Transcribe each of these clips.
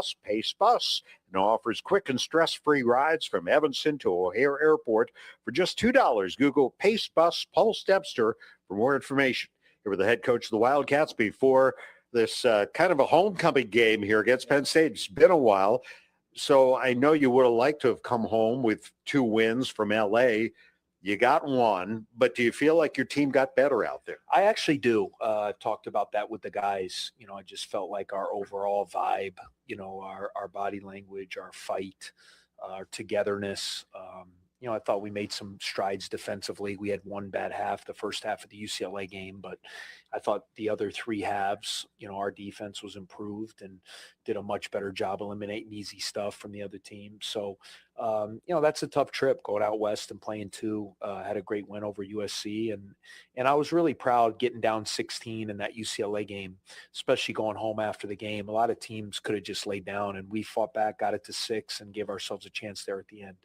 bus, Pace Bus, and offers quick and stress-free rides from Evanston to O'Hare Airport for just $2. Google Pace Bus Pulse Debster for more information. Here with the head coach of the Wildcats before this kind of a homecoming game here against Penn State. It's been a while, so I know you would have liked to have come home with 2 wins from L.A., You got one, but do you feel like your team got better out there? I actually do. Talked about that with the guys. I just felt like our overall vibe, our body language, our fight, our togetherness. I thought we made some strides defensively. We had one bad half, the first half of the UCLA game, but I thought the other 3 halves, our defense was improved and did a much better job eliminating easy stuff from the other team. So, that's a tough trip going out west and playing 2. Had a great win over USC, and I was really proud getting down 16 in that UCLA game, especially going home after the game. A lot of teams could have just laid down, and we fought back, got it to 6, and gave ourselves a chance there at the end.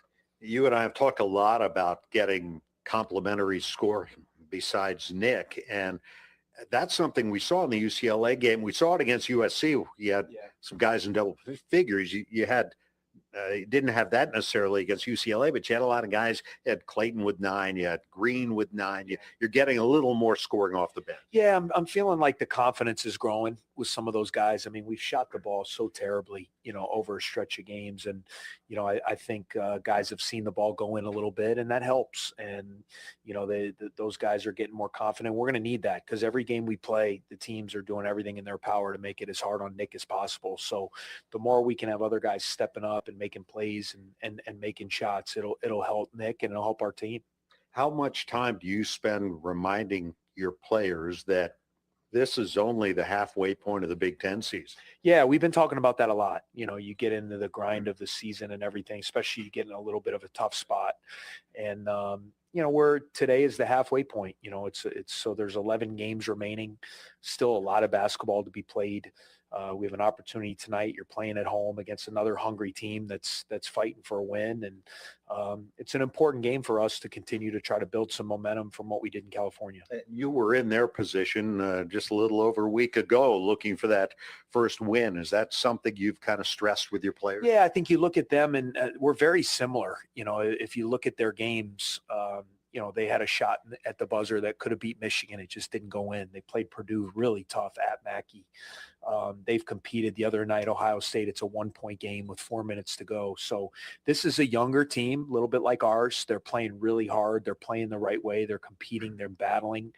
You and I have talked a lot about getting complimentary scoring besides Nick, and that's something we saw in the UCLA game. We saw it against USC. You had some guys in double figures. You had didn't have that necessarily against UCLA, but you had a lot of guys. You had Clayton with 9. You had Green with 9. You're getting a little more scoring off the bench. Yeah, I'm feeling like the confidence is growing with some of those guys. I mean, we've shot the ball so terribly, over a stretch of games. And, I think guys have seen the ball go in a little bit, and that helps. And, those guys are getting more confident. We're going to need that because every game we play, the teams are doing everything in their power to make it as hard on Nick as possible. So the more we can have other guys stepping up and making plays and making shots, it'll help Nick and it'll help our team. How much time do you spend reminding your players that this is only the halfway point of the Big Ten season? Yeah, we've been talking about that a lot. You get into the grind of the season and everything, especially you get in a little bit of a tough spot. And, where today is the halfway point. It's so there's 11 games remaining, still a lot of basketball to be played. We have an opportunity tonight. You're playing at home against another hungry team that's fighting for a win. And it's an important game for us to continue to try to build some momentum from what we did in California. You were in their position just a little over a week ago looking for that first win. Is that something you've kind of stressed with your players? Yeah, I think you look at them and we're very similar. If you look at their games, they had a shot at the buzzer that could have beat Michigan. It just didn't go in. They played Purdue really tough at Mackey. They've competed the other night, Ohio State. It's a 1-point game with 4 minutes to go. So this is a younger team, a little bit like ours. They're playing really hard. They're playing the right way. They're competing. They're battling.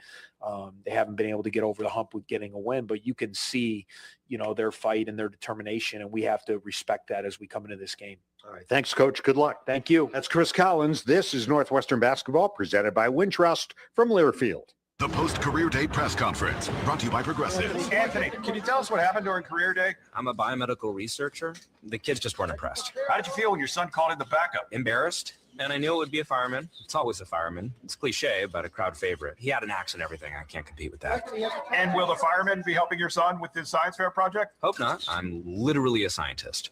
They haven't been able to get over the hump with getting a win, but you can see, their fight and their determination, and we have to respect that as we come into this game. All right. Thanks, Coach. Good luck. Thank you. That's Chris Collins. This is Northwestern Basketball presented by Wintrust from Learfield. The post-career day press conference brought to you by Progressive. Anthony, can you tell us what happened during career day? I'm a biomedical researcher. The kids just weren't impressed. How did you feel when your son called in the backup? Embarrassed. And I knew it would be a fireman. It's always a fireman. It's cliche, but a crowd favorite. He had an axe and everything. I can't compete with that. And will the fireman be helping your son with his science fair project? Hope not. I'm literally a scientist.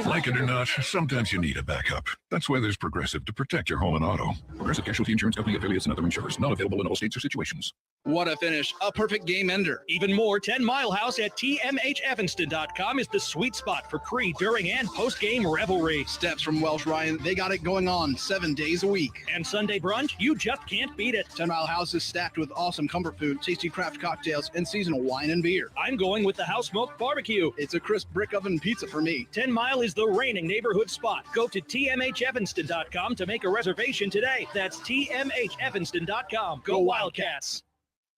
Like it or not, sometimes you need a backup. That's why there's Progressive to protect your home and auto. Progressive Casualty Insurance Company affiliates and other insurers. Not available in all states or situations. What a finish. A perfect game ender. Even more, 10 Mile House at tmhevanston.com is the sweet spot for pre, during, and post-game revelry. Steps from Welsh Ryan. They got it going on 7 days a week. And Sunday brunch, you just can't beat it. 10 Mile House is stacked with awesome comfort food, tasty craft cocktails, and seasonal wine and beer. I'm going with the house smoked barbecue. It's a crisp brick oven pizza for me. 10 Mile is the reigning neighborhood spot. Go to tmhevanston.com to make a reservation today. That's tmhevanston.com. Go Wildcats.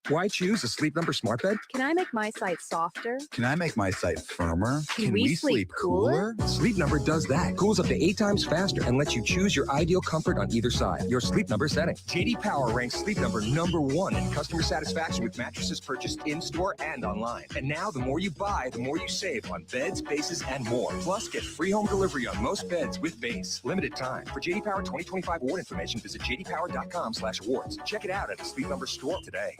Why choose a Sleep Number smart bed? Can I make my site softer? Can I make my site firmer? Can we sleep cooler? Sleep Number does that. Cools up to 8 times faster and lets you choose your ideal comfort on either side. Your Sleep Number setting. JD Power ranks Sleep Number #1 in customer satisfaction with mattresses purchased in-store and online. And now the more you buy, the more you save on beds, bases, and more. Plus, get free home delivery on most beds with base. Limited time. For JD Power 2025 award information, visit jdpower.com/awards. Check it out at the Sleep Number store today.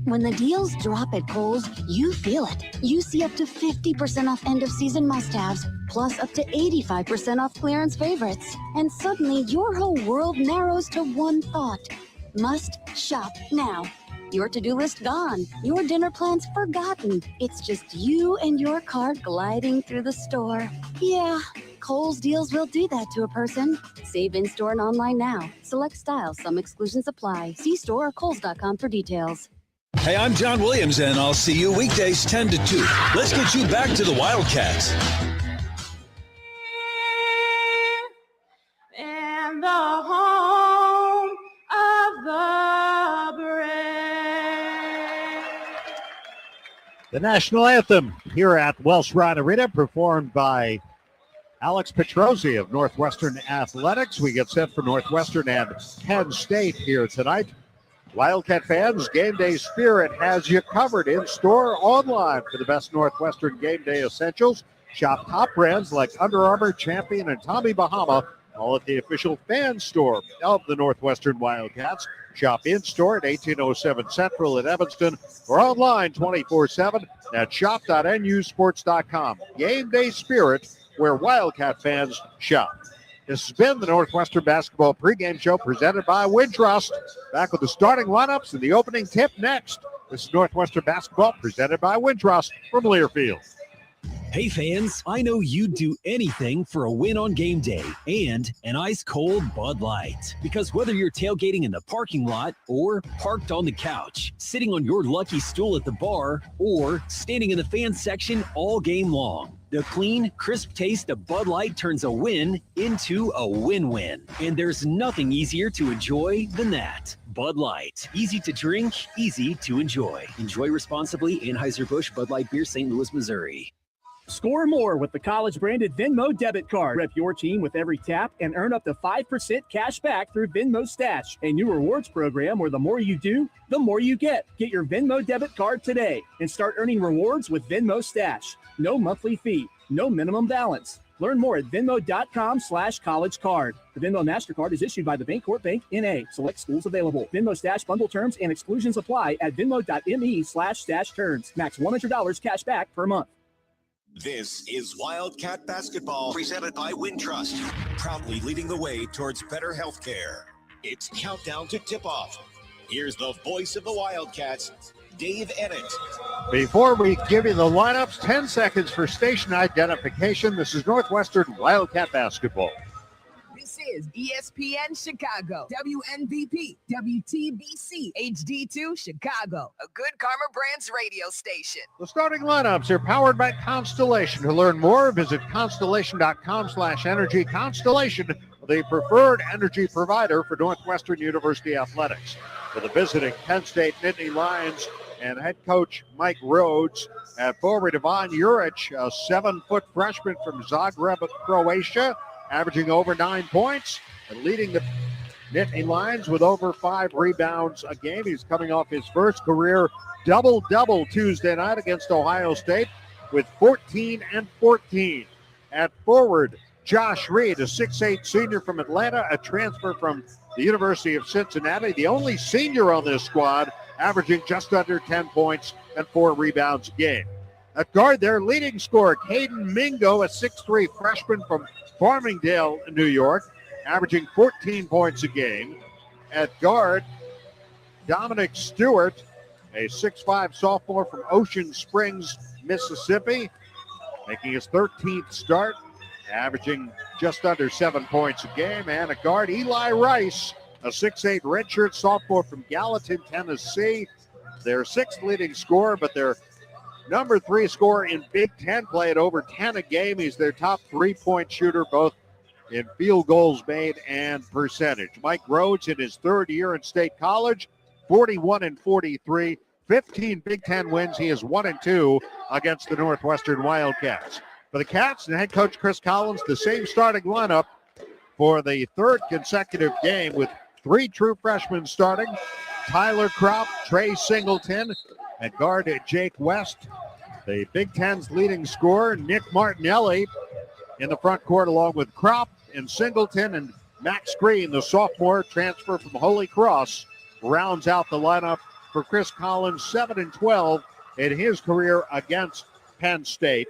When the deals drop at Kohl's, you feel it. You see up to 50% off end-of-season must-haves, plus up to 85% off clearance favorites. And suddenly, your whole world narrows to one thought. Must shop now. Your to-do list gone. Your dinner plans forgotten. It's just you and your cart gliding through the store. Yeah, Kohl's deals will do that to a person. Save in-store and online now. Select styles. Some exclusions apply. See store or Kohls.com for details. Hey, I'm John Williams, and I'll see you weekdays 10 to 2. Let's get you back to the Wildcats. And the home of the brave. The national anthem here at Welsh Ryan Arena, performed by Alex Petrozzi of Northwestern Athletics. We get set for Northwestern and Penn State here tonight. Wildcat fans, game day spirit has you covered in store, online for the best Northwestern game day essentials. Shop top brands like Under Armour, Champion, and Tommy Bahama, all at the official fan store of the Northwestern Wildcats. Shop in-store at 1807 Central in Evanston or online 24/7 at shop.nusports.com. Game day spirit where Wildcat fans shop. This has been the Northwestern Basketball pregame show presented by Wintrust. Back with the starting lineups and the opening tip next. This is Northwestern Basketball presented by Wintrust from Learfield. Hey fans, I know you'd do anything for a win on game day and an ice-cold Bud Light. Because whether you're tailgating in the parking lot or parked on the couch, sitting on your lucky stool at the bar, or standing in the fan section all game long, the clean, crisp taste of Bud Light turns a win into a win-win. And there's nothing easier to enjoy than that. Bud Light. Easy to drink, easy to enjoy. Enjoy responsibly. Anheuser-Busch Bud Light Beer, St. Louis, Missouri. Score more with the college-branded Venmo debit card. Rep your team with every tap and earn up to 5% cash back through Venmo Stash, a new rewards program where the more you do, the more you get. Get your Venmo debit card today and start earning rewards with Venmo Stash. No monthly fee, no minimum balance. Learn more at venmo.com/collegecard. The Venmo MasterCard is issued by the Bancorp Bank, N.A. Select schools available. Venmo Stash bundle terms and exclusions apply at venmo.me/stash terms. Max $100 cash back per month. This is Wildcat Basketball, presented by Wintrust, proudly leading the way towards better health care. It's countdown to tip-off. Here's the voice of the Wildcats, Dave Ennett. Before we give you the lineups, 10 seconds for station identification. This is Northwestern Wildcat Basketball. This is ESPN Chicago, WNVP, WTBC, HD2 Chicago, a good Karma Brands radio station. The starting lineups are powered by Constellation. To learn more, visit constellation.com/energy. Constellation, the preferred energy provider for Northwestern University Athletics. For the visiting Penn State Nittany Lions and head coach Mike Rhodes, at forward Ivan Juric, a 7-foot freshman from Zagreb, Croatia, averaging over 9 points and leading the Nittany Lions with over 5 rebounds a game. He's coming off his first career double-double Tuesday night against Ohio State with 14 and 14. At forward, Josh Reed, a 6'8 senior from Atlanta, a transfer from the University of Cincinnati, the only senior on this squad, averaging just under 10 points and 4 rebounds a game. At guard, their leading scorer, Caden Mingo, a 6'3 freshman from Farmingdale, New York, averaging 14 points a game. At guard, Dominic Stewart, a 6'5 sophomore from Ocean Springs, Mississippi, making his 13th start, averaging just under 7 points a game. And at guard, Eli Rice, a 6'8 redshirt sophomore from Gallatin, Tennessee, their 6th leading scorer, but their number 3 scorer in Big Ten play at over 10 a game. He's their top 3-point shooter, both in field goals made and percentage. Mike Rhodes in his 3rd year in State College, 41 and 43, 15 Big Ten wins. He is 1-2 against the Northwestern Wildcats. For the Cats and head coach Chris Collins, the same starting lineup for the 3rd consecutive game with 3 true freshmen starting. Tyler Kropp, Trey Singleton, at guard, Jake West. The Big Ten's leading scorer, Nick Martinelli, in the front court along with Kropp and Singleton, and Max Green, the sophomore transfer from Holy Cross, rounds out the lineup for Chris Collins, 7-12 in his career against Penn State.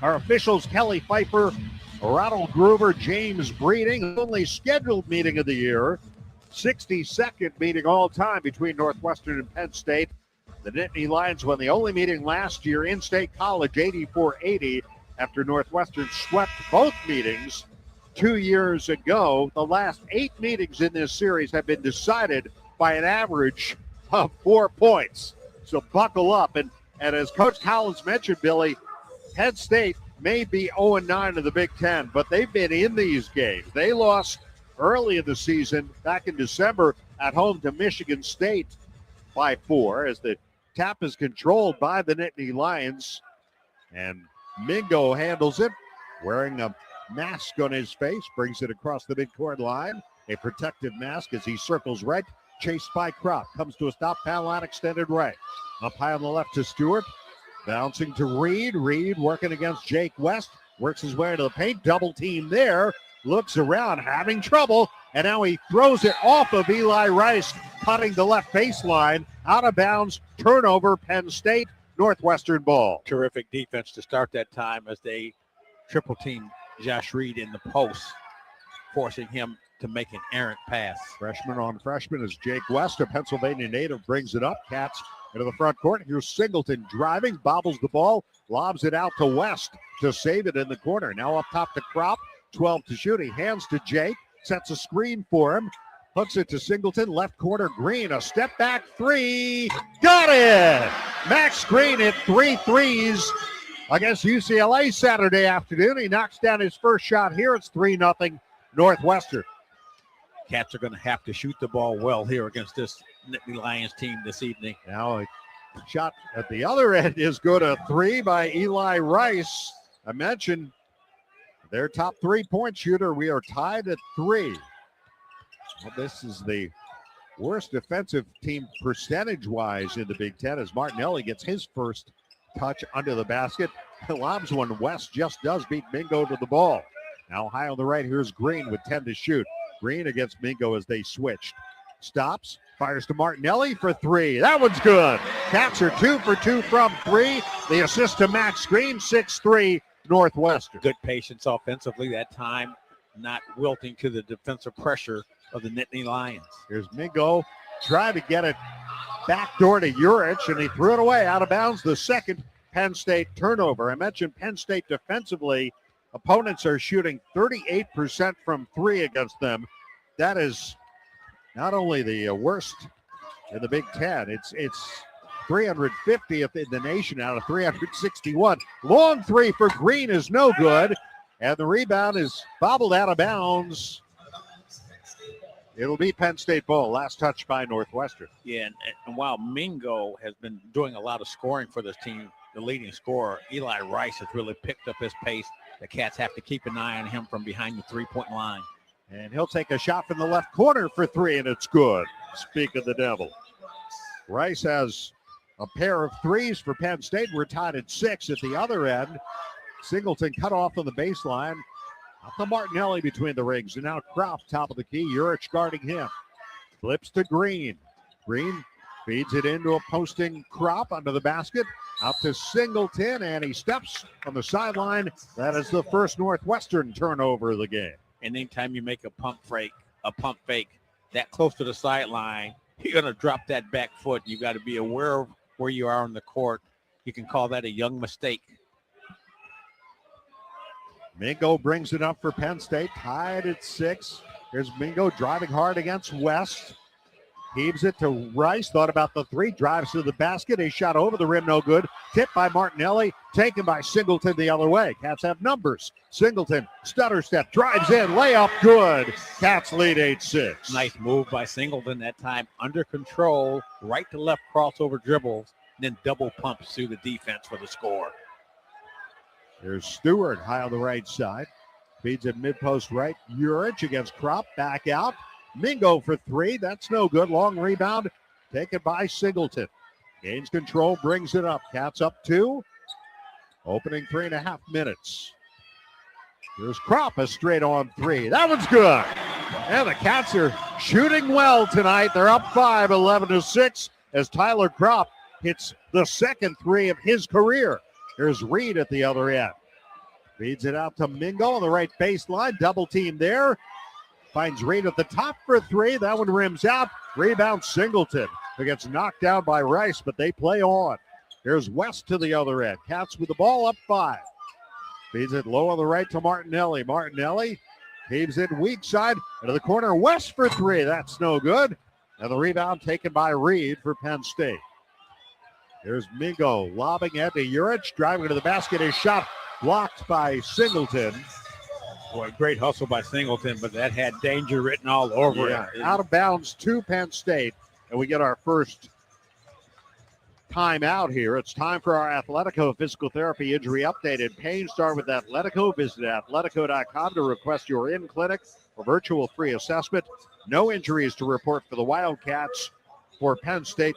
Our officials, Kelly Pfeiffer, Ronald Gruber, James Breeding, only scheduled meeting of the year. 62nd meeting all time between Northwestern and Penn State. The Nittany Lions won the only meeting last year in State College, 84-80, after Northwestern swept both meetings 2 years ago. The last 8 meetings in this series have been decided by an average of 4 points. So buckle up. And as Coach Collins mentioned, Billy, Penn State may be 0-9 in the Big Ten, but they've been in these games. They lost early in the season, back in December, at home to Michigan State by 4, as the tap is controlled by the Nittany Lions. And Mingo handles it, wearing a mask on his face, brings it across the midcourt line. A protective mask as he circles right, chased by Kropp. Comes to a stop, foul line extended right. Up high on the left to Stewart. Bouncing to Reed. Reed working against Jake West. Works his way into the paint. Double team there. Looks around, having trouble. And now he throws it off of Eli Rice, putting the left baseline. Out of bounds. Turnover, Penn State. Northwestern ball. Terrific defense to start that time as they triple team Josh Reed in the post, forcing him to make an errant pass. Freshman on freshman as Jake West, a Pennsylvania native, brings it up. Cats into the front court. Here's Singleton driving, bobbles the ball, lobs it out to West to save it in the corner. Now up top to Kropp, 12 to shoot. He hands to Jake, sets a screen for him, hooks it to Singleton, left corner, Green, a step back 3, got it! Max Green hit 3 threes against UCLA Saturday afternoon. He knocks down his first shot here. It's 3-0 Northwestern. Cats are going to have to shoot the ball well here against this Nittany Lions team this evening. Now a shot at the other end is good, a 3 by Eli Rice. I mentioned their top 3-point shooter. We are tied at 3. Well, this is the worst defensive team percentage-wise in the Big Ten as Martinelli gets his first touch under the basket. Lobs one. West just does beat Mingo to the ball. Now high on the right, here's Green with 10 to shoot. Green against Mingo as they switched. Stops, fires to Martinelli for 3. That one's good. Cats are 2 for 2 from 3. The assist to Max Green, 6-3 Northwestern. Good patience offensively that time, not wilting to the defensive pressure of the Nittany Lions. Here's Mingo trying to get it backdoor to Urich, and he threw it away out of bounds. The second Penn State turnover. I mentioned Penn State defensively. Opponents are shooting 38% from 3 against them. That is not only the worst in the Big Ten, it's 350th in the nation out of 361. Long 3 for Green is no good, and the rebound is bobbled out of bounds. It'll be Penn State ball. Last touch by Northwestern. Yeah, and while Mingo has been doing a lot of scoring for this team, the leading scorer, Eli Rice, has really picked up his pace. The Cats have to keep an eye on him from behind the 3-point line. And he'll take a shot from the left corner for 3, and it's good. Speak of the devil. Rice has a pair of 3s for Penn State. We're tied at 6 at the other end. Singleton cut off on the baseline. Up to Martinelli between the rings. And now Kropp, top of the key. Urich guarding him. Flips to Green. Green feeds it into a posting Kropp under the basket. Out to Singleton, and he steps on the sideline. That is the first Northwestern turnover of the game. And anytime you make a pump fake that close to the sideline, you're going to drop that back foot. You got to be aware of where you are on the court. You can call that a young mistake. Mingo brings it up for Penn State, tied at 6. Here's Mingo driving hard against West. Heaves it to Rice, thought about the 3, drives to the basket. A shot over the rim, no good. Tipped by Martinelli, taken by Singleton the other way. Cats have numbers. Singleton, stutter step, drives in, layup, good. Cats lead 8-6. Nice move by Singleton that time, under control, right to left crossover dribbles, then double pumps through the defense for the score. There's Stewart high on the right side. Feeds it mid-post right. Urich against Kropp, back out. Mingo for 3. That's no good. Long rebound taken by Singleton. Gains control, brings it up. Cats up 2. Opening 3.5 minutes. Here's Kropp, a straight on 3. That one's good. And the Cats are shooting well tonight. They're up 5, 11-6, as Tyler Kropp hits the second 3 of his career. Here's Reed at the other end. Feeds it out to Mingo on the right baseline. Double team there. finds Reed at the top for three. That one rims out. Rebound Singleton, who gets knocked down by Rice, but they play on. Here's West to the other end. Cats with the ball up 5. Feeds it low on the right to Martinelli. Martinelli heaves it weak side into the corner. West for three. That's no good. And the rebound taken by Reed for Penn State. Here's Mingo lobbing it to Urich. Driving to the basket. His shot blocked by Singleton. Boy, great hustle by Singleton, but that had danger written all over it. Out of bounds to Penn State. And we get our first timeout here. It's time for our Athletico physical therapy injury update. In pain, start with Athletico. Visit athletico.com to request your in-clinic or virtual free assessment. No injuries to report for the Wildcats. For Penn State,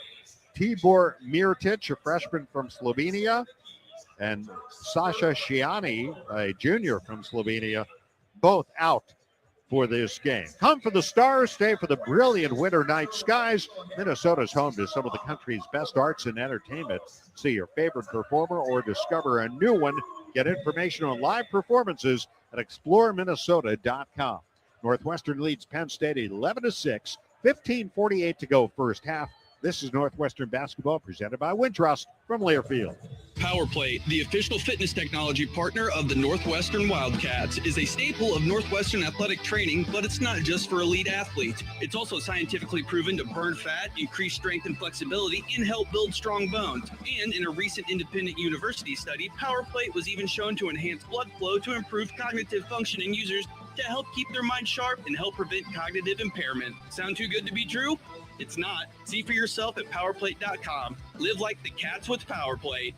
Tibor Mirtic, a freshman from Slovenia, and Sasha Shiani, a junior from Slovenia, both out for this game. Come for the stars, stay for the brilliant winter night skies. Minnesota's home to some of the country's best arts and entertainment. See your favorite performer or discover a new one. Get information on live performances at exploreminnesota.com. Northwestern leads Penn State 11-6, 15:48 to go first half. This is Northwestern basketball presented by Wintrust from Learfield. PowerPlate, the official fitness technology partner of the Northwestern Wildcats, is a staple of Northwestern athletic training, but it's not just for elite athletes. It's also scientifically proven to burn fat, increase strength and flexibility, and help build strong bones. And in a recent independent university study, PowerPlate was even shown to enhance blood flow to improve cognitive function in users to help keep their mind sharp and help prevent cognitive impairment. Sound too good to be true? It's not. See for yourself at powerplate.com. Live like the Cats with PowerPlate.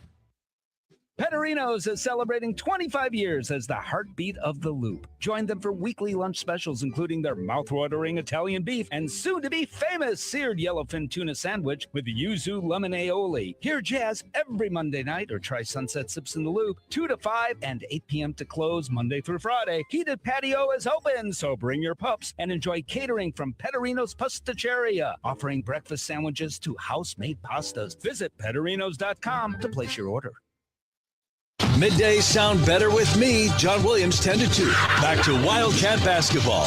Petterinos is celebrating 25 years as the heartbeat of the Loop. Join them for weekly lunch specials, including their mouth-watering Italian beef and soon-to-be famous seared yellowfin tuna sandwich with yuzu lemon aioli. Hear jazz every Monday night or try Sunset Sips in the Loop, 2 to 5 and 8 p.m. to close Monday through Friday. Heated patio is open, so bring your pups and enjoy catering from Petterinos Pasticceria, offering breakfast sandwiches to house-made pastas. Visit petterinos.com to place your order. Middays sound better with me, John Williams, 10 to 2. Back to Wildcat basketball.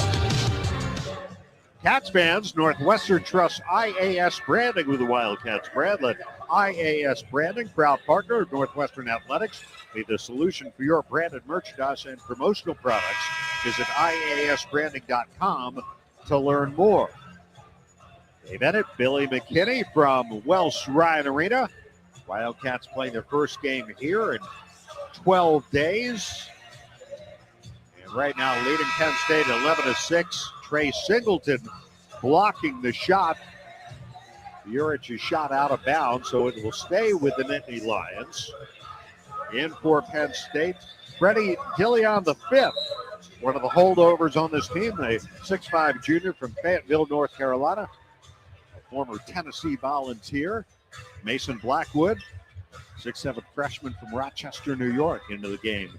Cats fans, Northwestern trusts IAS branding with the Wildcats brand. Let IAS branding, proud partner of Northwestern Athletics, be the solution for your branded merchandise and promotional products. Visit IASbranding.com to learn more. Dave Bennett, Billy McKinney from Welsh Ryan Arena. Wildcats playing their first game here in 12 days. And right now leading Penn State 11-6. Trey Singleton blocking the shot. Urich's shot out of bounds, so it will stay with the Nittany Lions. In for Penn State, Freddie Dillion the fifth, one of the holdovers on this team, the 6'5 junior from Fayetteville, North Carolina, a former Tennessee Volunteer. Mason Blackwood, 6'7 freshman from Rochester, New York, into the game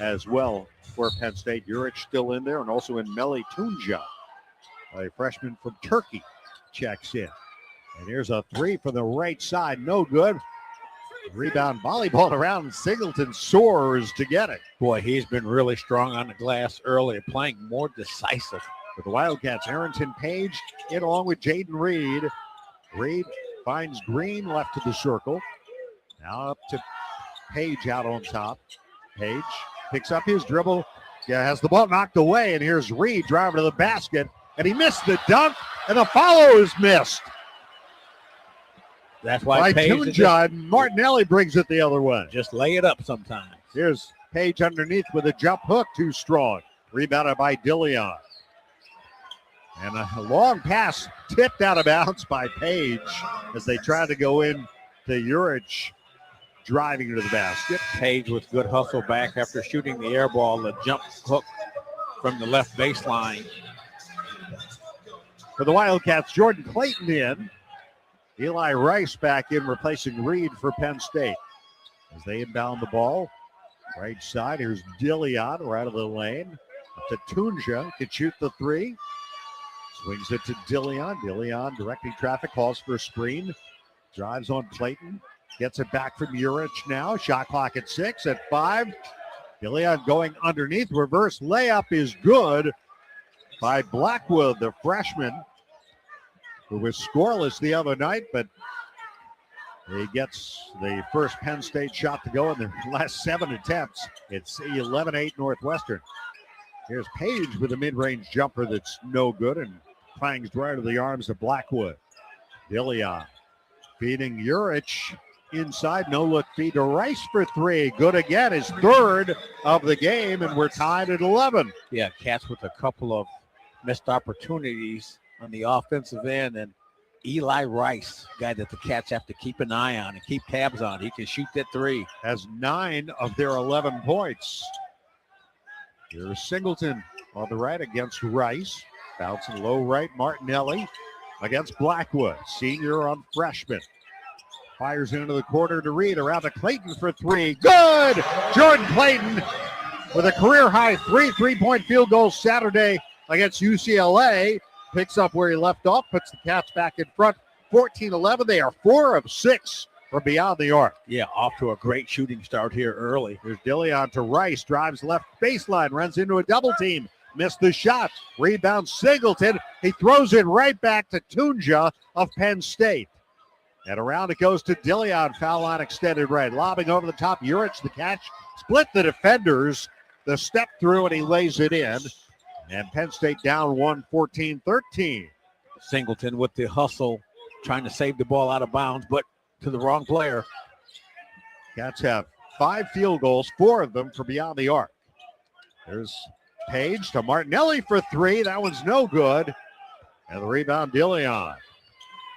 as well for Penn State. Urich still in there, and also in Meli Tunja, a freshman from Turkey, checks in. And here's a three from the right side, no good. Rebound volleyball around, and Singleton soars to get it. Boy, he's been really strong on the glass early, playing more decisive. For the Wildcats, Arrington Page in along with Jaden Reed. Reed finds Green left of the circle. Now up to Page out on top. Page picks up his dribble. Yeah, has the ball knocked away, and here's Reed driving to the basket, and he missed the dunk, and the follow is missed. That's why Tunja, Martinelli brings it the other way. Just lay it up sometimes. Here's Page underneath with a jump hook, too strong. Rebounded by Dillion. And a long pass tipped out of bounds by Page as they try to go in to Urich driving to the basket. Page with good hustle back after shooting the air ball, the jump hook from the left baseline. For the Wildcats, Jordan Clayton in. Eli Rice back in, replacing Reed for Penn State. As they inbound the ball, right side, here's Dillion right of the lane. Up to Tunja, can shoot the three. Swings it to Dillion. Dillion directing traffic, calls for a screen. Drives on Clayton. Gets it back from Urich now. Shot clock at 6, at 5. Dillion going underneath. Reverse layup is good. by Blackwood, the freshman, who was scoreless the other night, but he gets the first Penn State shot to go in the last 7 attempts. It's 11-8 Northwestern. Here's Page with a mid-range jumper that's no good and clangs right to the arms of Blackwood. Dillion feeding Urich inside, no-look feed to Rice for 3. Good again, his 3rd of the game, and we're tied at 11. Yeah, Cats with a couple of missed opportunities on the offensive end, and Eli Rice, guy that the Cats have to keep an eye on and keep tabs on. He can shoot that 3. Has 9 of their 11 points. Here's Singleton on the right against Rice. Bouncing low right, Martinelli against Blackwood. Senior on freshman. Fires into the corner to Reed, around to Clayton for 3. Good! Jordan Clayton with a career-high 3 3-point field goals Saturday against UCLA. Picks up where he left off, puts the Cats back in front. 14-11. They are 4 of 6 from beyond the arc. Yeah, off to a great shooting start here early. Here's Dillion to Rice, drives left baseline, runs into a double team. Missed the shot. Rebound Singleton. He throws it right back to Tunja of Penn State. And around it goes to Dillion, foul line extended right. Lobbing over the top, Urich the catch. Split the defenders. The step through and he lays it in. And Penn State down 1, 14-13. Singleton with the hustle, trying to save the ball out of bounds, but to the wrong player. Cats have 5 field goals, 4 of them from beyond the arc. There's Page to Martinelli for 3. That one's no good. And the rebound, Dillion.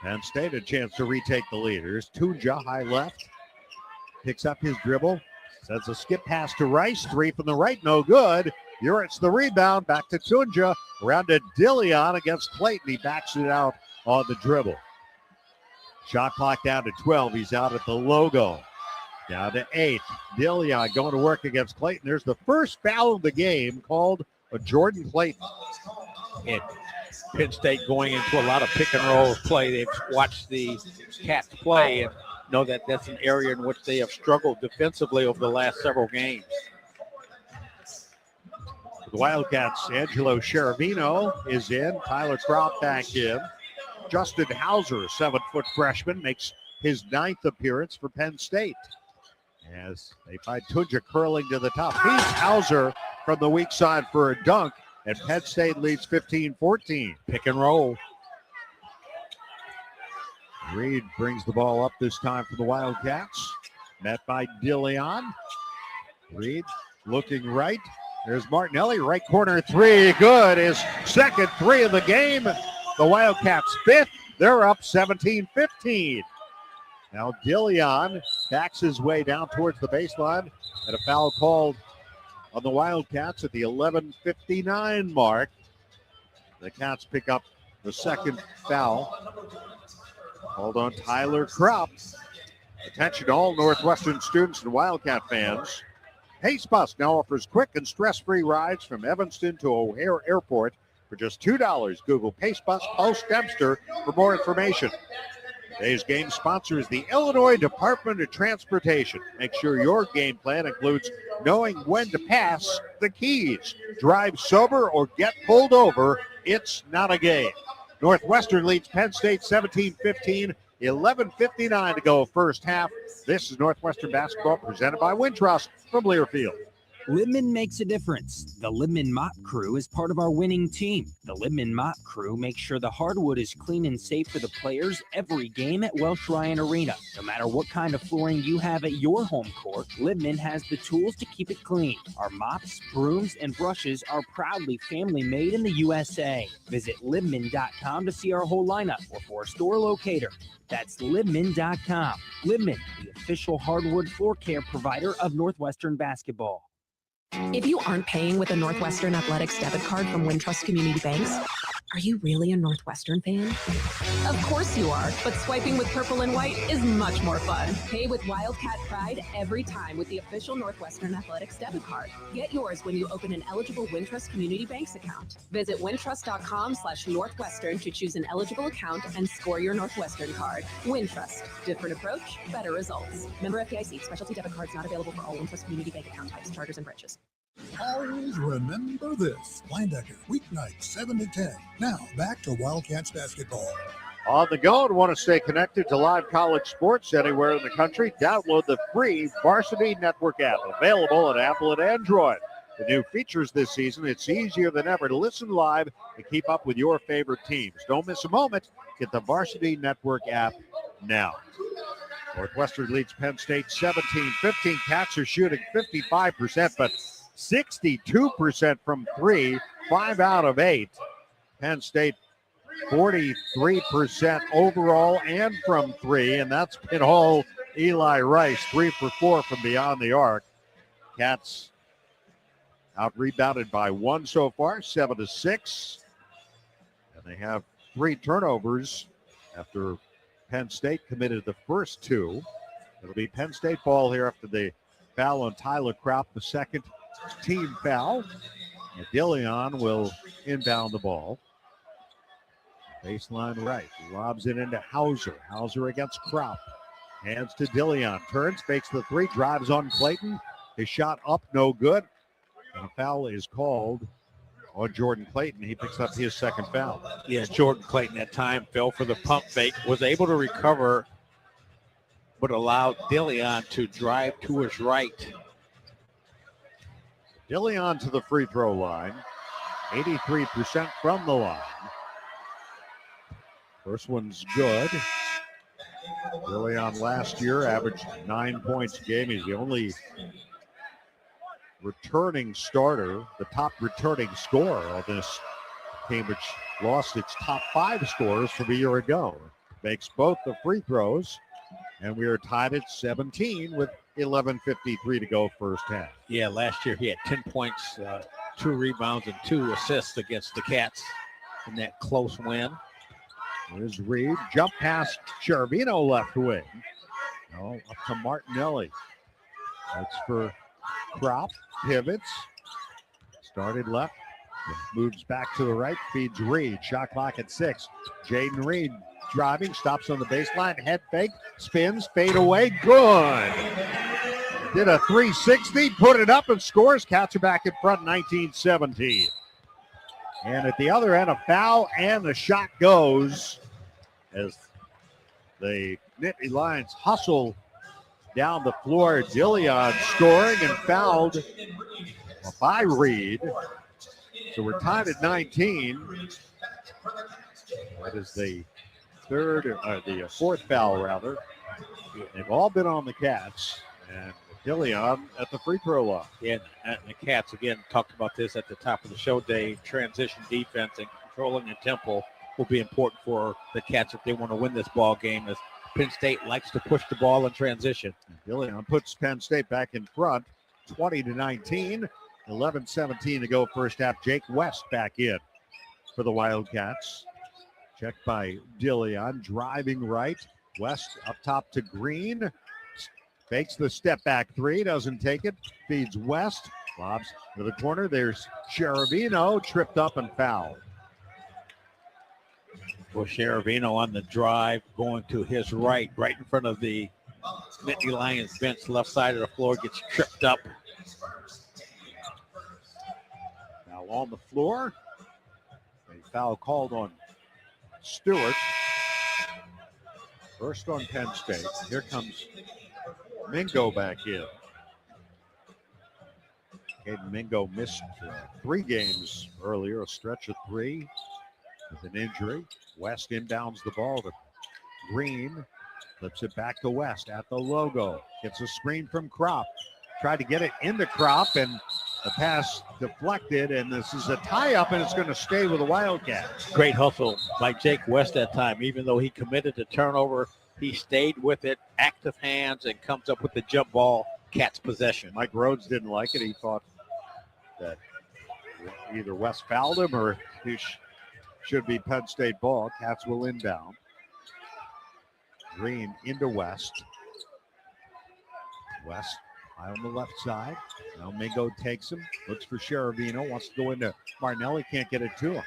Penn State a chance to retake the lead. Here's Tunja, high left. Picks up his dribble. Sends a skip pass to Rice. 3 from the right, no good. Urich the rebound, back to Tunja. Around to Dillion against Clayton. He backs it out on the dribble. Shot clock down to 12. He's out at the logo. Down to 8. Dillion going to work against Clayton. There's the first foul of the game called a Jordan Clayton. And Penn State going into a lot of pick and roll play. They've watched the Cats play and know that that's an area in which they have struggled defensively over the last several games. The Wildcats, Angelo Cheravino is in. Tyler Kraut back in. Justin Hauser, a 7-foot freshman, makes his 9th appearance for Penn State. As they find Tunja curling to the top. He's Hauser from the weak side for a dunk, and Penn State leads 15-14. Pick and roll. Reed brings the ball up this time for the Wildcats. Met by Dillion. Reed looking right. There's Martinelli, right corner 3. Good. His second 3 of the game. The Wildcats 5th. They're up 17-15. Now Dillion backs his way down towards the baseline, and a foul called on the Wildcats at the 11:59 mark. The Cats pick up the second foul. Called on Tyler Kraut. Attention to all Northwestern students and Wildcat fans. Pace Bus now offers quick and stress-free rides from Evanston to O'Hare Airport for just $2. Google Pace Bus Post Dempster for more information. Today's game sponsor is the Illinois Department of Transportation. Make sure your game plan includes knowing when to pass the keys. Drive sober or get pulled over. It's not a game. Northwestern leads Penn State 17-15. 11:59 to go first half. This is Northwestern basketball presented by Wintrust from Learfield. Libman makes a difference. The Libman Mop Crew is part of our winning team. The Libman Mop Crew makes sure the hardwood is clean and safe for the players every game at Welsh Ryan Arena. No matter what kind of flooring you have at your home court, Libman has the tools to keep it clean. Our mops, brooms, and brushes are proudly family made in the USA. Visit Libman.com to see our whole lineup or for a store locator. That's Libman.com. Libman, the official hardwood floor care provider of Northwestern basketball. If you aren't paying with a Northwestern Athletics debit card from Wintrust Community Banks, are you really a Northwestern fan? Of course you are, but swiping with purple and white is much more fun. Pay with Wildcat Pride every time with the official Northwestern Athletics debit card. Get yours when you open an eligible Wintrust Community Banks account. Visit wintrust.com/Northwestern to choose an eligible account and score your Northwestern card. Wintrust. Different approach, better results. Member FDIC. Specialty debit cards not available for all Wintrust Community Bank account types, charters, and branches. Always remember this. Linebacker, weeknight, 7 to 10. Now, back to Wildcats basketball. On the go and want to stay connected to live college sports anywhere in the country? Download the free Varsity Network app, available on Apple and Android. The new features this season, it's easier than ever to listen live and keep up with your favorite teams. Don't miss a moment. Get the Varsity Network app now. Northwestern leads Penn State 17-15. Cats are shooting 55%, but 62% from three, 5 out of 8. Penn State 43% overall and from three, and that's been all Eli Rice, 3 for 4 from beyond the arc. Cats out-rebounded by 1 so far, 7-6. And they have 3 turnovers after Penn State committed the first 2. It'll be Penn State ball here after the foul on Tyler Kraut, the second team foul. And Dillion will inbound the ball. Baseline right, lobs it into Hauser. Hauser against Kraut. Hands to Dillion, turns, fakes the 3, drives on Clayton. His shot up, no good. And a foul is called on Jordan Clayton. He picks up his second foul. Yeah, Jordan Clayton at time fell for the pump fake, was able to recover, but allowed Dillion to drive to his right. Dillion to the free throw line. 83% from the line. First one's good. Dillion last year averaged 9 points a game. He's the only returning starter, the top returning scorer of this team, which lost its top 5 scorers from a year ago. Makes both the free throws, and we are tied at 17 with 11:53 to go first half. Yeah, last year he had 10 points, 2 rebounds, and 2 assists against the Cats in that close win. There's Reed, jump past Chervino left wing. Oh, up to Martinelli. That's for Krop, pivots. Started left, moves back to the right, feeds Reed. Shot clock at 6. Jaden Reed driving, stops on the baseline, head fake, spins, fade away, good. Did a 360, put it up and scores. Cats are back in front, 19-17. And at the other end, a foul, and the shot goes as the Nittany Lions hustle down the floor. Dillion scoring and fouled by Reed. So we're tied at 19. That is the fourth foul, rather. They've all been on the Cats, and Dillion at the free throw line. Yeah, and the Cats, again, talked about this at the top of the show, Dave. Transition defense and controlling the tempo will be important for the Cats if they want to win this ball game, as Penn State likes to push the ball in transition. Dillion puts Penn State back in front, 20-19, 11-17 to go first half. Jake West back in for the Wildcats. Checked by Dillion, driving right. West up top to Green. Fakes the step back 3, doesn't take it. Feeds West, lobs to the corner. There's Chervino, tripped up and fouled. Well, Chervino on the drive, going to his right in front of the Nittany Lions bench, left side of the floor, gets tripped up. Now on the floor, a foul called on Stewart. First on Penn State. Here comes Mingo back in. Caden Mingo missed 3 games earlier, a stretch of 3 with an injury. West inbounds the ball to Green. Flips it back to West at the logo. Gets a screen from Krop. Tried to get it into Krop, and the pass deflected, and this is a tie-up, and it's going to stay with the Wildcats. Great hustle by Jake West that time. Even though he committed the turnover, he stayed with it, active hands, and comes up with the jump ball. Cats possession. Mike Rhodes didn't like it. He thought that either West fouled him or he should be Penn State ball. Cats will inbound. Green into West. West on the left side. Now Mingo takes him. Looks for Chervino. Wants to go into Martinelli. Can't get it to him.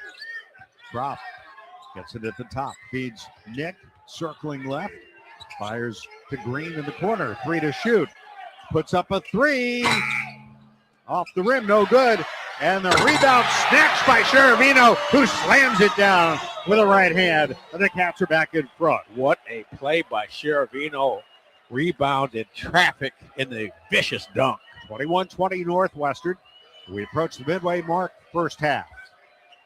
Drop. Gets it at the top. Feeds Nick. Circling left. Fires to Green in the corner. 3 to shoot. Puts up a 3. Off the rim, no good. And the rebound snatched by Cheravino, who slams it down with a right hand. And the Cats are back in front. What a play by Cheravino. Rebound in traffic in the vicious dunk. 21-20 Northwestern. We approach the midway mark, first half.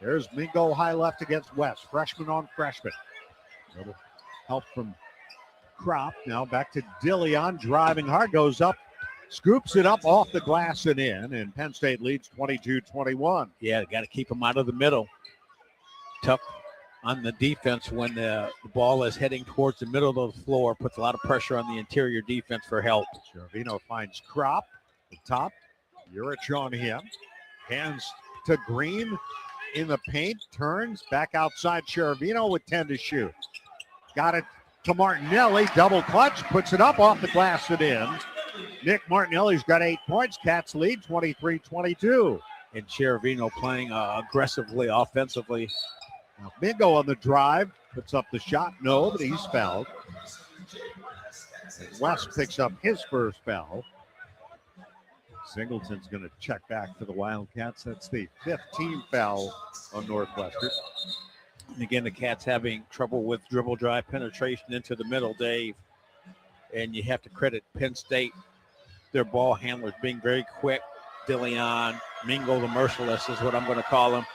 There's Mingo high left against West. Freshman on freshman. Little help from Crop. Now back to Dillion. Driving hard. Goes up. Scoops it up off the glass and in. And Penn State leads 22-21. Yeah, got to keep them out of the middle. Tough on the defense when the ball is heading towards the middle of the floor. Puts a lot of pressure on the interior defense for help. Cheravino finds Crop. The top. Urich on him. Hands to Green in the paint. Turns back outside Cheravino with 10 to shoot. Got it to Martinelli. Double clutch. Puts it up off the glass and in. Nick Martinelli's got 8 points. Cats lead 23-22. And Cheravino playing aggressively, offensively. Now Mingo on the drive. Puts up the shot. No, but he's fouled. And West picks up his first foul. Singleton's going to check back for the Wildcats. That's the 15th foul on Northwestern. And again, the Cats having trouble with dribble drive penetration into the middle, Dave. And you have to credit Penn State, their ball handlers being very quick. Dillion, Mingo the Merciless is what I'm going to call him.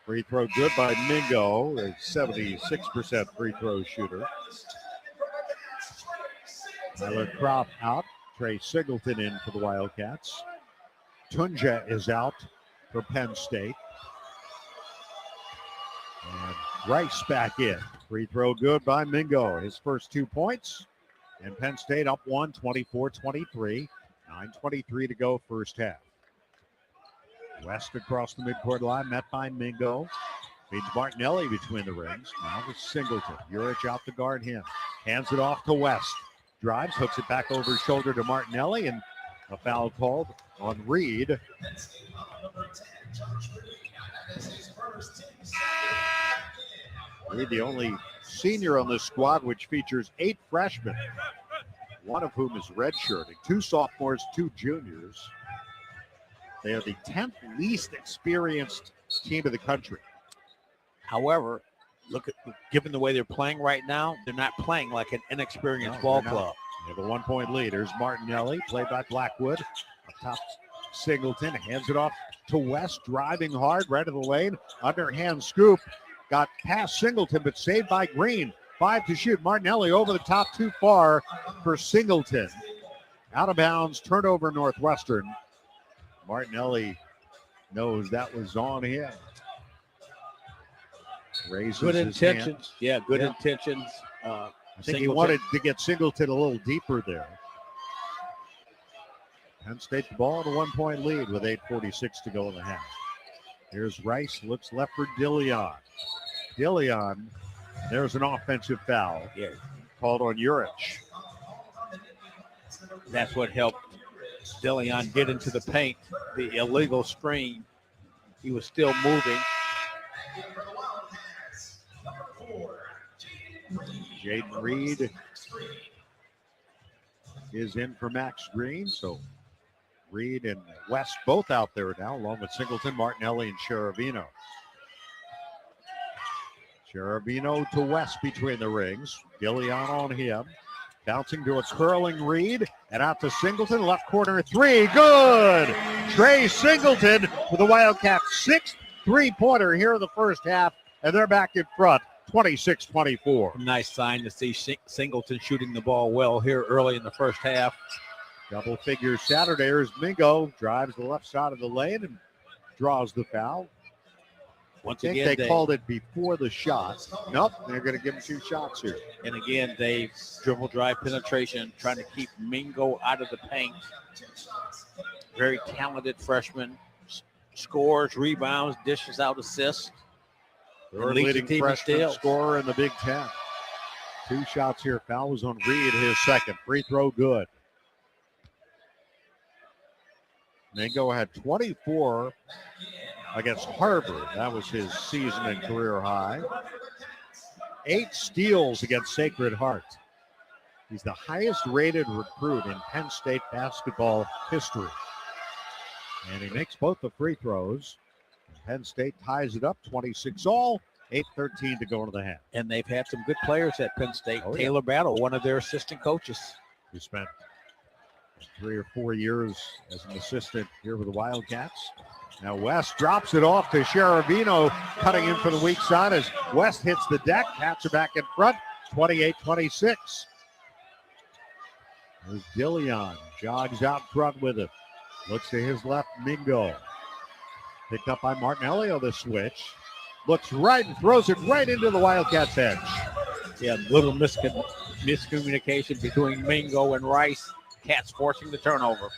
Free throw good by Mingo, a 76% free throw shooter. Tyler Crop out. Trey Singleton in for the Wildcats. Tunja is out for Penn State. And Rice back in. Free throw good by Mingo. His first 2 points. And Penn State up 1, 24-23. 9:23 to go first half. West across the midcourt line, met by Mingo. Feeds Martinelli between the rings. Now to Singleton. Urich out to guard him. Hands it off to West. Drives, hooks it back over his shoulder to Martinelli, and a foul called on Reed. Reed, the only senior on this squad, which features 8 freshmen, one of whom is redshirting, 2 sophomores, 2 juniors. They are the 10th least experienced team of the country. However, given the way they're playing right now, they're not playing like an inexperienced ball club. They have a 1-point lead. Here's Martinelli, played by Blackwood. Up top, Singleton hands it off to West, driving hard right of the lane. Underhand scoop. Got past Singleton, but saved by Green. 5 to shoot. Martinelli over the top, too far for Singleton. Out of bounds, turnover Northwestern. Martinelli knows that was on him. Raises good his intentions. hand. Yeah, good intentions. I think he wanted to get Singleton a little deeper there. Penn State the ball in a 1-point lead with 8:46 to go in the half. Here's Rice, looks left for Dillion. Dillion, there's an offensive foul. Yeah. Called on Urich. That's what helped Dillion get into the paint. The illegal screen. He was still moving. Jaden Reed is in for Max Green. So Reed and West both out there now, along with Singleton, Martinelli, and Cheravino. Cheravino to West between the rings. Dillion on him. Bouncing to a curling Reed. And out to Singleton. Left corner 3. Good! Trey Singleton with the Wildcats' 6th three-pointer here in the first half. And they're back in front. 26-24. Nice sign to see Singleton shooting the ball well here early in the first half. Double figures Saturday. Here's Mingo. Drives the left side of the lane and draws the foul. Once I think again, they called it before the shot. Nope, they're going to give him 2 shots here. And again, they dribble drive penetration, trying to keep Mingo out of the paint. Very talented freshman. Scores, rebounds, dishes out assists. They're leading freshman scorer in the Big Ten. 2 shots here. Foul was on Reed, his second. Free throw good. Mingo had 24 against Harvard. That was his season and career high. 8 steals against Sacred Heart. He's the highest rated recruit in Penn State basketball history. And he makes both the free throws. Penn State ties it up 26-all, 8:13 to go into the half. And they've had some good players at Penn State. Oh, yeah. Taylor Battle, one of their assistant coaches. Who spent 3 or 4 years as an assistant here with the Wildcats. Now West drops it off to Sherabino, cutting in for the weak side as West hits the deck. Cats are back in front, 28-26. There's Dillion, jogs out front with it. Looks to his left, Mingo. Picked up by Martinelli on the switch. Looks right and throws it right into the Wildcats' edge. Yeah, little miscommunication between Mingo and Rice. Cats forcing the turnover.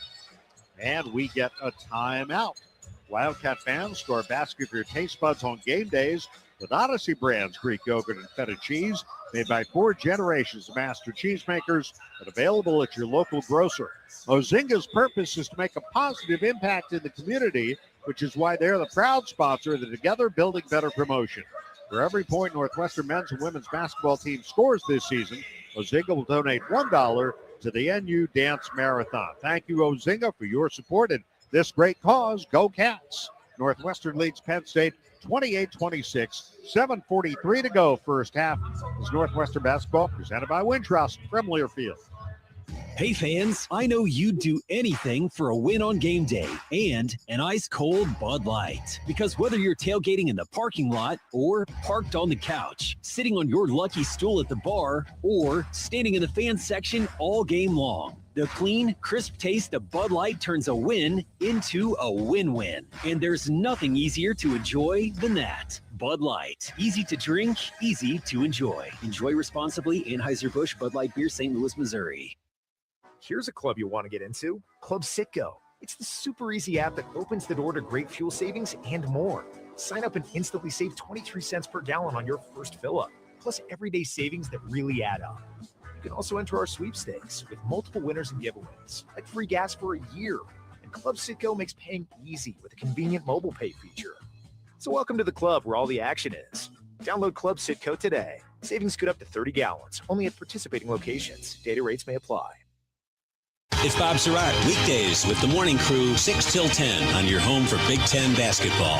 And we get a timeout. Wildcat fans, store a basket for your taste buds on game days with Odyssey Brands Greek yogurt and feta cheese, made by 4 generations of master cheesemakers and available at your local grocer. Ozinga's purpose is to make a positive impact in the community, which is why they're the proud sponsor of the Together Building Better promotion. For every point Northwestern men's and women's basketball team scores this season, Ozinga will donate $1 to the NU Dance Marathon. Thank you, Ozinga, for your support and this great cause. Go Cats! Northwestern leads Penn State 28-26, 7:43 to go first half. Is Northwestern basketball presented by Wintrust from Learfield. Hey fans, I know you'd do anything for a win on game day and an ice-cold Bud Light. Because whether you're tailgating in the parking lot or parked on the couch, sitting on your lucky stool at the bar, or standing in the fan section all game long, the clean, crisp taste of Bud Light turns a win into a win-win. And there's nothing easier to enjoy than that. Bud Light. Easy to drink, easy to enjoy. Enjoy responsibly. Anheuser-Busch Bud Light Beer, St. Louis, Missouri. Here's a club you want to get into, Club Citgo. It's the super easy app that opens the door to great fuel savings and more. Sign up and instantly save 23 cents per gallon on your first fill up, plus everyday savings that really add up. You can also enter our sweepstakes with multiple winners and giveaways, like free gas for a year. And Club Citgo makes paying easy with a convenient mobile pay feature. So welcome to the club where all the action is. Download Club Citgo today. Savings good up to 30 gallons, only at participating locations. Data rates may apply. It's Bob Surratt, weekdays with the morning crew, 6 till 10 on your home for Big Ten basketball.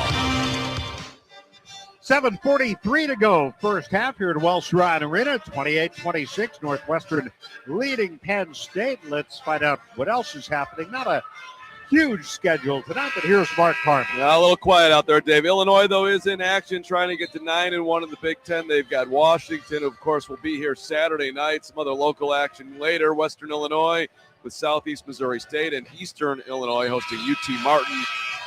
7:43 to go first half here at Welsh Ryan Arena, 28-26, Northwestern leading Penn State. Let's find out what else is happening. Not a huge schedule tonight, but here's Mark Carmen. Yeah, a little quiet out there, Dave. Illinois, though, is in action, trying to get to 9-1 in the Big Ten. They've got Washington, of course, will be here Saturday night. Some other local action later. Western Illinois with Southeast Missouri State, and Eastern Illinois hosting UT Martin.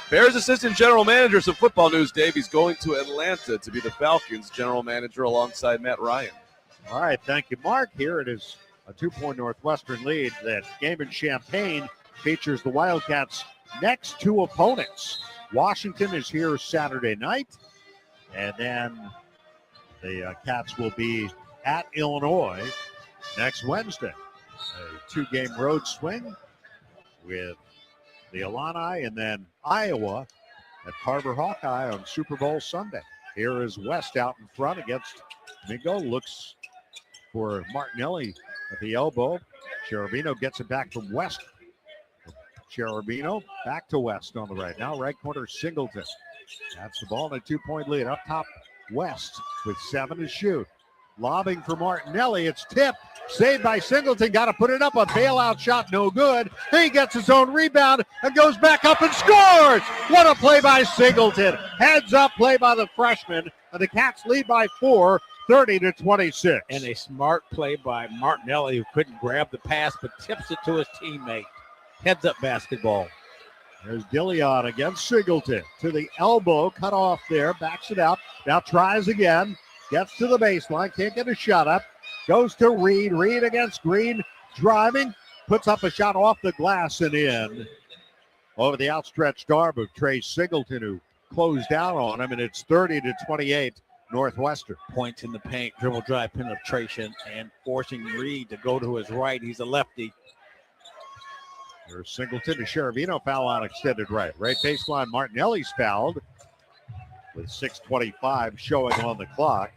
Bears assistant general manager, some football news, Dave. He's going to Atlanta to be the Falcons general manager alongside Matt Ryan. All right, thank you, Mark. Here it is, a 2-point Northwestern lead. That game in Champaign features the Wildcats' next 2 opponents. Washington is here Saturday night, and then the Cats will be at Illinois next Wednesday. A 2-game road swing with the Illini and then Iowa at Carver Hawkeye on Super Bowl Sunday. Here is West out in front against Mingo. Looks for Martinelli at the elbow. Cherubino gets it back from West. Cherubino back to West on the right. Now right corner Singleton. That's the ball in a 2-point lead. Up top, West with 7 to shoot. Lobbing for Martinelli. It's tipped. Saved by Singleton. Got to put it up. A bailout shot. No good. He gets his own rebound and goes back up and scores. What a play by Singleton. Heads up play by the freshman. And the Cats lead by 4, 30-26. And a smart play by Martinelli, who couldn't grab the pass but tips it to his teammate. Heads up basketball. There's Dillion against Singleton. To the elbow. Cut off there. Backs it up. Now tries again. Gets to the baseline. Can't get a shot up. Goes to Reed. Reed against Green. Driving. Puts up a shot off the glass and in. Over the outstretched arm of Trey Singleton, who closed down on him. And it's 30-28 Northwestern. Points in the paint. Dribble drive penetration and forcing Reed to go to his right. He's a lefty. There's Singleton to Cherubino. Foul on extended right. Right baseline. Martinelli's fouled with 6:25 showing on the clock.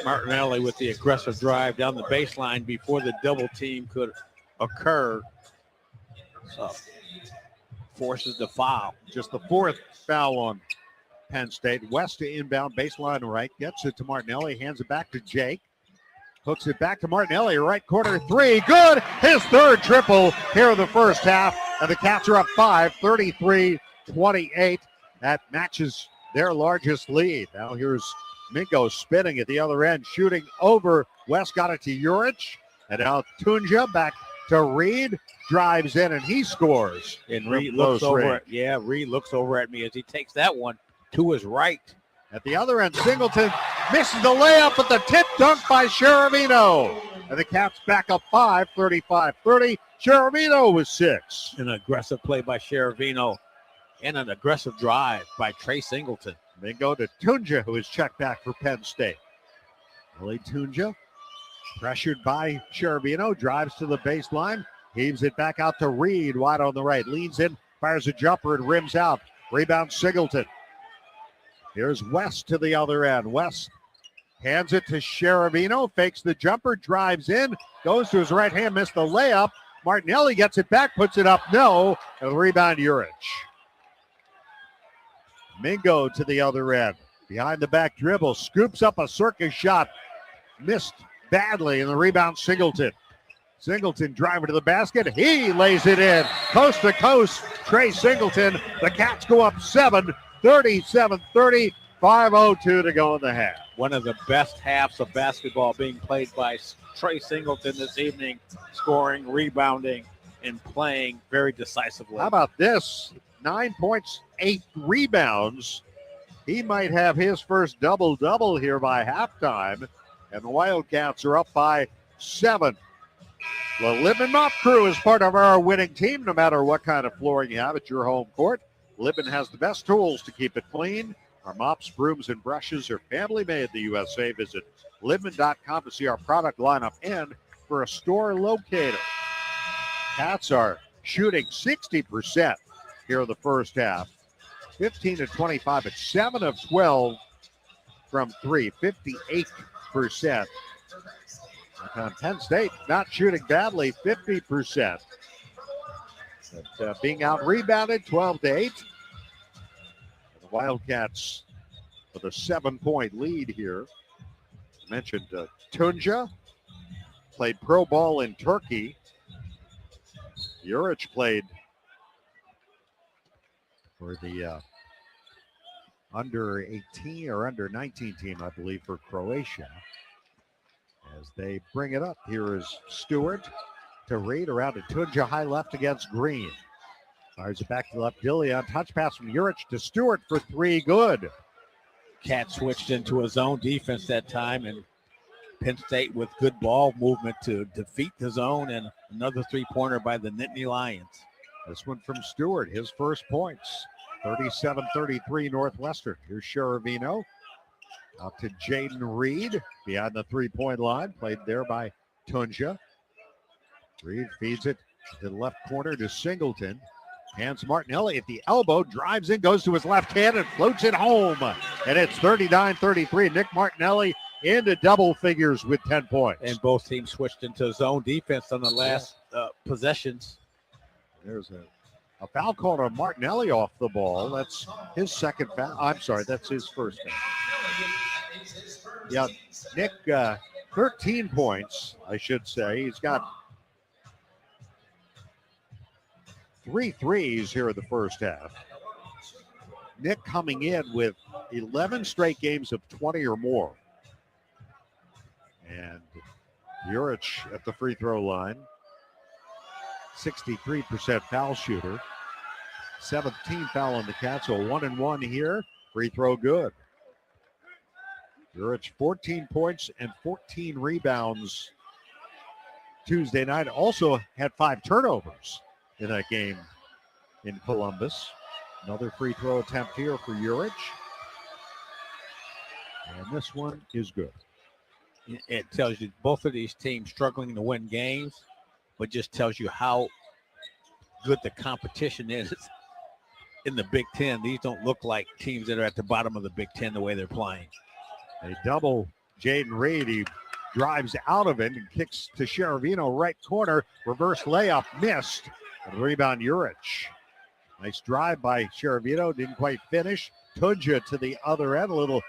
Martinelli with the aggressive drive down the baseline before the double team could occur. So forces the foul. Just the fourth foul on Penn State. West to inbound, baseline right. Gets it to Martinelli, hands it back to Jake. Hooks it back to Martinelli, right corner three. Good! His third triple here in the first half. And the Cats are up 5, 33-28. That matches their largest lead. Now here's Mingo spinning at the other end, shooting over. West got it to Urich. And now Tunja back to Reed. Drives in and he scores. And Reed looks over. Reed looks over at me as he takes that one to his right. At the other end, Singleton misses the layup, but the tip dunk by Cheravino. And the Cats back up 5, 35-30. Cheravino with 6. An aggressive play by Cheravino and an aggressive drive by Trey Singleton. They go to Tunja, who is checked back for Penn State. Willie Tunja, pressured by Cheravino, drives to the baseline, heaves it back out to Reed, wide on the right, leans in, fires a jumper and rims out. Rebound Singleton. Here's West to the other end. West hands it to Cheravino, fakes the jumper, drives in, goes to his right hand, missed the layup. Martinelli gets it back, puts it up, no, and the rebound Urich. Mingo to the other end. Behind the back dribble, scoops up a circus shot. Missed badly, and the rebound Singleton. Singleton driving to the basket. He lays it in. Coast to coast, Trey Singleton. The Cats go up 7, 37-30, 5:02 to go in the half. One of the best halves of basketball being played by Trey Singleton this evening, scoring, rebounding, and playing very decisively. How about this? 9 points, 8 rebounds. He might have his first double-double here by halftime, and the Wildcats are up by 7. The Libman Mop Crew is part of our winning team, no matter what kind of flooring you have at your home court. Libman has the best tools to keep it clean. Our mops, brooms, and brushes are family-made in the USA. Visit Libman.com to see our product lineup and for a store locator. Cats are shooting 60% here in the first half. 15-25 at 7 of 12 from 3, 58%. Penn State not shooting badly, 50%. But, being out-rebounded, 12-8. The Wildcats with a 7-point lead here. I mentioned Tunja played pro ball in Turkey. Urich played for the under 18 or under 19 team, I believe, for Croatia. As they bring it up, here is Stewart to Reed, around to Tunja, high left against Green. Fires it back to the left. Dillion, touch pass from Urich to Stewart for 3, good. Cat switched into a zone defense that time, and Penn State with good ball movement to defeat the zone, and another three-pointer by the Nittany Lions. This one from Stewart, his first points. 37-33 Northwestern. Here's Cheravino. Out to Jaden Reed behind the three-point line. Played there by Tunja. Reed feeds it to the left corner to Singleton. Hands Martinelli at the elbow. Drives in, goes to his left hand, and floats it home. And it's 39-33. Nick Martinelli into double figures with 10 points. And both teams switched into zone defense on the last possessions. There's a foul called on Martinelli off the ball. That's his second foul. I'm sorry, that's his first foul. Yeah, Nick, 13 points, I should say. He's got 3 threes here in the first half. Nick coming in with 11 straight games of 20 or more. And Urich at the free throw line. 63% foul shooter. 17 foul on the Cats, so 1-1 here. Free throw good. Urich 14 points and 14 rebounds Tuesday night. Also had 5 turnovers in that game in Columbus. Another free throw attempt here for Urich. And this one is good. It tells you both of these teams struggling to win games, but just tells you how good the competition is in the Big Ten. These don't look like teams that are at the bottom of the Big Ten the way they're playing. They double Jaden Reed. He drives out of it and kicks to Sheravino, right corner. Reverse layup missed. And rebound, Urich. Nice drive by Sheravino, didn't quite finish. Tunja to the other end, a little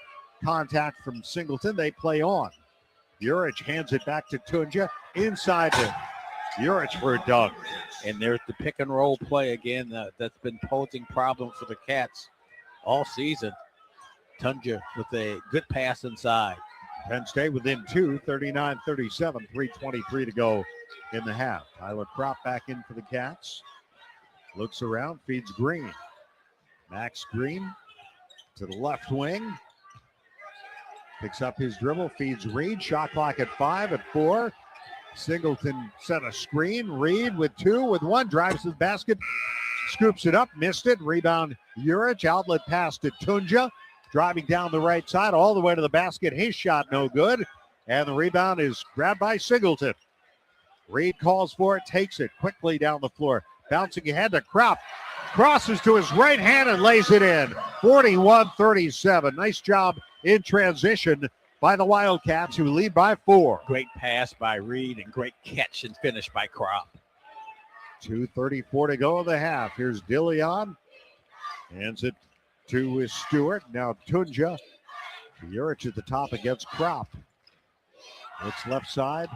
contact from Singleton. They play on. Urich hands it back to Tunja. Inside to Urich for a dunk. And there's the pick and roll play again that's been posing problems for the Cats all season. Tunja with a good pass inside. Penn State within 2, 39-37, 3:23 to go in the half. Tyler Kropp back in for the Cats. Looks around, feeds Green. Max Green to the left wing. Picks up his dribble, feeds Reed. Shot clock at 5, at 4. Singleton set a screen. Reed with 2, with 1. Drives to the basket. Scoops it up, missed it. Rebound, Urich. Outlet pass to Tunja. Driving down the right side all the way to the basket. His shot no good. And the rebound is grabbed by Singleton. Reed calls for it, takes it quickly down the floor. Bouncing ahead to Kropp. Crosses to his right hand and lays it in. 41-37. Nice job in transition by the Wildcats, who lead by 4. Great pass by Reed and great catch and finish by Kropp. 2:34 to go in the half. Here's Dillion. Hands it to Stewart. Now Tunja. Urich at the top against Kropp. It's left side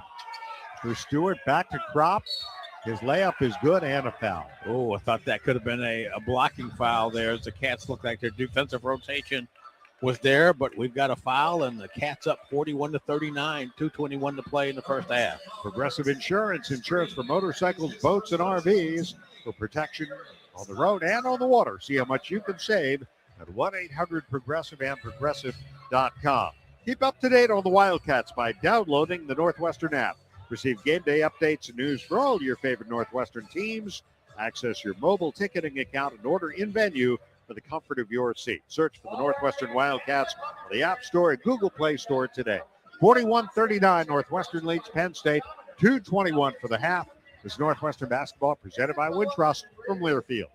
for Stewart. Back to Kropp. His layup is good and a foul. Oh, I thought that could have been a blocking foul there as the Cats look like their defensive rotation was there, but we've got a foul and the Cats up 41-39, 2:21 to play in the first half. Progressive Insurance, insurance for motorcycles, boats, and RVs for protection on the road and on the water. See how much you can save at 1-800-PROGRESSIVE and progressive.com. Keep up to date on the Wildcats by downloading the Northwestern app. Receive game day updates and news for all your favorite Northwestern teams. Access your mobile ticketing account and order in venue for the comfort of your seat. Search for the Northwestern Wildcats on the App Store and Google Play Store today. 41-39, Northwestern leads Penn State. 2:21 for the half. This Northwestern basketball presented by Wintrust from Learfield.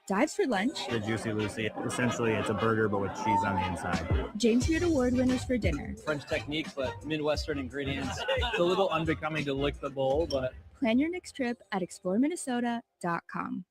Dives for lunch. The Juicy Lucy. Essentially, it's a burger, but with cheese on the inside. James Beard Award winners for dinner. French techniques, but Midwestern ingredients. It's a little unbecoming to lick the bowl, but... Plan your next trip at exploreminnesota.com.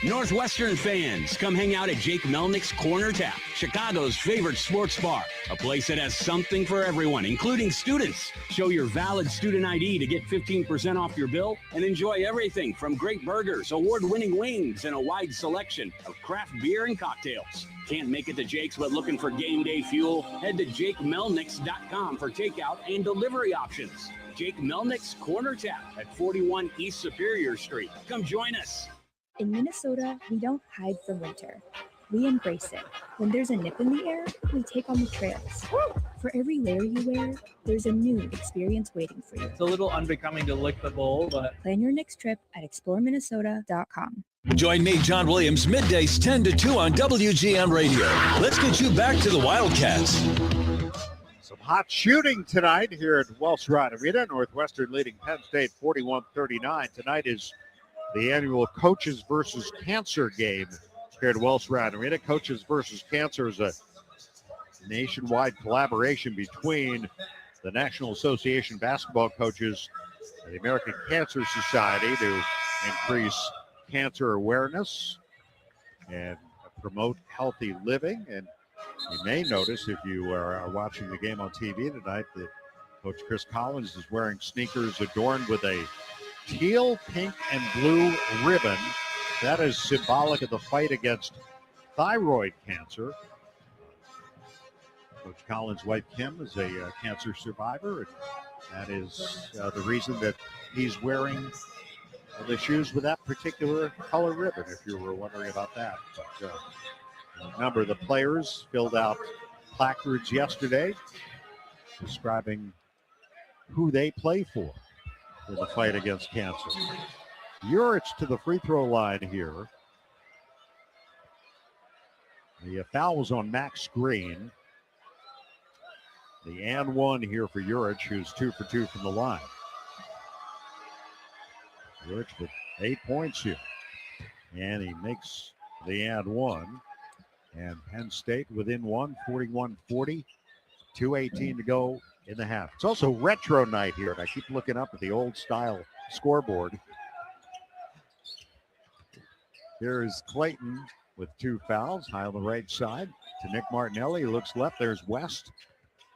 Northwestern fans, come hang out at Jake Melnick's Corner Tap, Chicago's favorite sports bar. A place that has something for everyone, including students. Show your valid student ID to get 15% off your bill and enjoy everything from great burgers, award-winning wings, and a wide selection of craft beer and cocktails. Can't make it to Jake's but looking for game day fuel? Head to JakeMelnicks.com for takeout and delivery options. Jake Melnick's Corner Tap at 41 East Superior Street. Come join us. In Minnesota, we don't hide from winter. We embrace it. When there's a nip in the air, we take on the trails. For every layer you wear, there's a new experience waiting for you. It's a little unbecoming to lick the bowl, but... Plan your next trip at exploreminnesota.com. Join me, John Williams, middays 10 to 2 on WGN Radio. Let's get you back to the Wildcats. Some hot shooting tonight here at Welsh Rod Arena. Northwestern leading Penn State 41-39. Tonight is the annual Coaches versus Cancer game here at Welsh Rod Arena. Coaches versus Cancer is a nationwide collaboration between the National Association of Basketball Coaches and the American Cancer Society to increase cancer awareness and promote healthy living. And you may notice, if you are watching the game on TV tonight, that Coach Chris Collins is wearing sneakers adorned with a teal, pink, and blue ribbon. That is symbolic of the fight against thyroid cancer. Coach Collins' wife, Kim, is a cancer survivor, and that is the reason that he's wearing the shoes with that particular color ribbon, if you were wondering about that. But, a number of the players filled out placards yesterday describing who they play for in the fight against cancer. Urich to the free throw line here. The foul was on Max Green. The and one here for Urich, who's 2 for 2 from the line. Urich with 8 points here. And he makes the and one. And Penn State within one, 41-40. 2:18 to go in the half. It's also retro night here, and I keep looking up at the old style scoreboard. Here's Clayton with 2 fouls, high on the right side to Nick Martinelli, who looks left. There's West.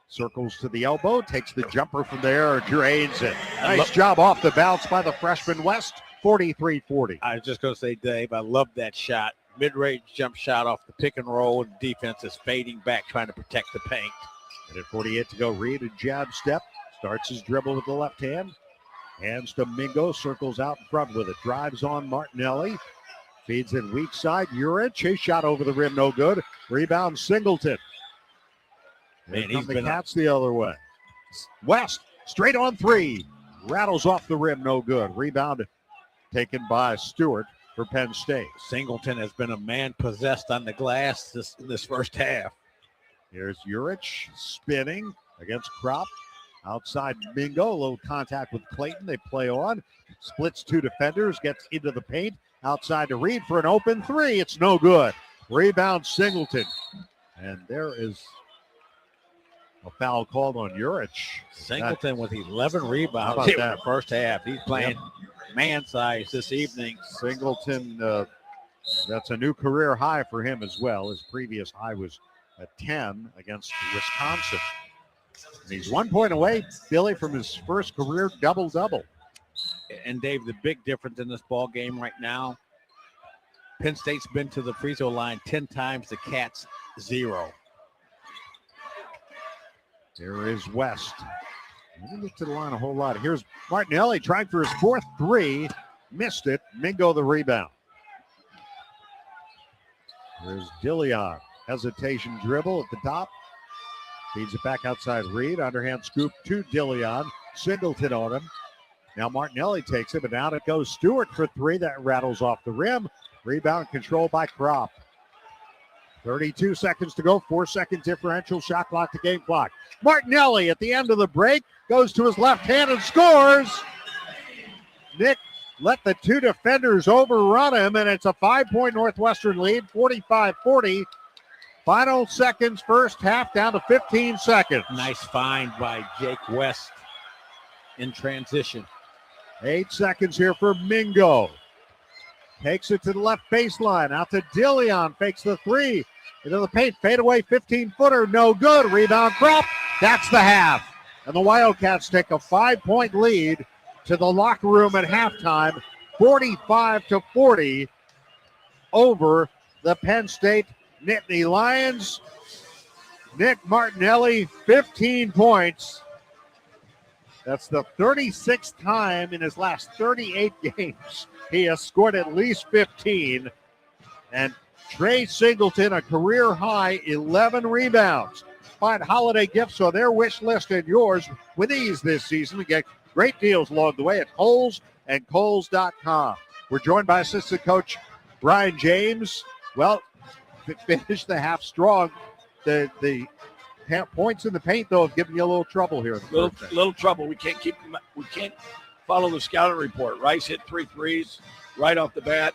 Circles to the elbow, takes the jumper from there, drains it. Nice job off the bounce by the freshman West, 43-40. I was just going to say, Dave, I love that shot. Mid-range jump shot off the pick and roll, and defense is fading back, trying to protect the paint. And at 48 to go, Reed, a jab step, starts his dribble with the left hand. Hands to Mingo, circles out in front with it. Drives on Martinelli. Feeds in weak side. Urich, his shot over the rim, no good. Rebound Singleton. Man, he's the Cats the other way. West, straight on 3. Rattles off the rim, no good. Rebound taken by Stewart for Penn State. Singleton has been a man possessed on the glass this first half. Here's Urich spinning against Kropp. Outside Mingo, a little contact with Clayton. They play on. Splits 2 defenders, gets into the paint. Outside to Reed for an open 3. It's no good. Rebound Singleton. And there is a foul called on Urich. Singleton with 11 rebounds in the first half. He's playing man size this evening. Singleton, that's a new career high for him as well. His previous high was a 10 against Wisconsin. And he's 1 point away, Billy, from his first career double-double. And Dave, the big difference in this ball game right now, Penn State's been to the free throw line 10 times, the Cats 0. There is West. He didn't get to the line a whole lot. Here's Martinelli trying for his 4th 3. Missed it. Mingo the rebound. There's Dillion. Hesitation dribble at the top. Feeds it back outside Reed. Underhand scoop to Dillion. Singleton on him. Now Martinelli takes it, but down it goes. Stewart for 3. That rattles off the rim. Rebound controlled by Kropp. 32 seconds to go. 4-second differential. Shot clock to game clock. Martinelli at the end of the break goes to his left hand and scores. Nick let the 2 defenders overrun him, and it's a 5-point Northwestern lead, 45-40. Final seconds, first half, down to 15 seconds. Nice find by Jake West in transition. 8 seconds here for Mingo. Takes it to the left baseline. Out to Dillion. Fakes the 3. Into the paint. Fadeaway 15-footer. No good. Rebound Kropp. That's the half. And the Wildcats take a 5-point lead to the locker room at halftime. 45-40 over the Penn State Nittany Lions. Nick Martinelli, 15 points. That's the 36th time in his last 38 games he has scored at least 15. And Trey Singleton, a career high 11 rebounds. Find holiday gifts on their wish list and yours with ease this season. We get great deals along the way at Kohl's and Kohl's.com. We're joined by assistant coach Brian James. Well, finished the half strong. The points in the paint, though, have given you a little trouble here. Little trouble. We can't follow the scouting report. Rice hit 3 threes right off the bat.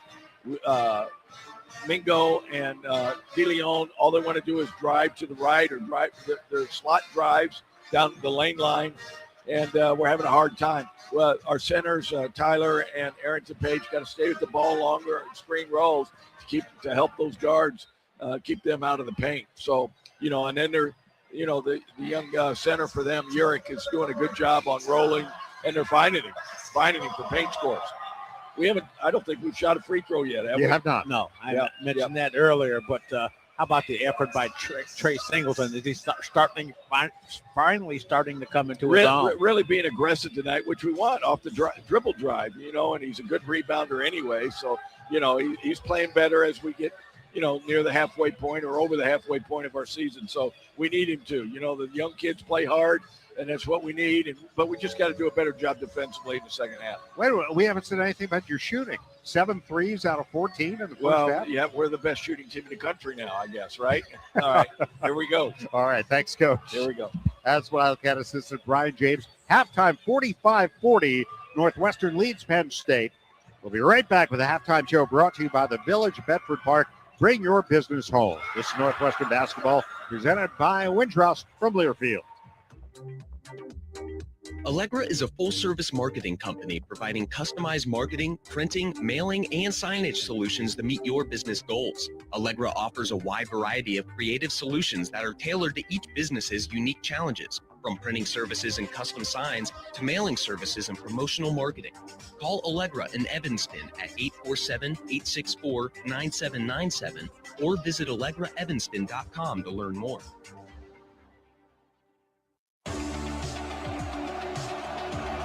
Mingo and De Leon, all they want to do is drive to the right or drive their slot drives down the lane line, and we're having a hard time. Well, our centers, Tyler and Arrington Page, got to stay with the ball longer and screen rolls to help those guards keep them out of the paint. So, and then they're, the young center for them, Urich, is doing a good job on rolling, and they're finding him for paint scores. I don't think we've shot a free throw yet, have we? Have not. No, I mentioned that earlier, but how about the effort by Trey Singleton? Is he finally starting to come into his own? Really being aggressive tonight, which we want off the dribble drive, and he's a good rebounder anyway. So, he's playing better as we get, near the halfway point or over the halfway point of our season. So we need him to. The young kids play hard, and that's what we need. But we just got to do a better job defensively in the second half. Wait a minute. We haven't said anything about your shooting. 7 threes out of 14 in the first half? Yeah, we're the best shooting team in the country now, I guess, right? All right, here we go. All right, thanks, Coach. Here we go. That's Wildcat assistant Brian James. Halftime 45-40. Northwestern leads Penn State. We'll be right back with a halftime show brought to you by the Village Bedford Park Bring your business home. This is Northwestern basketball presented by Wintrust from Learfield. Allegra is a full-service marketing company providing customized marketing, printing, mailing, and signage solutions to meet your business goals. Allegra offers a wide variety of creative solutions that are tailored to each business's unique challenges, from printing services and custom signs to mailing services and promotional marketing. Call Allegra in Evanston at 847-864-9797 or visit AllegraEvanston.com to learn more.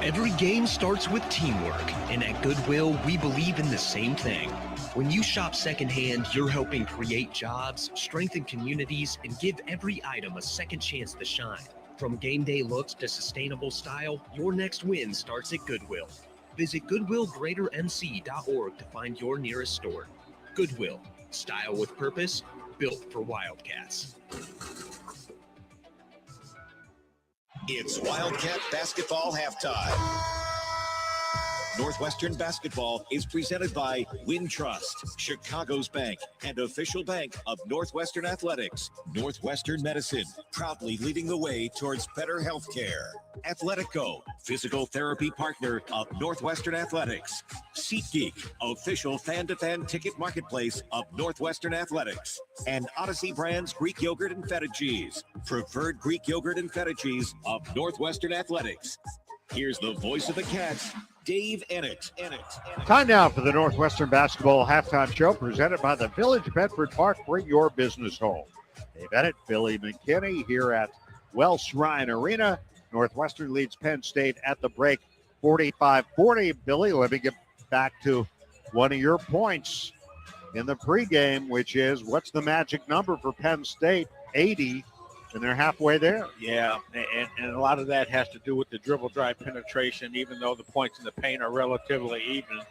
Every game starts with teamwork, and at Goodwill, we believe in the same thing. When you shop secondhand, you're helping create jobs, strengthen communities, and give every item a second chance to shine. From game day looks to sustainable style, your next win starts at Goodwill. Visit GoodwillGreaterMC.org to find your nearest store. Goodwill, style with purpose, built for Wildcats. It's Wildcat basketball halftime. Northwestern basketball is presented by Wintrust, Chicago's bank and official bank of Northwestern Athletics. Northwestern Medicine, proudly leading the way towards better health care. Athletico, physical therapy partner of Northwestern Athletics. SeatGeek, official fan-to-fan ticket marketplace of Northwestern Athletics. And Odyssey Brands Greek Yogurt and Feta Cheese, preferred Greek Yogurt and Feta Cheese of Northwestern Athletics. Here's the voice of the Cats, Dave Ennett. Time now for the Northwestern basketball halftime show presented by the Village Bedford Park. Bring your business home. Dave Ennett, Billy McKinney here at Welsh Ryan Arena. Northwestern leads Penn State at the break 45-40. Billy, let me get back to one of your points in the pregame, which is what's the magic number for Penn State? 80. And they're halfway there. Yeah, and a lot of that has to do with the dribble drive penetration, even though the points in the paint are relatively even.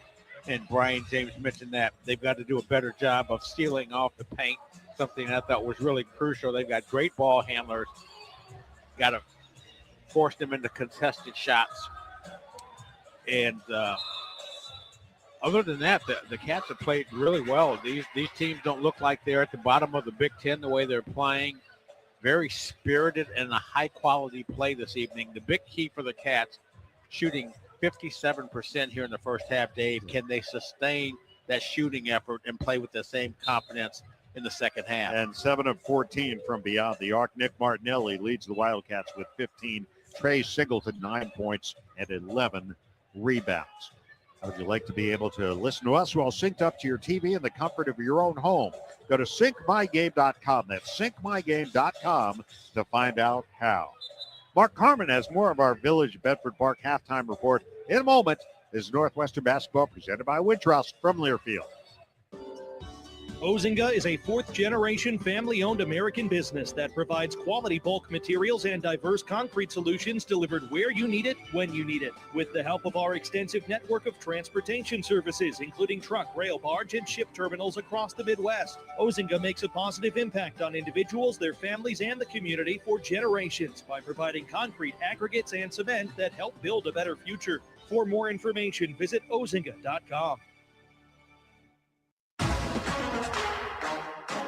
And Brian James mentioned that they've got to do a better job of sealing off the paint, something I thought was really crucial. They've got great ball handlers, got to force them into contested shots. And other than that, the Cats have played really well. These teams don't look like they're at the bottom of the Big Ten the way they're playing. Very spirited and a high-quality play this evening. The big key for the Cats, shooting 57% here in the first half, Dave. Can they sustain that shooting effort and play with the same confidence in the second half? And 7 of 14 from beyond the arc. Nick Martinelli leads the Wildcats with 15. Trey Singleton, 9 points and 11 rebounds. How would you like to be able to listen to us while synced up to your TV in the comfort of your own home? Go to syncmygame.com. That's syncmygame.com to find out how. Mark Carmen has more of our Village Bedford Park halftime report in a moment. This is Northwestern basketball presented by Wintrust from Learfield. Ozinga is a fourth-generation family-owned American business that provides quality bulk materials and diverse concrete solutions delivered where you need it, when you need it. With the help of our extensive network of transportation services, including truck, rail, barge, and ship terminals across the Midwest, Ozinga makes a positive impact on individuals, their families, and the community for generations by providing concrete, aggregates, and cement that help build a better future. For more information, visit ozinga.com.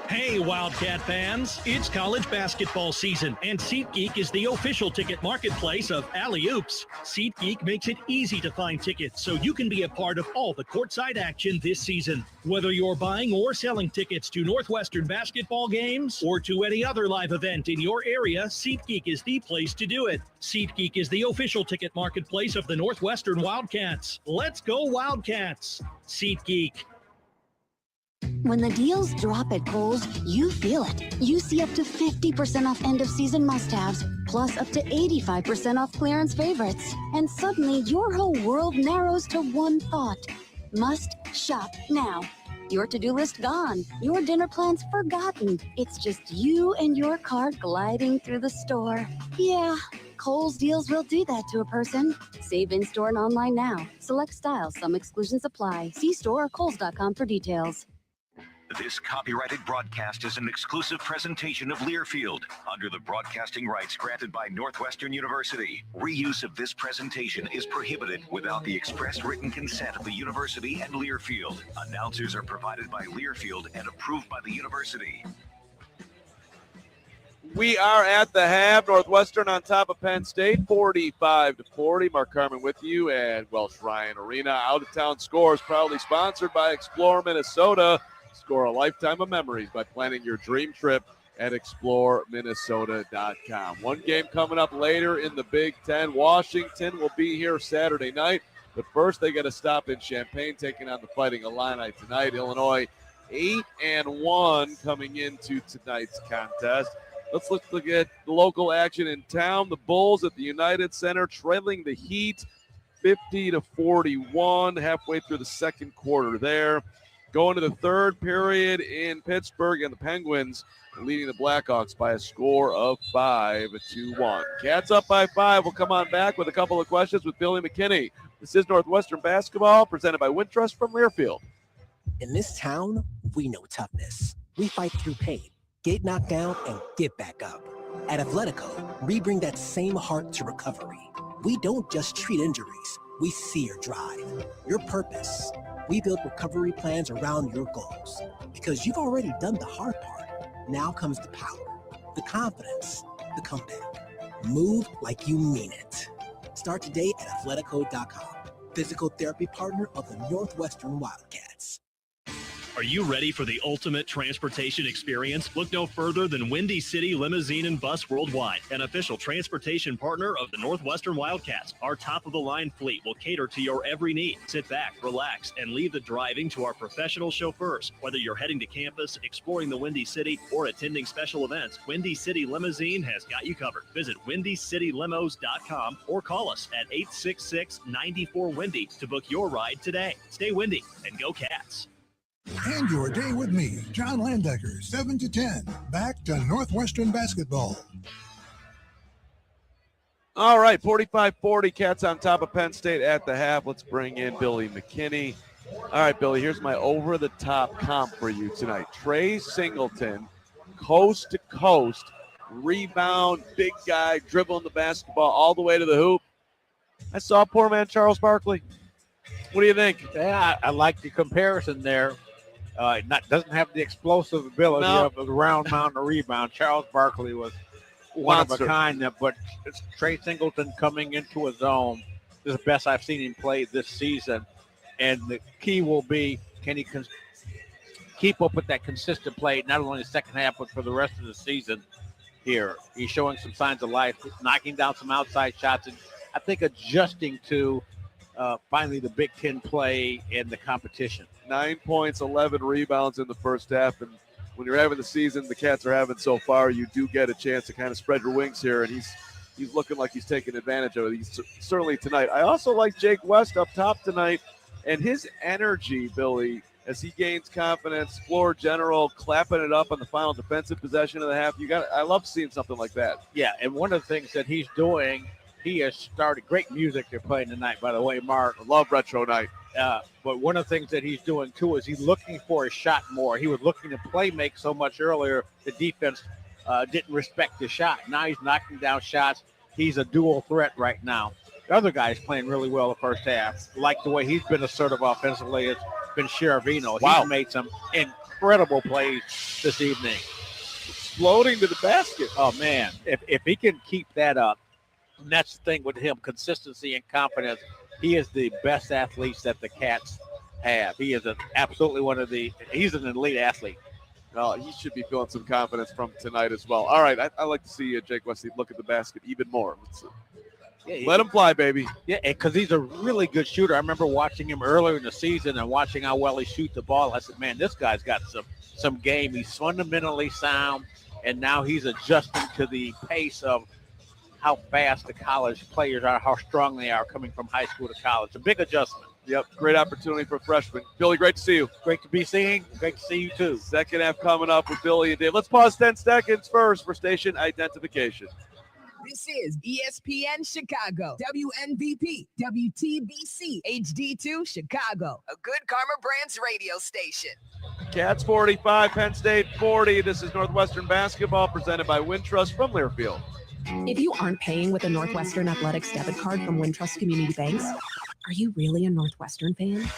Hey, Wildcat fans, it's college basketball season, and SeatGeek is the official ticket marketplace of Alley Oops. SeatGeek makes it easy to find tickets so you can be a part of all the courtside action this season. Whether you're buying or selling tickets to Northwestern basketball games or to any other live event in your area, SeatGeek is the place to do it. SeatGeek is the official ticket marketplace of the Northwestern Wildcats. Let's go Wildcats! SeatGeek. When the deals drop at Kohl's, you feel it. You see up to 50% off end-of-season must-haves, plus up to 85% off clearance favorites. And suddenly, your whole world narrows to one thought. Must shop now. Your to-do list gone. Your dinner plans forgotten. It's just you and your cart gliding through the store. Yeah, Kohl's deals will do that to a person. Save in-store and online now. Select styles. Some exclusions apply. See store or Kohls.com for details. This copyrighted broadcast is an exclusive presentation of Learfield under the broadcasting rights granted by Northwestern University. Reuse of this presentation is prohibited without the express written consent of the university and Learfield. Announcers are provided by Learfield and approved by the university. We are at the half. Northwestern on top of Penn State, 45-40. Mark Carmen with you at Welsh Ryan Arena. Out-of-town scores proudly sponsored by Explore Minnesota. Score a lifetime of memories by planning your dream trip at exploreminnesota.com. One game coming up later in the Big Ten. Washington will be here Saturday night, but first they got to stop in Champaign, taking on the Fighting Illini tonight. Illinois 8-1 coming into tonight's contest. Let's look at the local action in town. The Bulls at the United Center trailing the Heat 50-41 halfway through the second quarter there. Going to the third period in Pittsburgh, and the Penguins leading the Blackhawks by a score of 5-1. Cats up by 5. We'll come on back with a couple of questions with Billy McKinney. This is Northwestern basketball presented by Wintrust from Learfield. In this town, we know toughness. We fight through pain, get knocked down, and get back up. At Athletico, we bring that same heart to recovery. We don't just treat injuries. We see your drive, your purpose. We build recovery plans around your goals because you've already done the hard part. Now comes the power, the confidence, the comeback. Move like you mean it. Start today at athletico.com. Physical therapy partner of the Northwestern Wildcats. Are you ready for the ultimate transportation experience? Look no further than Windy City Limousine and Bus Worldwide, an official transportation partner of the Northwestern Wildcats. Our top-of-the-line fleet will cater to your every need. Sit back, relax, and leave the driving to our professional chauffeurs. Whether you're heading to campus, exploring the Windy City, or attending special events, Windy City Limousine has got you covered. Visit WindyCityLimos.com or call us at 866-94-WINDY to book your ride today. Stay windy and go Cats. And your day with me, John Landecker, 7 to 10. Back to Northwestern basketball. All right, 45-40, Cats on top of Penn State at the half. Let's bring in Billy McKinney. All right, Billy, here's my over-the-top comp for you tonight. Trey Singleton, coast to coast, rebound, big guy, dribbling the basketball all the way to the hoop. I saw poor man Charles Barkley. What do you think? Yeah, I like the comparison there. Doesn't have the explosive ability of a round mound or rebound. Charles Barkley was one of a kind, but it's Trey Singleton coming into his own. This is the best I've seen him play this season. And the key will be, can he keep up with that consistent play, not only the second half, but for the rest of the season here. He's showing some signs of life, knocking down some outside shots, and I think adjusting to finally the Big Ten play and the competition. 9 points, 11 rebounds in the first half. And when you're having the season the Cats are having so far, you do get a chance to kind of spread your wings here. And he's looking like he's taking advantage of it. He's certainly tonight. I also like Jake West up top tonight and his energy, Billy, as he gains confidence, floor general, clapping it up on the final defensive possession of the half. I love seeing something like that. Yeah, and one of the things that he's doing, he has started great music they're playing tonight, by the way, Mark. I love retro night. But one of the things that he's doing, too, is he's looking for a shot more. He was looking to play make so much earlier. The defense didn't respect the shot. Now he's knocking down shots. He's a dual threat right now. The other guy's playing really well the first half. Like the way he's been assertive offensively has been Sheravino. Wow. He's made some incredible plays this evening. Exploding to the basket. Oh, man. If he can keep that up, and that's the thing with him, consistency and confidence. He is the best athlete that the Cats have. He is he's an elite athlete. Well, he should be feeling some confidence from tonight as well. All right, I like to see Jake Wesley look at the basket even more. Let him fly, baby. Yeah, because he's a really good shooter. I remember watching him earlier in the season and watching how well he shoots the ball. I said, man, this guy's got some game. He's fundamentally sound, and now he's adjusting to the pace of how fast the college players are, how strong they are coming from high school to college. A big adjustment. Yep, great opportunity for freshmen. Billy, great to see you. Great to be seeing. Great to see you, too. Second half coming up with Billy and Dave. Let's pause 10 seconds first for station identification. This is ESPN Chicago, WNVP, WTBC, HD2 Chicago, a Good Karma Brands radio station. Cats 45, Penn State 40. This is Northwestern basketball presented by Wintrust from Learfield. If you aren't paying with a Northwestern Athletics debit card from Wintrust Community Banks, are you really a Northwestern fan?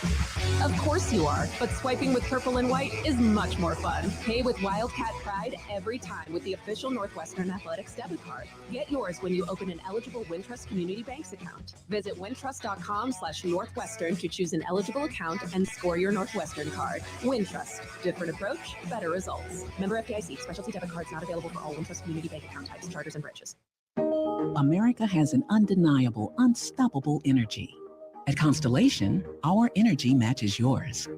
Of course you are, but swiping with purple and white is much more fun. Pay with Wildcat Pride every time with the official Northwestern Athletics debit card. Get yours when you open an eligible Wintrust Community Banks account. Visit wintrust.com/Northwestern to choose an eligible account and score your Northwestern card. Wintrust. Different approach, better results. Member FDIC. Specialty debit cards not available for all Wintrust Community Bank account types, charters, and branches. America has an undeniable, unstoppable energy. At Constellation, our energy matches yours.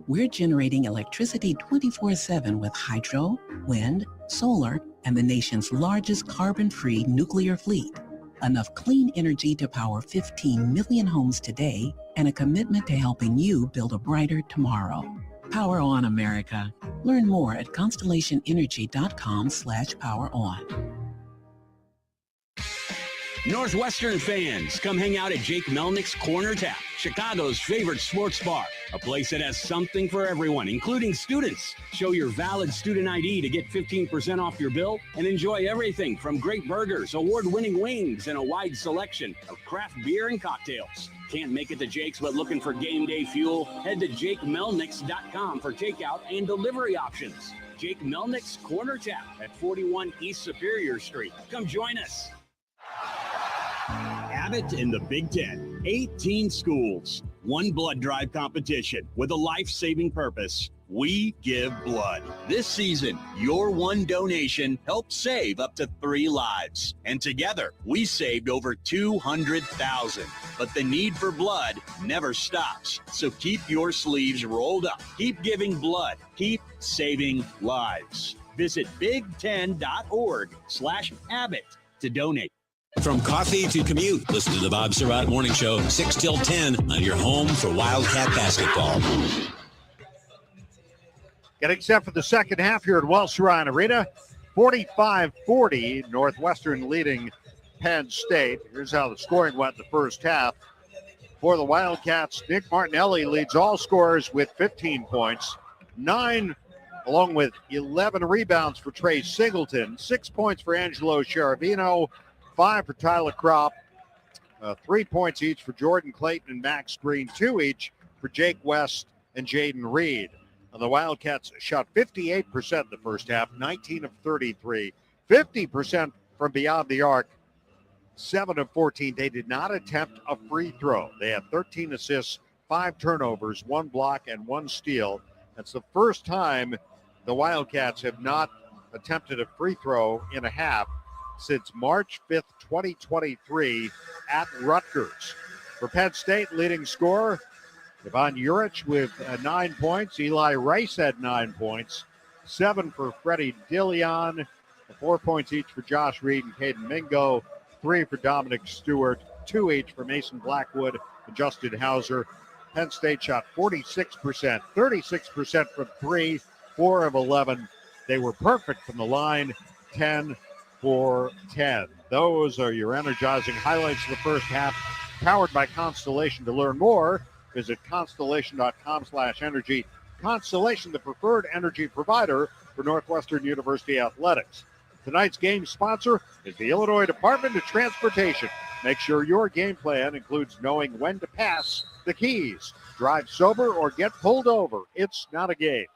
We're generating electricity 24/7 with hydro, wind, solar, and the nation's largest carbon-free nuclear fleet. Enough clean energy to power 15 million homes today, and a commitment to helping you build a brighter tomorrow. Power on, America. Learn more at constellationenergy.com/poweron. Northwestern fans, come hang out at Jake Melnick's Corner Tap, Chicago's favorite sports bar. A place that has something for everyone, including students. Show your valid student ID to get 15% off your bill and enjoy everything from great burgers, award-winning wings, and a wide selection of craft beer and cocktails. Can't make it to Jake's but looking for game day fuel? Head to JakeMelnicks.com for takeout and delivery options. Jake Melnick's Corner Tap at 41 East Superior Street. Come join us. Abbott in the Big Ten, 18 schools, one blood drive competition with a life-saving purpose. We give blood. This season, your one donation helped save up to 3 lives. And together, we saved over 200,000. But the need for blood never stops. So keep your sleeves rolled up. Keep giving blood. Keep saving lives. Visit big10.org/Abbott to donate. From coffee to commute, listen to the Bob Surratt Morning Show, 6 till 10 on your home for Wildcat basketball. Getting set for the second half here at Welsh Ryan Arena. 45-40, Northwestern leading Penn State. Here's how the scoring went in the first half. For the Wildcats, Nick Martinelli leads all scorers with 15 points. 9, along with 11 rebounds for Trey Singleton. 6 points for Angelo Cheravino. 5 for Tyler Kropp, 3 points each for Jordan Clayton and Max Green, 2 each for Jake West and Jaden Reed. And the Wildcats shot 58% in the first half, 19 of 33, 50% from beyond the arc, 7 of 14. They did not attempt a free throw. They had 13 assists, 5 turnovers, 1 block, and 1 steal. That's the first time the Wildcats have not attempted a free throw in a half since March 5th, 2023 at Rutgers. For Penn State, leading scorer, Ivan Juric with 9 points. Eli Rice had 9 points. 7 for Freddie Dillon. 4 points each for Josh Reed and Caden Mingo. 3 for Dominic Stewart. 2 each for Mason Blackwood and Justin Hauser. Penn State shot 46%, 36% from 3, 4 of 11. They were perfect from the line, 10 for 10. Those are your energizing highlights of the first half, powered by Constellation. To learn more, visit constellation.com/energy. Constellation, the preferred energy provider for Northwestern University athletics. Tonight's game sponsor is the Illinois Department of Transportation. Make sure your game plan includes knowing when to pass the keys. Drive sober or get pulled over. It's not a game.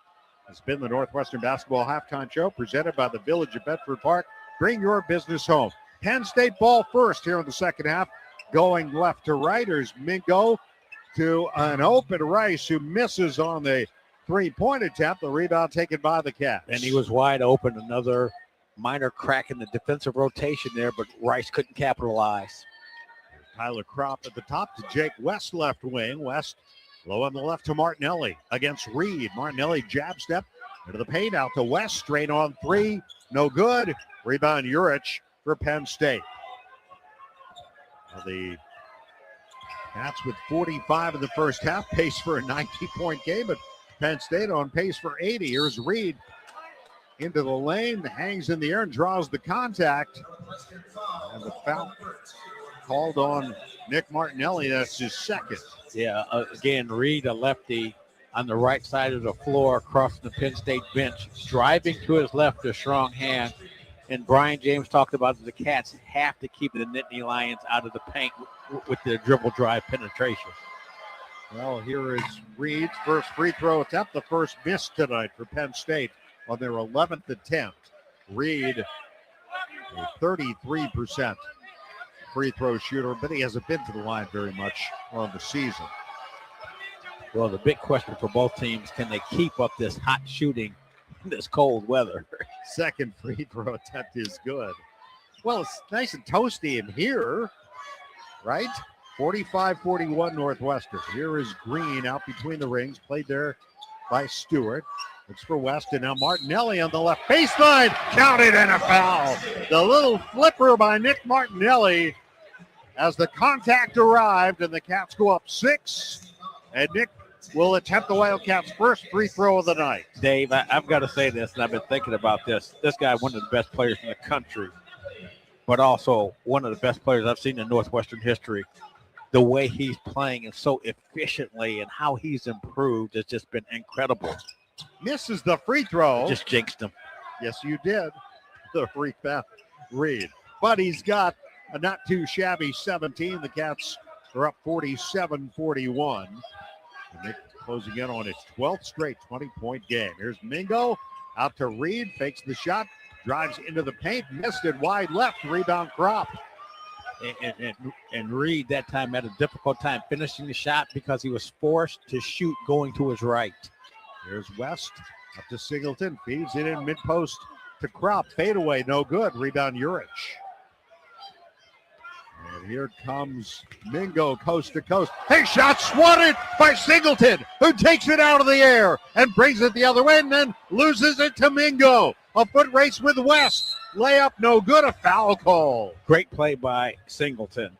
It's been the Northwestern Basketball Halftime Show presented by the Village of Bedford Park. Bring your business home. Penn State ball first here in the second half. Going left to right. Here's Mingo to an open Rice who misses on the three-point attempt. The rebound taken by the Cats. And he was wide open. Another minor crack in the defensive rotation there, but Rice couldn't capitalize. Tyler Kropp at the top to Jake West, left wing. West low on the left to Martinelli against Reed. Martinelli jab step into the paint, out to West. Straight on 3. No good. Rebound Juric for Penn State. The Cats with 45 in the first half, pace for a 90-point game, but Penn State on pace for 80. Here's Reed into the lane, hangs in the air and draws the contact. And the foul called on Nick Martinelli. That's his second. Yeah, again, Reed, a lefty, on the right side of the floor across the Penn State bench, driving to his left, a strong hand. And Brian James talked about the Cats have to keep the Nittany Lions out of the paint with their dribble drive penetration. Well, here is Reed's first free throw attempt, the first miss tonight for Penn State on their 11th attempt. Reed, a 33% free throw shooter, but he hasn't been to the line very much on the season. Well, the big question for both teams, can they keep up this hot shooting in this cold weather? Second free throw attempt is good. Well, it's nice and toasty in here, right? 45-41 Northwestern. Here is Green out between the rings, played there by Stewart. Looks for West, and now Martinelli on the left baseline. Counted and a foul. The little flipper by Nick Martinelli as the contact arrived, and the Cats go up 6. And Nick will attempt the Wildcats' first free throw of the night. Dave, I've got to say this, and I've been thinking about this. This guy, one of the best players in the country, but also one of the best players I've seen in Northwestern history. The way he's playing and so efficiently and how he's improved has just been incredible. Misses the free throw. Just jinxed him. Yes, you did. The rebound, Reed. But he's got a not too shabby 17. The Cats are up 47-41. And Nick closing in on its 12th straight 20-point game. Here's Mingo out to Reed, fakes the shot, drives into the paint, missed it wide left, rebound Crop. And Reed that time had a difficult time finishing the shot because he was forced to shoot going to his right. Here's West up to Singleton, feeds it in mid-post to Crop, fadeaway, no good, rebound Urich. And here comes Mingo coast to coast. Hey, shot swatted by Singleton, who takes it out of the air and brings it the other way and then loses it to Mingo. A foot race with West. Layup no good, a foul call. Great play by Singleton,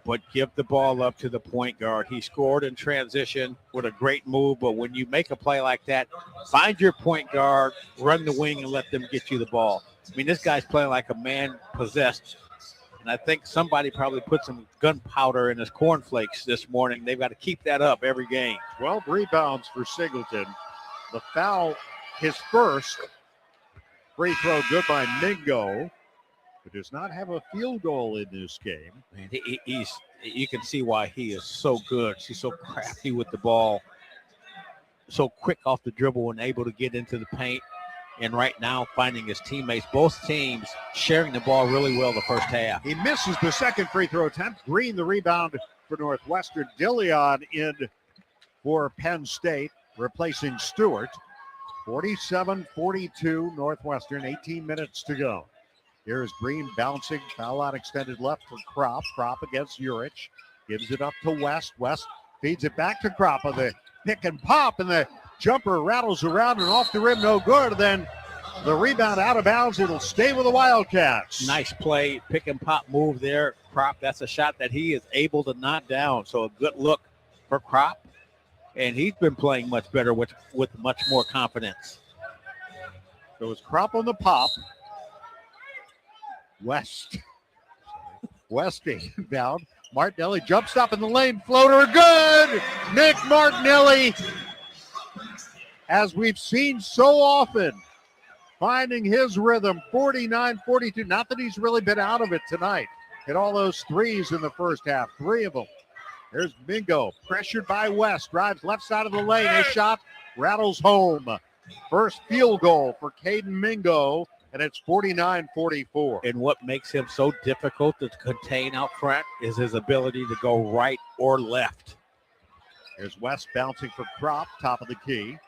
but give the ball up to the point guard. He scored in transition with a great move, but when you make a play like that, find your point guard, run the wing, and let them get you the ball. I mean, this guy's playing like a man possessed. And I think somebody probably put some gunpowder in his cornflakes this morning. They've got to keep that up every game. 12 rebounds for Singleton. The foul, his first. Free throw good by Mingo, who does not have a field goal in this game. Man, you can see why he is so good. He's so crafty with the ball, so quick off the dribble and able to get into the paint. And right now finding his teammates, both teams sharing the ball really well the first half. He misses the second free throw attempt. Green the rebound for Northwestern. Dillion in for Penn State, replacing Stewart. 47-42 Northwestern, 18 minutes to go. Here's Green bouncing, foul out extended left for Crop. Crop against Urich, gives it up to West. West feeds it back to Crop on the pick and pop, and the jumper rattles around and off the rim, no good. Then the rebound out of bounds. It'll stay with the Wildcats. Nice play, pick and pop move there. Crop, that's a shot that he is able to knock down. So a good look for Crop. And he's been playing much better with much more confidence. So it's Crop on the pop. West inbound. Martinelli jump stop in the lane. Floater good. Nick Martinelli, as we've seen so often, finding his rhythm. 49-42. Not that he's really been out of it tonight. Hit all those threes in the first half. 3 of them. There's Mingo, pressured by West, drives left side of the lane. His shot rattles home. First field goal for Caden Mingo, and it's 49-44. And what makes him so difficult to contain out front is his ability to go right or left. Here's West bouncing for Crop, top of the key.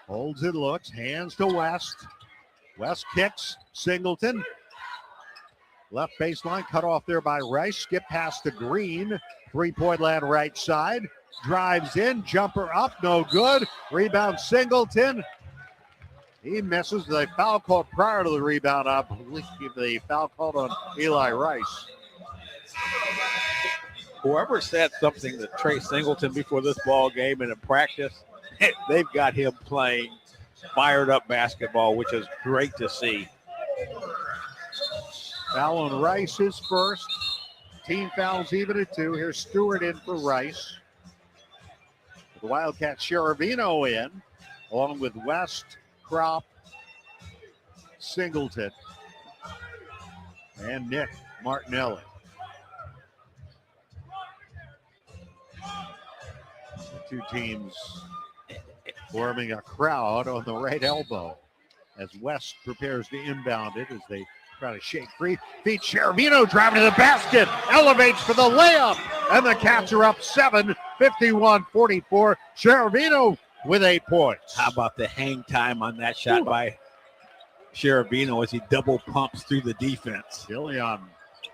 Holds it, looks, hands to West. West kicks, Singleton. Left baseline, cut off there by Rice. Skip past to Green. 3-point land right side. Drives in, jumper up, no good. Rebound Singleton. He misses. The foul called prior to the rebound. I believe the foul called on Eli Rice. Whoever said something to Trey Singleton before this ball game and in practice, they've got him playing fired up basketball, which is great to see. Foul on Rice, his first. Team fouls even at 2. Here's Stewart in for Rice. The Wildcats Sheravino in, along with West, Kropp, Singleton, and Nick Martinelli. The two teams forming a crowd on the right elbow as West prepares to inbound it as they try to shake free. Feet Sheravino driving to the basket, elevates for the layup, and the Cats are up 7, 51-44. Sheravino with 8 points. How about the hang time on that shot by Sheravino as he double pumps through the defense? Dillion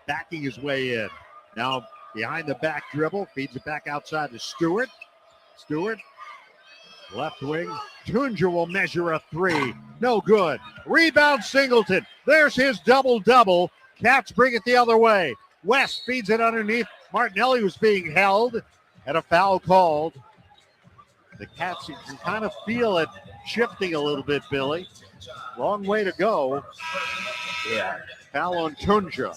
backing his way in. Now behind the back dribble, feeds it back outside to Stewart. Stewart, left wing. Tunja will measure a 3. No good. Rebound Singleton. There's his double-double. Cats bring it the other way. West feeds it underneath. Martinelli was being held and a foul called. The Cats, you can kind of feel it shifting a little bit, Billy. Wrong way to go. Yeah. Foul on Tunja.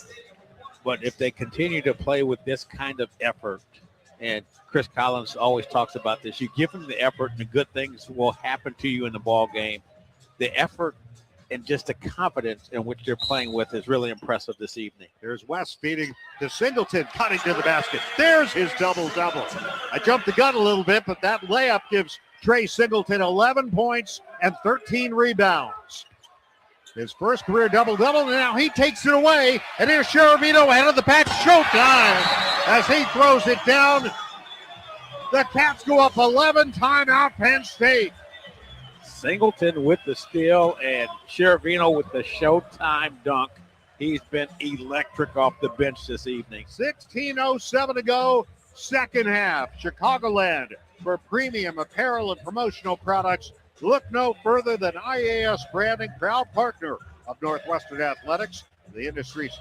But if they continue to play with this kind of effort, and Chris Collins always talks about this, you give them the effort and the good things will happen to you in the ball game. The effort and just the confidence in which they're playing with is really impressive this evening. There's West feeding to Singleton, cutting to the basket. There's his double-double. I jumped the gun a little bit, but that layup gives Trey Singleton 11 points and 13 rebounds. His first career double-double, and now he takes it away. And here's Sheravino ahead of the pack. Showtime as he throws it down. The Cats go up 11, timeout Penn State. Singleton with the steal and Sheravino with the showtime dunk. He's been electric off the bench this evening. 16:07 to go, second half. Chicagoland for premium apparel and promotional products. Look no further than IAS Branding, proud partner of Northwestern Athletics, the industry's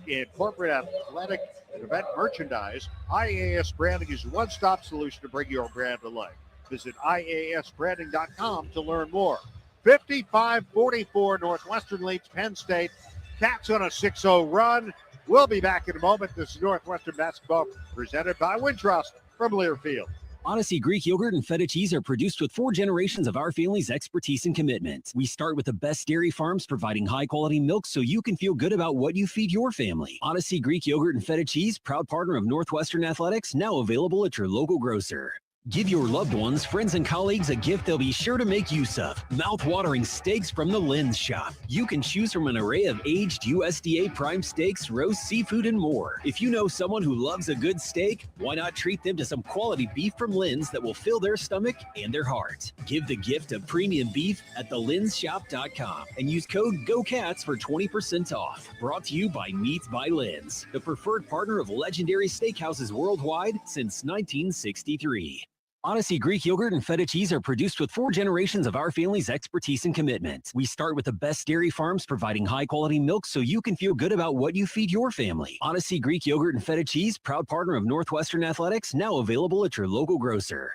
in corporate athletic and event merchandise. IAS Branding is a one-stop solution to bring your brand to life. Visit iasbranding.com to learn more. 55-44, Northwestern leads Penn State. Cats on a 6-0 run. We'll be back in a moment. This is Northwestern basketball presented by Wintrust from Learfield. Odyssey Greek yogurt and feta cheese are produced with 4 generations of our family's expertise and commitment. We start with the best dairy farms providing high-quality milk so you can feel good about what you feed your family. Odyssey Greek yogurt and feta cheese, proud partner of Northwestern Athletics, now available at your local grocer. Give your loved ones, friends, and colleagues a gift they'll be sure to make use of. Mouth-watering steaks from the Lynn's Shop. You can choose from an array of aged USDA prime steaks, roast seafood, and more. If you know someone who loves a good steak, why not treat them to some quality beef from Lynn's that will fill their stomach and their heart? Give the gift of premium beef at thelynnshop.com and use code GOCATS for 20% off. Brought to you by Meats by Lynn's, the preferred partner of legendary steakhouses worldwide since 1963. Odyssey Greek yogurt and feta cheese are produced with 4 generations of our family's expertise and commitment. We start with the best dairy farms providing high-quality milk so you can feel good about what you feed your family. Odyssey Greek yogurt and feta cheese, proud partner of Northwestern Athletics, now available at your local grocer.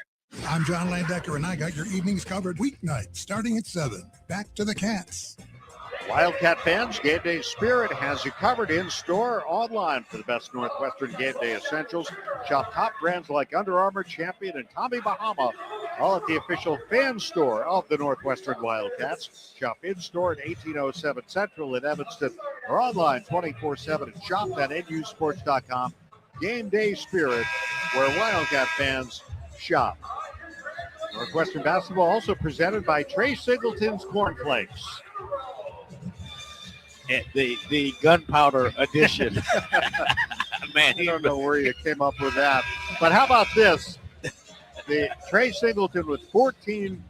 I'm John Landecker, and I got your evenings covered weeknights starting at 7. Back to the Cats. Wildcat fans, Game Day Spirit has you covered in-store, online for the best Northwestern Game Day essentials. Shop top brands like Under Armour, Champion, and Tommy Bahama, all at the official fan store of the Northwestern Wildcats. Shop in-store at 1807 Central in Evanston or online 24/7 at shop.nusports.com. Game Day Spirit, where Wildcat fans shop. Northwestern basketball also presented by Trey Singleton's Cornflakes. The gunpowder edition. Man, I don't know where you came up with that. But how about this? The Trey Singleton with 14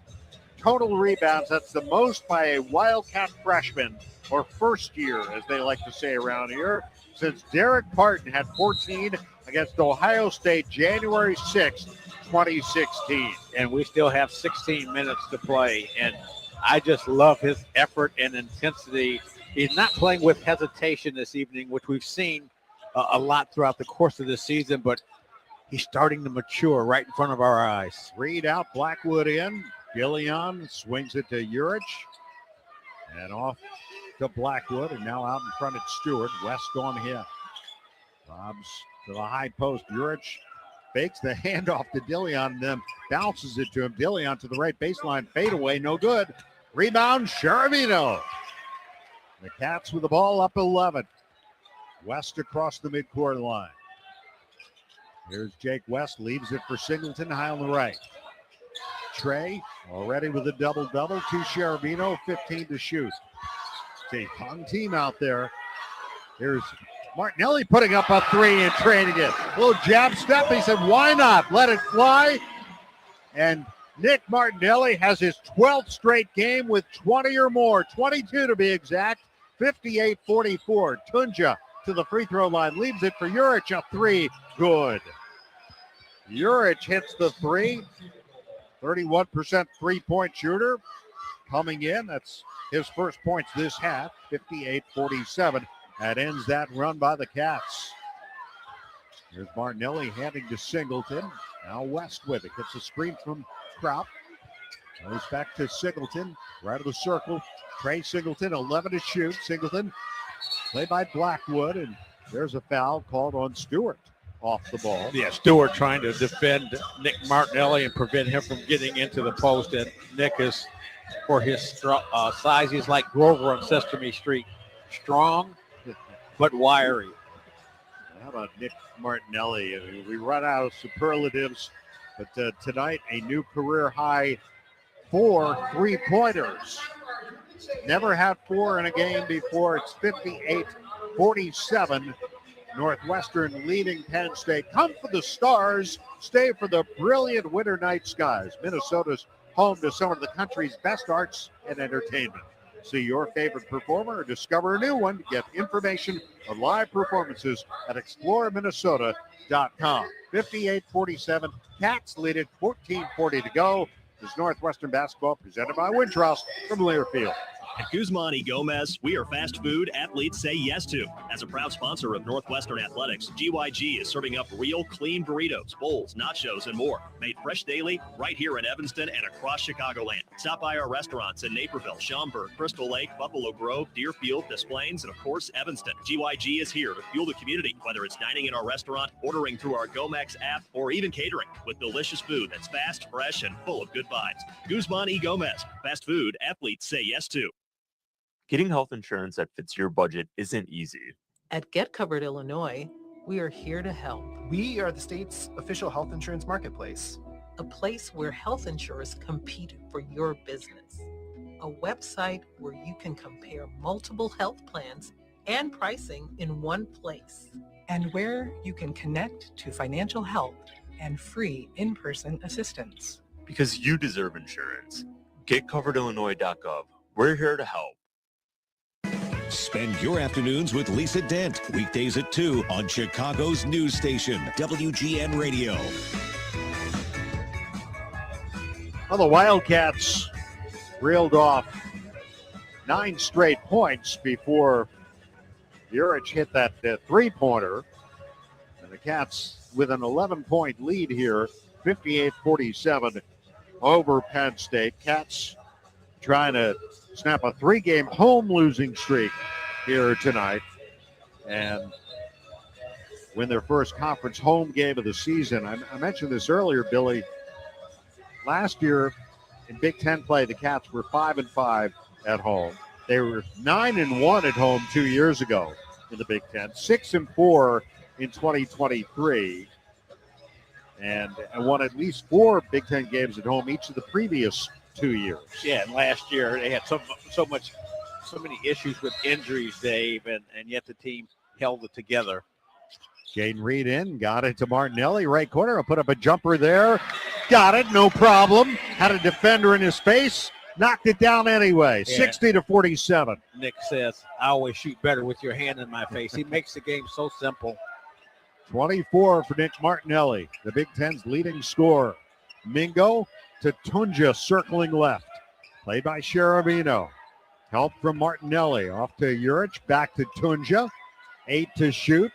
total rebounds. That's the most by a Wildcat freshman, or first year, as they like to say around here, since Derek Parton had 14 against Ohio State January 6th, 2016. And we still have 16 minutes to play. And I just love his effort and intensity. He's not playing with hesitation this evening, which we've seen a lot throughout the course of this season, but he's starting to mature right in front of our eyes. Reed out, Blackwood in. Gillian swings it to Urich. And off to Blackwood, and now out in front of Stewart. West on him. Bobs to the high post. Urich fakes the handoff to Dillion and then bounces it to him. Dillion to the right baseline, fade away, no good. Rebound, Shervino. The Cats with the ball up 11. West across the midcourt line. Here's Jake West, leaves it for Singleton, high on the right. Trey already with a double-double to Shervino, 15 to shoot. It's a young team out there. Here's Martinelli putting up a three and trading it. Little jab step. He said, why not? Let it fly. And Nick Martinelli has his 12th straight game with 20 or more, 22 to be exact, 58-44. Tunja to the free throw line, leaves it for Juric, a three, good. Juric hits the three, 31% three-point shooter coming in. That's his first points this half, 58-47. That ends that run by the Cats. Here's Martinelli handing to Singleton. Now West with it. Gets a screen from Kropp. Goes back to Singleton. Right of the circle. Trey Singleton, 11 to shoot. Singleton played by Blackwood. And there's a foul called on Stewart off the ball. Yeah, Stewart trying to defend Nick Martinelli and prevent him from getting into the post. And Nick is, for his size, he's like Grover on Sesame Street. Strong, but wiry. How about Nick Martinelli? I mean, we run out of superlatives, but tonight a new career high 4 3-pointers. Never had 4 in a game before. It's 58-47. Northwestern leading Penn State. Come for the stars. Stay for the brilliant winter night skies. Minnesota's home to some of the country's best arts and entertainment. See your favorite performer or discover a new one. Get information on live performances at exploreminnesota.com. 58-47. Cats lead it, 14:40 to go. This Northwestern basketball presented by Wintrust from Learfield. At Guzman y Gomez, we are fast food athletes say yes to. As a proud sponsor of Northwestern Athletics, GYG is serving up real clean burritos, bowls, nachos, and more. Made fresh daily right here in Evanston and across Chicagoland. Stop by our restaurants in Naperville, Schaumburg, Crystal Lake, Buffalo Grove, Deerfield, Des Plaines, and of course, Evanston. GYG is here to fuel the community, whether it's dining in our restaurant, ordering through our Gomex app, or even catering with delicious food that's fast, fresh, and full of good vibes. Guzman y Gomez, fast food athletes say yes to. Getting health insurance that fits your budget isn't easy. At Get Covered Illinois, we are here to help. We are the state's official health insurance marketplace. A place where health insurers compete for your business. A website where you can compare multiple health plans and pricing in one place. And where you can connect to financial help and free in-person assistance. Because you deserve insurance. GetCoveredIllinois.gov. We're here to help. Spend your afternoons with Lisa Dent, weekdays at 2 on Chicago's news station, WGN Radio. Well, the Wildcats reeled off 9 straight points before Juric hit that three-pointer. And the Cats with an 11-point lead here, 58-47 over Penn State. Cats trying to snap a 3-game home losing streak here tonight and win their first conference home game of the season. I mentioned this earlier, Billy. Last year in Big Ten play, the Cats were 5-5 at home. They were 9-1 at home 2 years ago in the Big Ten, 6-4 in 2023, and won at least 4 Big Ten games at home each of the previous 2 years. Yeah, and last year they had so many issues with injuries, Dave, and yet the team held it together. Jaden Reed in, got it to Martinelli, right corner. I'll put up a jumper there. Got it, no problem. Had a defender in his face, knocked it down anyway. Yeah. 60-47. Nick says, I always shoot better with your hand in my face. He makes the game so simple. 24 for Nick Martinelli, the Big Ten's leading scorer. Mingo to Tunja circling left. Played by Shervino. Help from Martinelli. Off to Juric. Back to Tunja. 8 to shoot.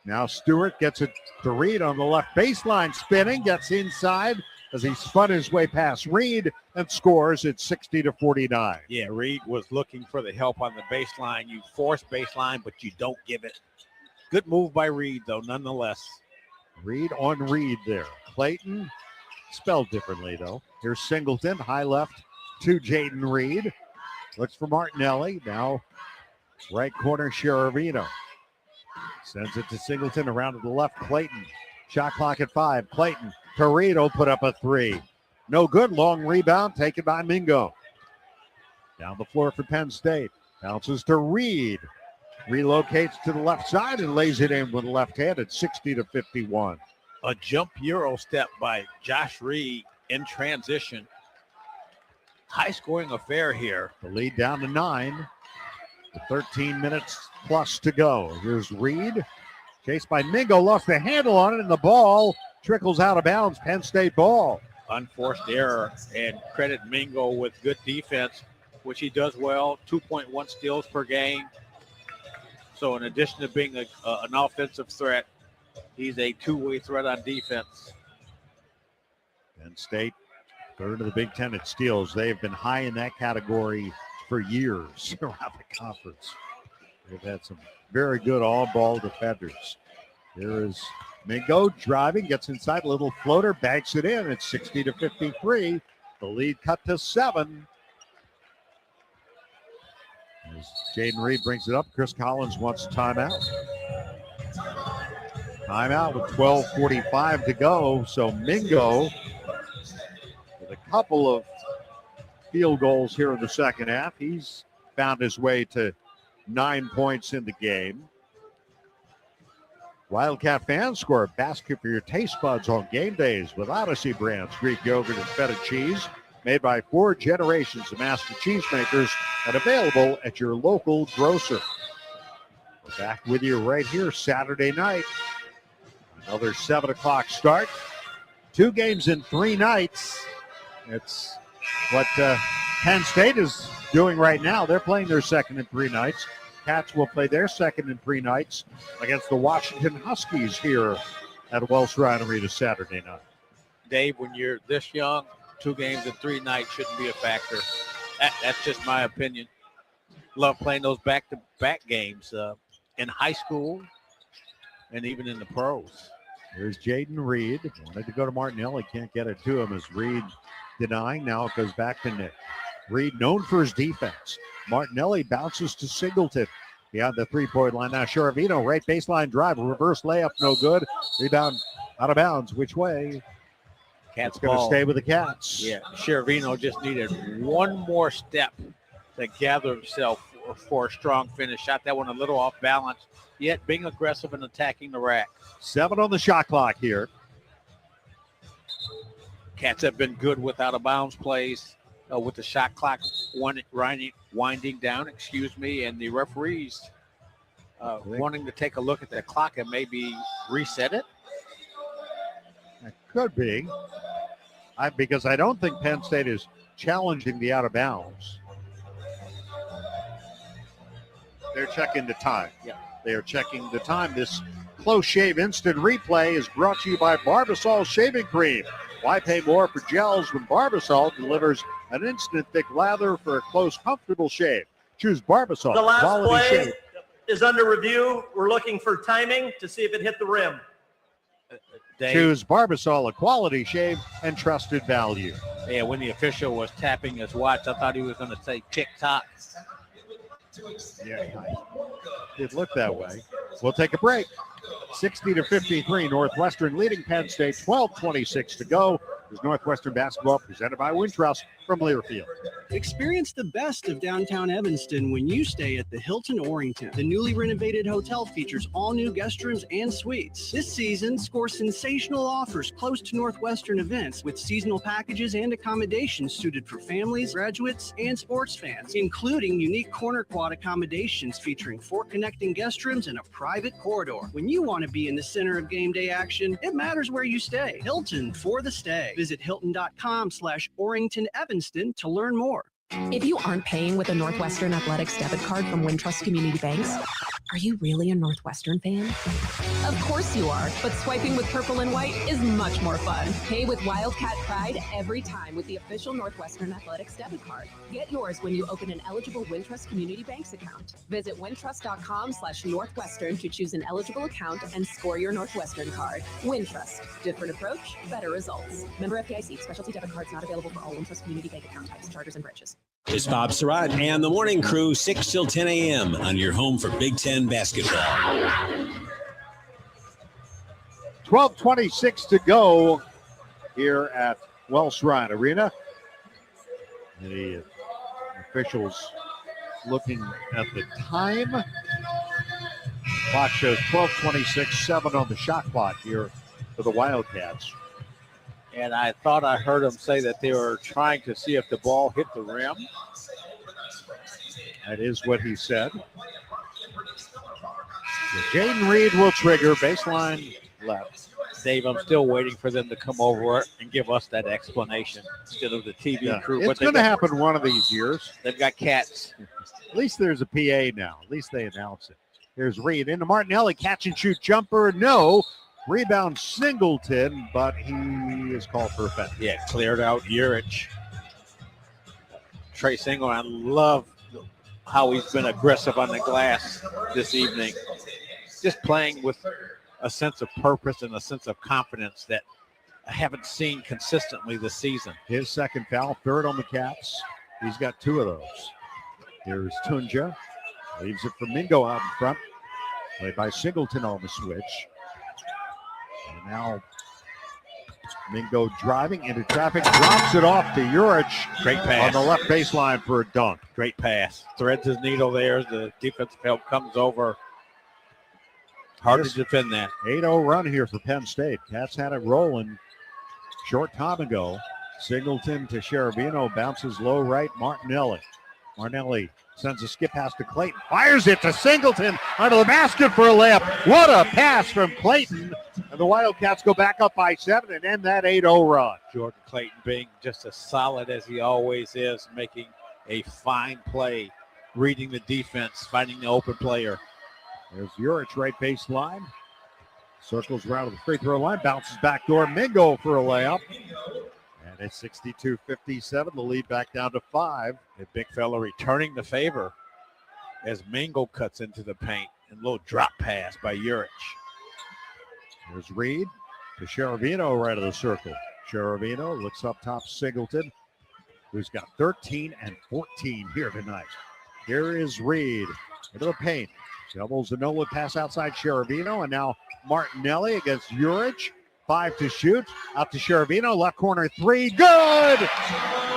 Now Stewart gets it to Reed on the left baseline. Spinning. Gets inside as he spun his way past Reed and scores at 60-49. Yeah, Reed was looking for the help on the baseline. You force baseline, but you don't give it. Good move by Reed, though, nonetheless. Reed on Reed there. Clayton, spelled differently though. Here's Singleton, high left to Jaden Reed. Looks for Martinelli. Now right corner, Sheravino. Sends it to Singleton, around to the left, Clayton. Shot clock at 5. Clayton, Torito put up a 3. No good, long rebound taken by Mingo. Down the floor for Penn State. Bounces to Reed. Relocates to the left side and lays it in with the left hand at 60-51. A jump Euro step by Josh Reed in transition. High scoring affair here. The lead down to 9. 13 minutes plus to go. Here's Reed. Chased by Mingo. Lost the handle on it and the ball trickles out of bounds. Penn State ball. Unforced error, and credit Mingo with good defense, which he does well. 2.1 steals per game. So in addition to being an offensive threat, he's a two-way threat on defense. Penn State, third of the Big Ten at steals. They've been high in that category for years around the conference. They've had some very good all-ball defenders. There is Mingo driving, gets inside, a little floater, banks it in. It's 60-53. The lead cut to 7. As Jaden Reed brings it up, Chris Collins wants a timeout. Timeout with 12:45 to go. So Mingo with a couple of field goals here in the second half. He's found his way to 9 points in the game. Wildcat fans, score a basket for your taste buds on game days with Odyssey Brands Greek yogurt and feta cheese, made by 4 generations of master cheesemakers and available at your local grocer. We're back with you right here Saturday night. Another 7 o'clock start. 2 games in 3 nights. It's what Penn State is doing right now. They're playing their second in 3 nights. Cats will play their second in 3 nights against the Washington Huskies here at Wells Ryan Arena Saturday night. Dave, when you're this young, 2 games in 3 nights shouldn't be a factor. That's just my opinion. Love playing those back-to-back games in high school and even in the pros. There's Jaden Reed. Wanted to go to Martinelli. Can't get it to him as Reed denying. Now it goes back to Nick. Reed known for his defense. Martinelli bounces to Singleton. Beyond the three-point line now. Sheravino, right baseline drive. Reverse layup, no good. Rebound out of bounds. Which way? Cats going to stay with the Cats. Yeah, Sheravino just needed one more step to gather himself for a strong finish. Shot that one a little off balance, yet being aggressive and attacking the rack. 7 on the shot clock here. Cats have been good with out-of-bounds plays, with the shot clock winding down, and the referees wanting to take a look at the clock and maybe reset it. That could be. Because I don't think Penn State is challenging the out-of-bounds. They're checking the time. Yeah. They are checking the time. This Close Shave Instant Replay is brought to you by Barbasol Shaving Cream. Why pay more for gels when Barbasol delivers an instant thick lather for a close, comfortable shave? Choose Barbasol. The last quality play shave. is under review. We're looking for timing to see if it hit the rim. Choose Barbasol, a quality shave and trusted value. Yeah, when the official was tapping his watch, I thought he was going to say tick-tock. Yeah, it looked that way. We'll take a break. 60-53, Northwestern leading Penn State. 12:26 to go. There's Northwestern basketball presented by Wintrust from Learfield. Experience the best of downtown Evanston when you stay at the Hilton Orrington. The newly renovated hotel features all new guest rooms and suites. This season, score sensational offers close to Northwestern events with seasonal packages and accommodations suited for families, graduates, and sports fans, including unique corner quad accommodations featuring 4 connecting guest rooms and a private corridor. When you want to be in the center of game day action, it matters where you stay. Hilton for the stay. Visit hilton.com/Orrington Evanston to learn more. If you aren't paying with a Northwestern Athletics debit card from Wintrust Community Banks, Are you really a Northwestern fan? Of course you are, but swiping with purple and white is much more fun. Pay with Wildcat Pride every time with the official Northwestern Athletics debit card. Get yours when you open an eligible Wintrust Community Banks account. Visit wintrust.com/Northwestern to choose an eligible account and score your Northwestern card. Wintrust. Different approach, better results. Member FDIC. Specialty debit cards not available for all Wintrust Community Bank account types, charters, and branches. It's Bob Surratt and the morning crew, 6 till 10 a.m. on your home for Big Ten basketball. 12:26 to go here at Wells Ryan Arena. The officials looking at the time. Clock shows 12:26, 7 on the shot clock here for the Wildcats. And I thought I heard him say that they were trying to see if the ball hit the rim. That is what he said. Jaden Reed will trigger, baseline left. Dave, I'm still waiting for them to come over and give us that explanation instead of the TV crew. It's going to happen one of these years. They've got cats. At least there's a PA now. At least they announce it. Here's Reed into Martinelli. Catch and shoot jumper. No. Rebound Singleton, but he is called for a foul. Yeah, cleared out Urich. Trey Singleton, I love how he's been aggressive on the glass this evening. Just playing with a sense of purpose and a sense of confidence that I haven't seen consistently this season. His second foul, third on the Cats. He's got 2 of those. Here's Tunja. Leaves it for Mingo out in front. Played by Singleton on the switch. And now Mingo driving into traffic, drops it off to Urich. Great pass. On the left baseline for a dunk. Great pass. Threads his needle there. The defensive help comes over. Hard to defend that. 8-0 run here for Penn State. Cats had it rolling short time ago. Singleton to Cherubino. Bounces low right. Martinelli sends a skip pass to Clayton. Fires it to Singleton under the basket for a layup. What a pass from Clayton. And the Wildcats go back up by 7 and end that 8-0 run. Jordan Clayton being just as solid as he always is, making a fine play, reading the defense, finding the open player. There's Urich right baseline. Circles around to the free throw line. Bounces back door. Mingo for a layup. And it's 62-57. The lead back down to 5. The big fella returning the favor as Mingo cuts into the paint. And a little drop pass by Urich. There's Reed to Cherubino right of the circle. Cherubino looks up top Singleton, who's got 13 and 14 here tonight. Here is Reed into the paint. Doubles the no-look pass outside Cherubino, and now Martinelli against Urich. 5 to shoot. Out to Cherubino. Left corner 3. Good!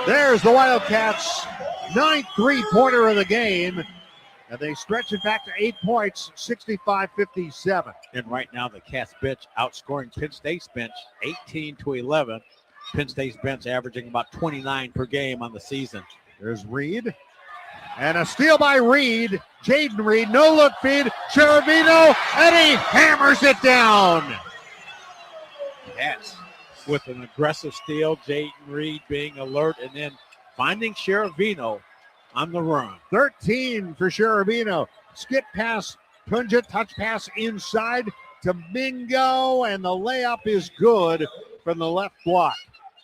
There's the Wildcats' 9th three-pointer of the game. And they stretch it back to 8 points, 65-57. And right now the Cats bench outscoring Penn State's bench 18-11. Penn State's bench averaging about 29 per game on the season. There's Reed. And a steal by Reed. Jaden Reed, no-look feed. Cherubino, and he hammers it down. Cats with an aggressive steal. Jaden Reed being alert and then finding Cherubino on the run. 13 for Cherubino. Skip pass, Tunja, touch pass inside to Mingo, and the layup is good from the left block.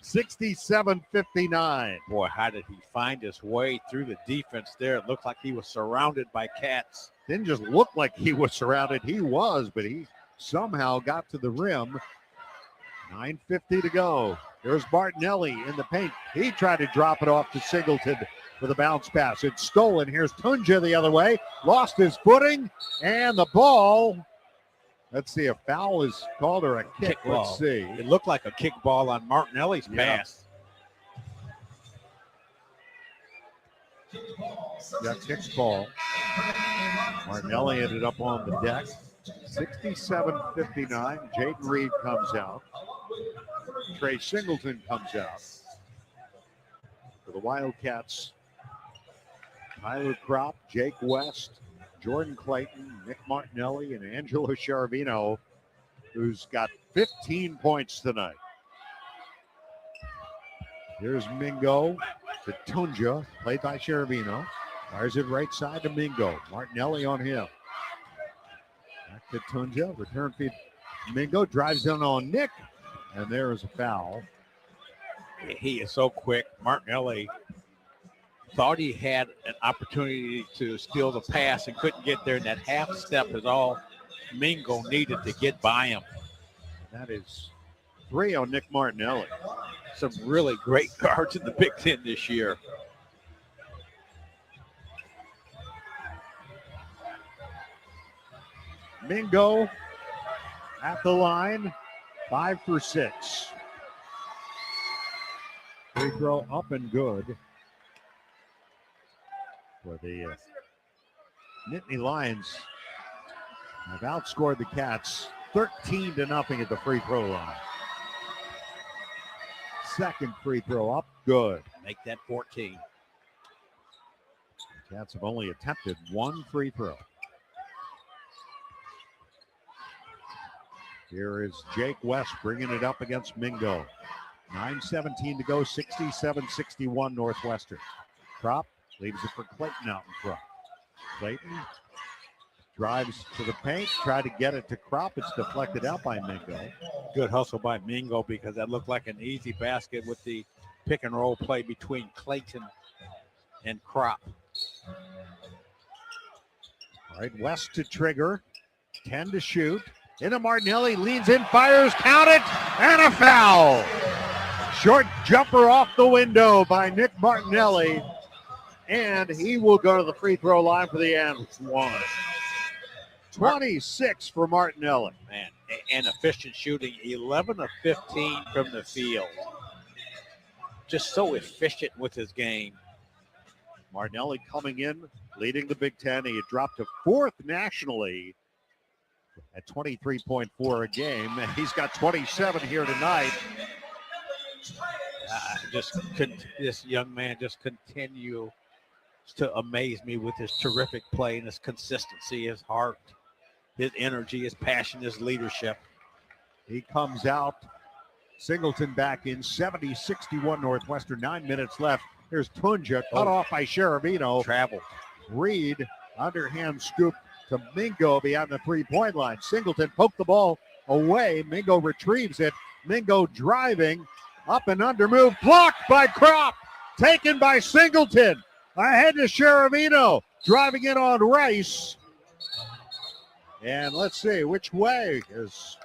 67-59. Boy, how did he find his way through the defense there? It looked like he was surrounded by Cats. Didn't just look like he was surrounded. He was, but he somehow got to the rim. 9:50 to go. There's Martinelli in the paint. He tried to drop it off to Singleton with a bounce pass. It's stolen. Here's Tunja the other way. Lost his footing, and the ball. Let's see, a foul is called or a kick. Let's see. It looked like a kick ball on Martinelli's pass. Got kicked ball. Martinelli ended up on the deck. 67-59. Jaden Reed comes out. Trey Singleton comes out. For the Wildcats, Tyler Kropp, Jake West, Jordan Clayton, Nick Martinelli, and Angelo Cherubino, who's got 15 points tonight. Here's Mingo to Tunja, played by Cherubino. Fires it right side to Mingo. Martinelli on him. to Tunja. Return feed. Mingo drives in on Nick, and there is a foul. He is so quick. Martinelli thought he had an opportunity to steal the pass and couldn't get there. And that half step is all Mingo needed to get by him. That is 3 on Nick Martinelli. Some really great guards in the Big Ten this year. Mingo at the line, 5 for 6. Free throw up and good for the Nittany Lions. Have outscored the Cats 13-0 at the free throw line. Second free throw up, good. Make that 14. The Cats have only attempted 1 free throw. Here is Jake West bringing it up against Mingo. 9:17 to go, 67-61 Northwestern. Kropp leaves it for Clayton out in front. Clayton drives to the paint, try to get it to Kropp. It's deflected out by Mingo. Good hustle by Mingo because that looked like an easy basket with the pick and roll play between Clayton and Kropp. All right, West to trigger, 10 to shoot. Into Martinelli, leans in, fires, count it, and a foul. Short jumper off the window by Nick Martinelli, and he will go to the free throw line for the end one. 26 for Martinelli. Man, and efficient shooting, 11 of 15 from the field. Just so efficient with his game. Martinelli coming in, leading the Big Ten. He had dropped to 4th nationally at 23.4 a game. And he's got 27 here tonight. This young man just continues to amaze me with his terrific play and his consistency, his heart, his energy, his passion, his leadership. He comes out. Singleton back in 70-61 Northwestern. 9 minutes left. Here's Tunja, cut off by Sheravino. Travel. Reed, underhand scoop to Mingo beyond the three-point line. Singleton poked the ball away. Mingo retrieves it. Mingo driving. Up and under move. Blocked by Kropp. Taken by Singleton. Ahead to Sheravino. Driving in on Rice. And let's see which way is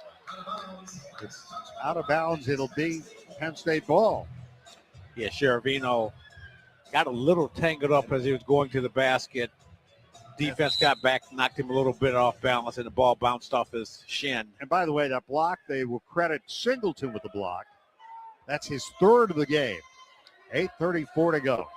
it's out of bounds. It'll be Penn State ball. Yeah, Sheravino got a little tangled up as he was going to the basket. Defense got back, knocked him a little bit off balance, and the ball bounced off his shin. And by the way, that block, they will credit Singleton with the block. That's his 3rd of the game. 8:34 to go.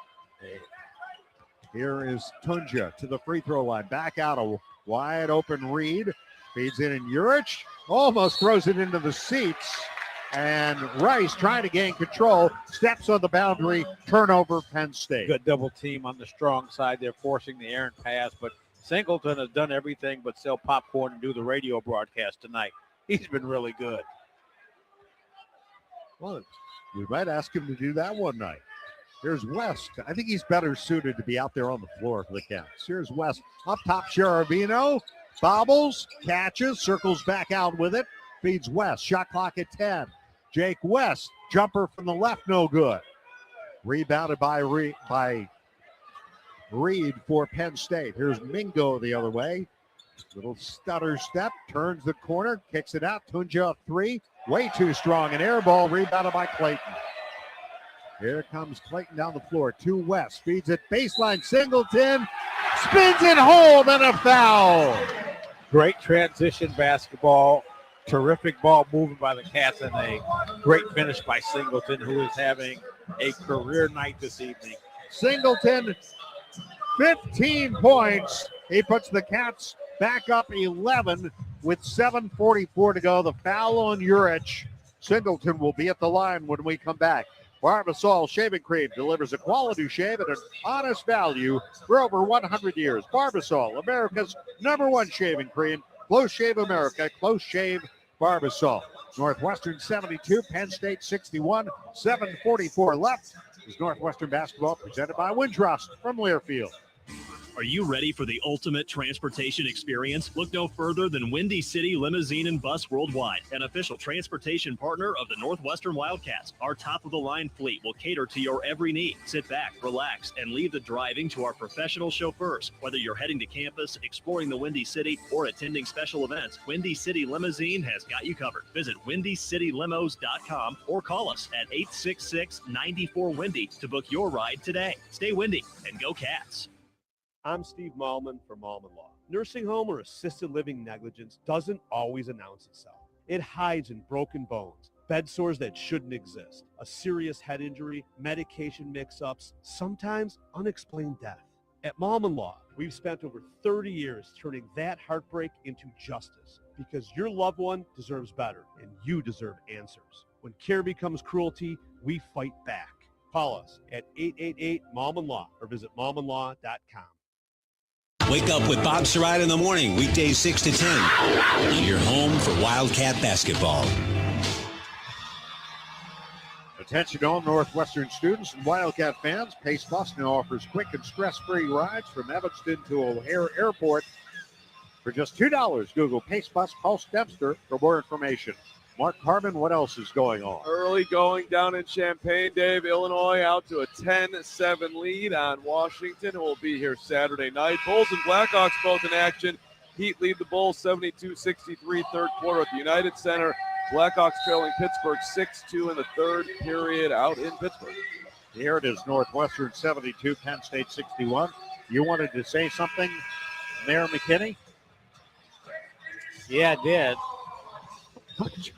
Here is Tunja to the free throw line. Back out a wide open Reed. Feeds in Urich. Almost throws it into the seats. And Rice trying to gain control. Steps on the boundary. Turnover, Penn State. Good double team on the strong side. They're forcing the errant pass. But Singleton has done everything but sell popcorn and do the radio broadcast tonight. He's been really good. Well, we might ask him to do that one night. Here's West. I think he's better suited to be out there on the floor for the Cats. Here's West. Up top, Sheravino. Bobbles, catches, circles back out with it. Feeds West. Shot clock at 10. Jake West. Jumper from the left, no good. Rebounded by Reed for Penn State. Here's Mingo the other way. Little stutter step. Turns the corner. Kicks it out. Tunja 3. Way too strong. An air ball rebounded by Clayton. Here comes Clayton down the floor. To West. Feeds it baseline. Singleton. Spins it home and a foul. Great transition basketball. Terrific ball moving by the Cats and a great finish by Singleton, who is having a career night this evening. Singleton, 15 points. He puts the Cats back up 11 with 7:44 to go. The foul on Urich. Singleton will be at the line when we come back. Barbasol Shaving Cream delivers a quality shave at an honest value for over 100 years. Barbasol, America's #1 shaving cream. Close Shave America, Close Shave Barbasol. Northwestern 72, Penn State 61, 7:44 left. Is Northwestern basketball presented by Wintrust from Learfield. Are you ready for the ultimate transportation experience? Look no further than Windy City Limousine and Bus Worldwide, an official transportation partner of the Northwestern Wildcats. Our top-of-the-line fleet will cater to your every need. Sit back, relax, and leave the driving to our professional chauffeurs. Whether you're heading to campus, exploring the Windy City, or attending special events, Windy City Limousine has got you covered. Visit WindyCityLimos.com or call us at 866-94-WINDY to book your ride today. Stay windy and go Cats. I'm Steve Malman from Malman Law. Nursing home or assisted living negligence doesn't always announce itself. It hides in broken bones, bed sores that shouldn't exist, a serious head injury, medication mix-ups, sometimes unexplained death. At Malman Law, we've spent over 30 years turning that heartbreak into justice because your loved one deserves better and you deserve answers. When care becomes cruelty, we fight back. Call us at 888-MALMAN-LAW or visit malmanlaw.com. Wake up with Bob Sarat in the morning, weekdays 6 to 10. On your home for Wildcat basketball. Attention all Northwestern students and Wildcat fans. Pace Bus now offers quick and stress-free rides from Evanston to O'Hare Airport for just $2. Google Pace Bus Pulse Dempster for more information. Mark Harmon, what else is going on? Early going down in Champaign, Dave. Illinois out to a 10-7 lead on Washington, who will be here Saturday night. Bulls and Blackhawks both in action. Heat lead the Bulls 72-63 third quarter at the United Center. Blackhawks trailing Pittsburgh 6-2 in the third period out in Pittsburgh. Here it is, Northwestern 72, Penn State 61. You wanted to say something there, McKinney? Yeah, I did.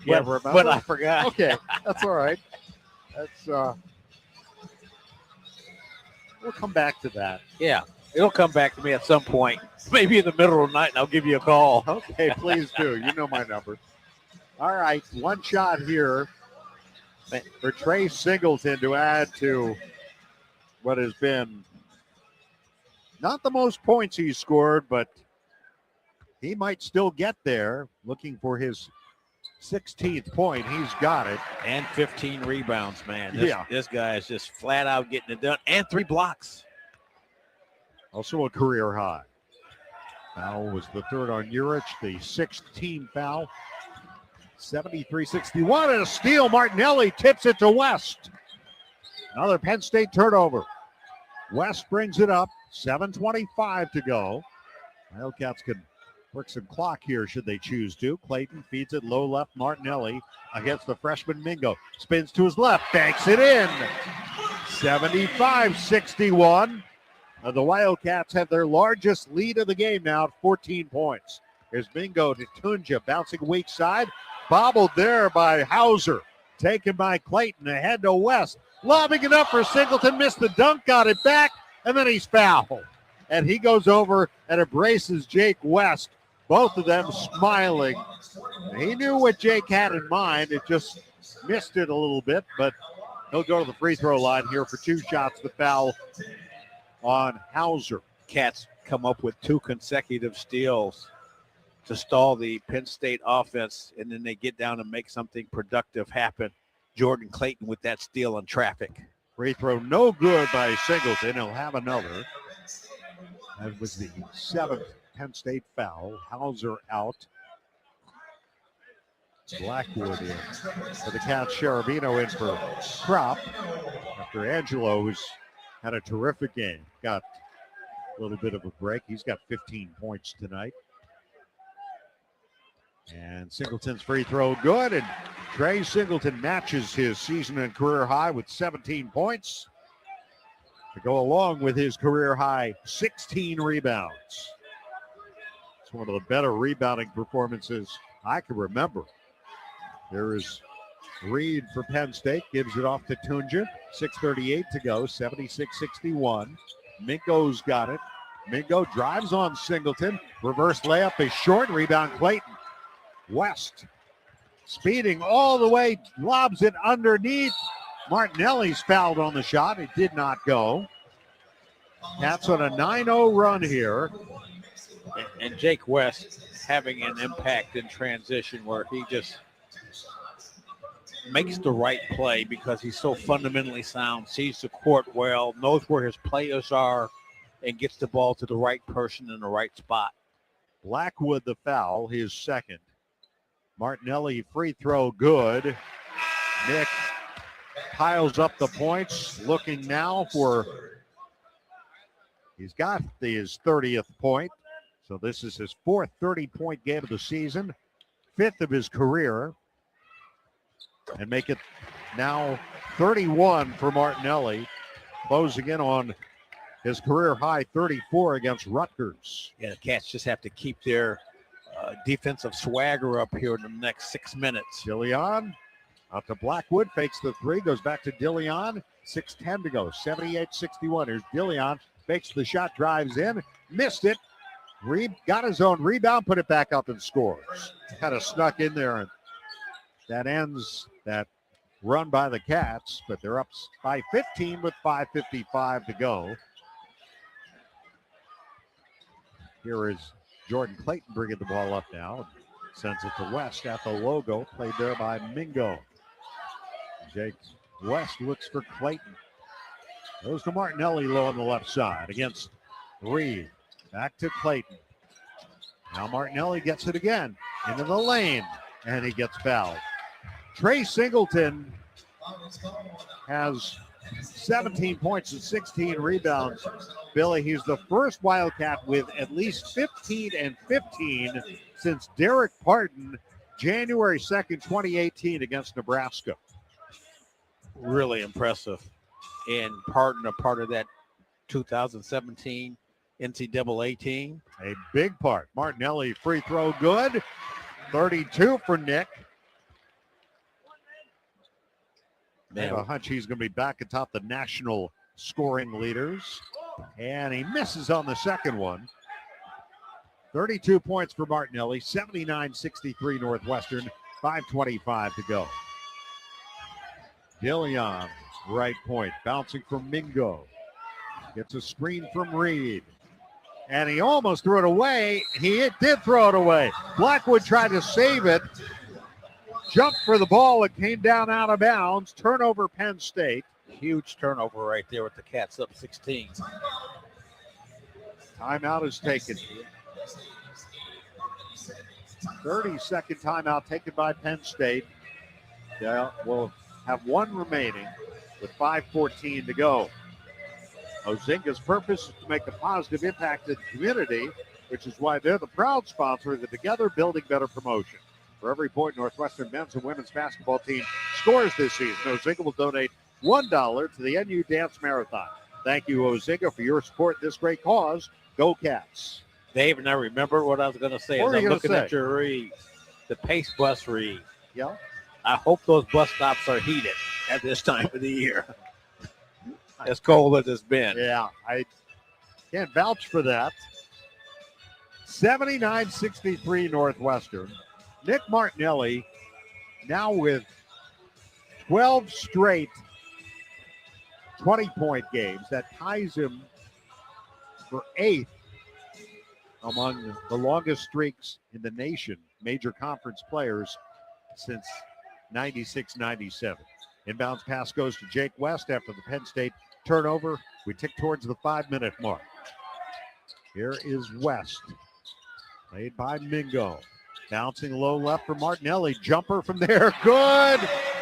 Yeah, but I forgot. Okay, that's all right. That's we'll come back to that. Yeah, it'll come back to me at some point. Maybe in the middle of the night, and I'll give you a call. Okay, please do. You know my number. All right, one shot here for Trey Singleton to add to what has been not the most points he's scored, but he might still get there. Looking for his 16th point. He's got it. And 15 rebounds, man. This guy is just flat out getting it done. And 3 blocks. Also a career high. Foul was the third on Urich, the 6th team foul. 73-61 and a steal. Martinelli tips it to West. Another Penn State turnover. West brings it up. 7:25 to go. Wildcats can work some clock here should they choose to. Clayton feeds it low left. Martinelli against the freshman Mingo. Spins to his left. Banks it in. 75-61. The Wildcats have their largest lead of the game now at 14 points. Here's Mingo to Tunja. Bouncing weak side. Bobbled there by Hauser. Taken by Clayton. Ahead to West. Lobbing it up for Singleton. Missed the dunk. Got it back. And then he's fouled. And he goes over and embraces Jake West. Both of them smiling. He knew what Jake had in mind. It just missed it a little bit, but he'll go to the free throw line here for 2 shots. The foul on Hauser. Cats come up with 2 consecutive steals to stall the Penn State offense, and then they get down and make something productive happen. Jordan Clayton with that steal on traffic. Free throw no good by Singleton. He'll have another. That was the 7th Penn State foul. Hauser out. Blackwood in for the Cats. Sherabino in for Krop. After Angelo, who's had a terrific game, got a little bit of a break. He's got 15 points tonight. And Singleton's free throw good. And Trey Singleton matches his season and career high with 17 points to go along with his career high 16 rebounds. It's one of the better rebounding performances I can remember. There is Reed for Penn State, gives it off to Tunja. 6:38 to go, 76-61. Mingo's got it. Mingo drives on Singleton. Reverse layup is short. Rebound Clayton. West speeding all the way, lobs it underneath. Martinelli's fouled on the shot. It did not go. Cats on a 9-0 run here. And Jake West having an impact in transition where he just makes the right play because he's so fundamentally sound, sees the court well, knows where his players are, and gets the ball to the right person in the right spot. Blackwood the foul, his second. Martinelli free throw good. Nick piles up the points, looking now for, he's got his 30th point. So this is his fourth 30-point game of the season, fifth of his career, and make it now 31 for Martinelli, closing in on his career high 34 against Rutgers. Yeah, the Cats just have to keep their defensive swagger up here in the next 6 minutes. Dillion out to Blackwood, fakes the three, goes back to Dillion, 6:10 to go, 78-61. Here's Dillion, fakes the shot, drives in, missed it, got his own rebound, put it back up and scores. Kind of snuck in there, and that ends that run by the Cats, but they're up by 15 with 5:55 to go. Here is Jordan Clayton bringing the ball up now. Sends it to West at the logo, played there by Mingo. Jake West looks for Clayton. Goes to Martinelli low on the left side against Reed. Back to Clayton. Now Martinelli gets it again into the lane, and he gets fouled. Trey Singleton has 17 points and 16 rebounds. Billy, he's the first Wildcat with at least 15 and 15 since Derek Parton, January 2nd, 2018 against Nebraska. Really impressive. And Parton, a part of that 2017 NCAA team. A big part. Martinelli free throw good. 32 for Nick. I have a hunch he's going to be back atop the national scoring leaders. And he misses on the second one. 32 points for Martinelli, 79-63 Northwestern, 5:25 to go. Dillion, right point, bouncing from Mingo. Gets a screen from Reed. And he almost threw it away. He did throw it away. Blackwood tried to save it. Jumped for the ball. It came down out of bounds. Turnover, Penn State. Huge turnover right there with the Cats up 16. Timeout is taken. 30-second timeout taken by Penn State. We'll have one remaining with 5:14 to go. Ozinga's purpose is to make a positive impact in the community, which is why they're the proud sponsor of the Together Building Better promotion. For every point Northwestern men's and women's basketball team scores this season, Ozinga will donate $1 to the NU Dance Marathon. Thank you, Ozinga, for your support in this great cause. Go Cats. Dave, and I remember what I was going to say as I'm looking at your read. The Pace bus read. Yeah. I hope those bus stops are heated at this time of the year. As cold as it's been. Yeah, I can't vouch for that. 79-63 Northwestern. Nick Martinelli now with 12 straight 20-point games. That ties him for 8th among the longest streaks in the nation, major conference players, since 96-97. Inbounds pass goes to Jake West after the Penn State turnover. We tick towards the 5-minute mark. Here is West, played by Mingo. Bouncing low left for Martinelli. Jumper from there. Good.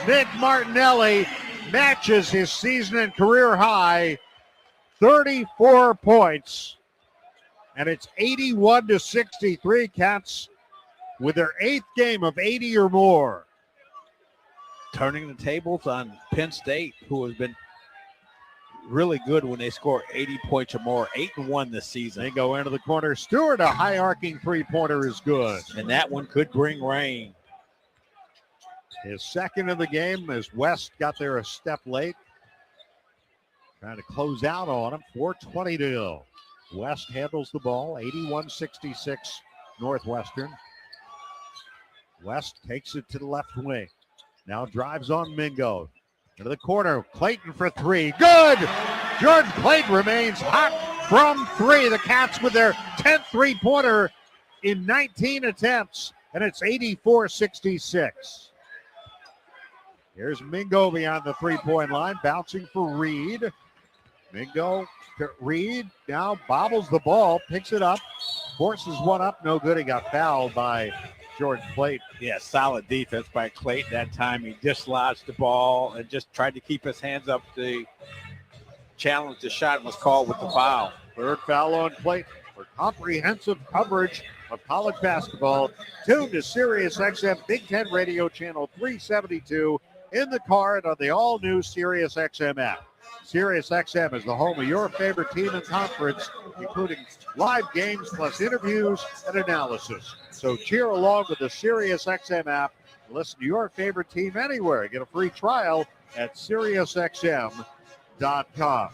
Nick Martinelli matches his season and career high. 34 points. And it's 81-63. Cats with their 8th game of 80 or more. Turning the tables on Penn State, who has been really good when they score 80 points or more. 8-1 this season. They go into the corner. Stewart, a high arcing three-pointer is good. And that one could bring rain. His second of the game as West got there a step late. Trying to close out on him. 4:20 to go. West handles the ball. 81-66 Northwestern. West takes it to the left wing. Now drives on Mingo. Into the corner. Clayton for 3. Good! Jordan Clayton remains hot from 3. The Cats with their 10th three-pointer in 19 attempts. And it's 84-66. Here's Mingo beyond the three-point line. Bouncing for Reed. Mingo to Reed now bobbles the ball, picks it up, forces one up, no good. He got fouled by Jordan Clayton. Yeah, solid defense by Clayton that time. He dislodged the ball and just tried to keep his hands up to challenge the shot and was called with the foul. Third foul on Clayton. For comprehensive coverage of college basketball, tune to Sirius XM Big Ten Radio Channel 372 in the car and on the all-new Sirius XM app. Sirius XM is the home of your favorite team and conference, including live games plus interviews and analysis. So cheer along with the Sirius XM app and listen to your favorite team anywhere. Get a free trial at SiriusXM.com.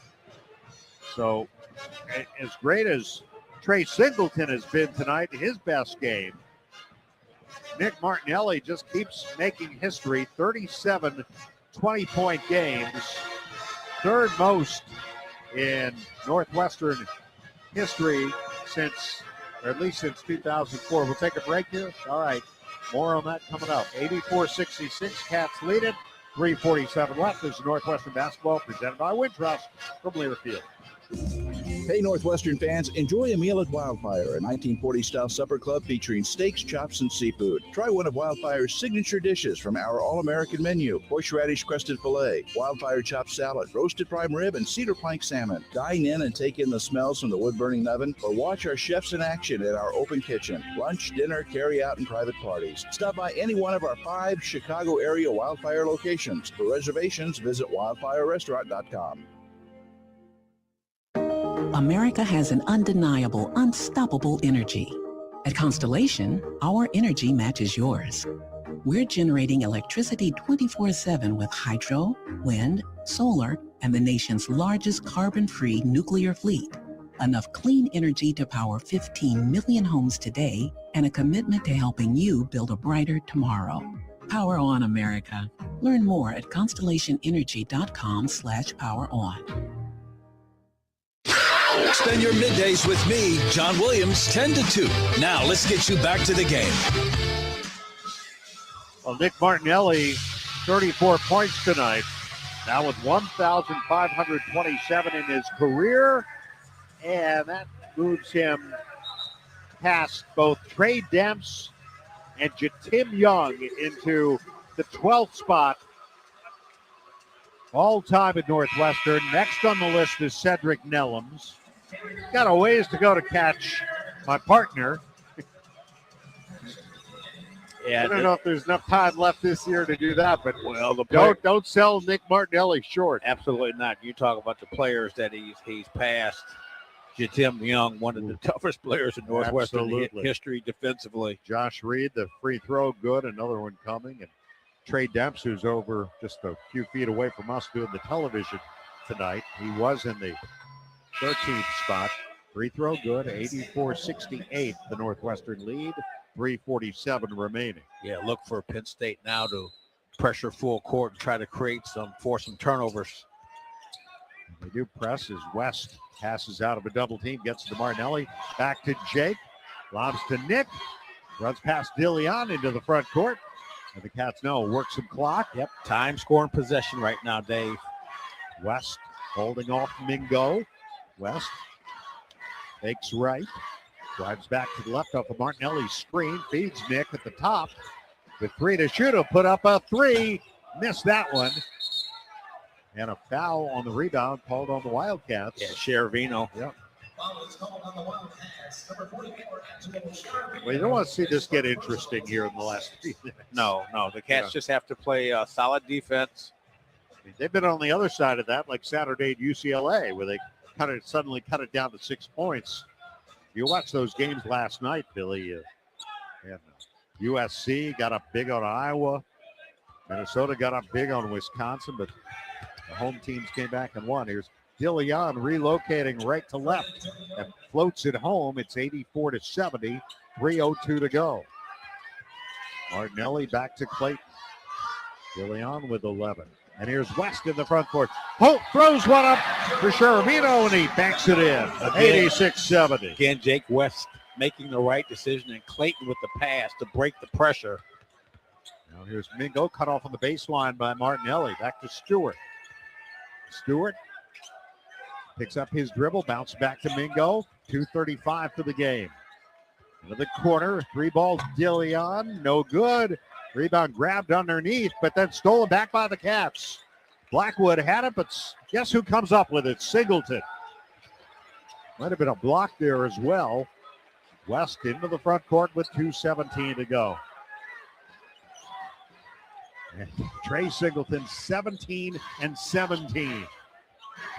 So as great as Trey Singleton has been tonight, his best game, Nick Martinelli just keeps making history. 37 20-point games, third most in Northwestern history since, or at least since 2004. We'll take a break here. All right, more on that coming up. 84-66, Cats lead it. 3:47 left. This is Northwestern basketball presented by Wintrust from Learfield. Hey, Northwestern fans, enjoy a meal at Wildfire, a 1940-style supper club featuring steaks, chops, and seafood. Try one of Wildfire's signature dishes from our all-American menu: horseradish-crusted filet, Wildfire chopped salad, roasted prime rib, and cedar plank salmon. Dine in and take in the smells from the wood-burning oven, or watch our chefs in action at our open kitchen. Lunch, dinner, carry-out, and private parties. Stop by any one of our 5 Chicago-area Wildfire locations. For reservations, visit wildfirerestaurant.com. America has an undeniable, unstoppable energy. At Constellation, our energy matches yours. We're generating electricity 24/7 with hydro, wind, solar, and the nation's largest carbon-free nuclear fleet. Enough clean energy to power 15 million homes today, and a commitment to helping you build a brighter tomorrow. Power on, America. Learn more at constellationenergy.com/poweron. Spend your middays with me, John Williams, 10 to 2. Now let's get you back to the game. Well, Nick Martinelli, 34 points tonight, now with 1,527 in his career, and that moves him past both Trey Demps and Jatim Young into the 12th spot all time at Northwestern. Next on the list is Cedric Nellums. Got a ways to go to catch my partner. Yeah, I don't know if there's enough time left this year to do that, but well, don't sell Nick Martinelli short. Absolutely not. You talk about the players that he's passed. Jatim Young, one of the toughest players in Northwestern history defensively. Josh Reed, the free throw, good. Another one coming. And Trey Demps, who's over just a few feet away from us doing the television tonight. He was in the 13th spot. Free throw, good. 84-68, the Northwestern lead. 3:47 remaining. Yeah, look for Penn State now to pressure full court and try to force some turnovers. They do press as West passes out of a double team, gets to Martinelli, back to Jake, lobs to Nick, runs past Dillion into the front court, and the Cats know work some clock. Yep, time, score, and possession right now, Dave. West holding off Mingo. West fakes right, drives back to the left off of Martinelli's screen, feeds Nick at the top. With 3 to shoot, he'll put up a 3. Missed that one. And a foul on the rebound called on the Wildcats. Yeah, Shervino. Yep. Well, you don't want to see this get interesting here in the last 3 minutes. No. The Cats just have to play solid defense. I mean, they've been on the other side of that, like Saturday at UCLA, where they suddenly cut it down to 6 points. You watched those games last night, Billy. And USC got up big on Iowa. Minnesota got up big on Wisconsin, but the home teams came back and won. Here's Dillion relocating right to left and floats it home. It's 84-70, 3:02 to go. Martinelli back to Clayton. Dillion with 11. And here's West in the front court. Holt throws one up for Shervino, and he banks it in. 86-70. Again, Jake West making the right decision, and Clayton with the pass to break the pressure. Now here's Mingo, cut off on the baseline by Martinelli. Back to Stewart. Stewart Picks up his dribble, bounce back to Mingo. 2:35 for the game. Into the corner, 3 balls, Dillion, no good. Rebound grabbed underneath, but then stolen back by the Cats. Blackwood had it, but guess who comes up with it? Singleton. Might have been a block there as well. West into the front court with 2:17 to go. And Trey Singleton, 17 and 17.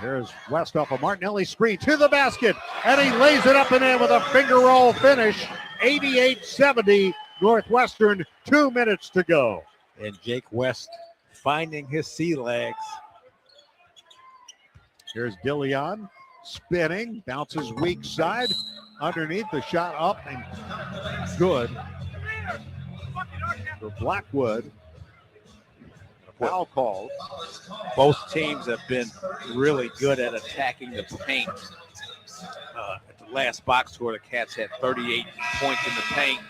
There's West off a Martinelli screen to the basket, and he lays it up and in with a finger roll finish. 88-70, Northwestern, 2 minutes to go. And Jake West finding his sea legs. Here's Dillion spinning, bounces weak side. Underneath, the shot up and good for Blackwood. Foul called. Both teams have been really good at attacking the paint. At the last box score, the Cats had 38 points in the paint,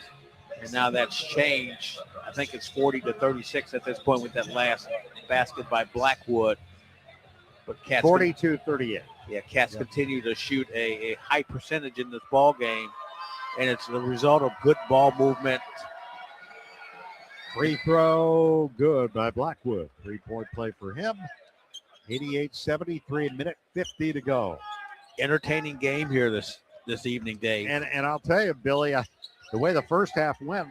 and now that's changed. I think it's 40-36 at this point with that last basket by Blackwood. But Cats 42-38. Yeah, Cats continue to shoot a high percentage in this ball game, and it's the result of good ball movement. Free throw, good by Blackwood. 3-point play for him. 88-73, a minute 50 to go. Entertaining game here this evening, Dave. And I'll tell you, Billy, the way the first half went,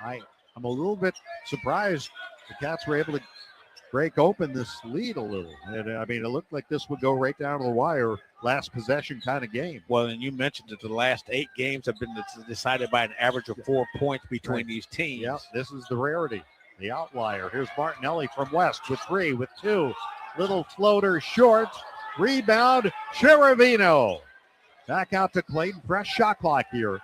I'm a little bit surprised the Cats were able to break open this lead a little. And I mean, it looked like this would go right down to the wire, last possession kind of game. Well, and you mentioned that the last 8 games have been decided by an average of 4 points between these teams. Yeah, this is the rarity, the outlier. Here's Martinelli from West with 3, with 2. Little floater short. Rebound, Cheravino. Back out to Clayton. Fresh shot clock here.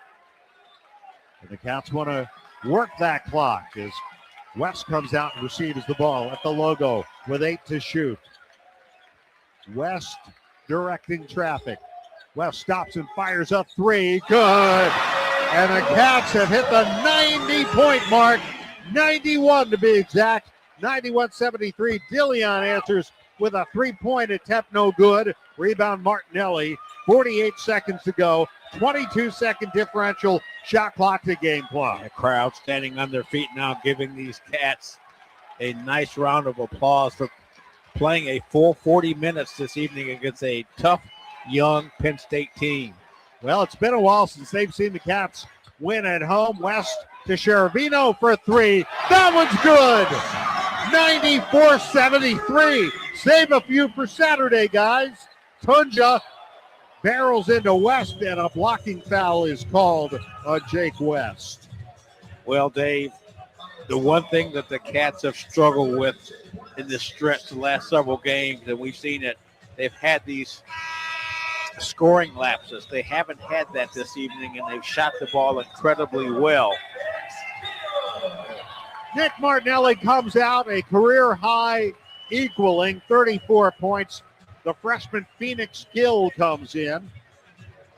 And the Cats want to work that clock as West comes out and receives the ball at the logo with 8 to shoot. West directing traffic. West stops and fires up 3. Good. And the Cats have hit the 90-point mark. 91 to be exact. 91-73. Dillion answers with a 3-point attempt, no good. Rebound Martinelli. 48 seconds to go. 22-second differential. Shot clock to game clock. The crowd standing on their feet now, giving these Cats a nice round of applause for playing a full 40 minutes this evening against a tough, young Penn State team. Well, it's been a while since they've seen the Cats win at home. West to Cheravino for 3. That one's good. 94-73. Save a few for Saturday, guys. Tunja barrels into West, and a blocking foul is called on Jake West. Well, Dave, the one thing that the Cats have struggled with in this stretch the last several games, and we've seen it, they've had these scoring lapses. They haven't had that this evening, and they've shot the ball incredibly well. Nick Martinelli comes out, a career high equaling 34 points. The freshman Phoenix Gill comes in.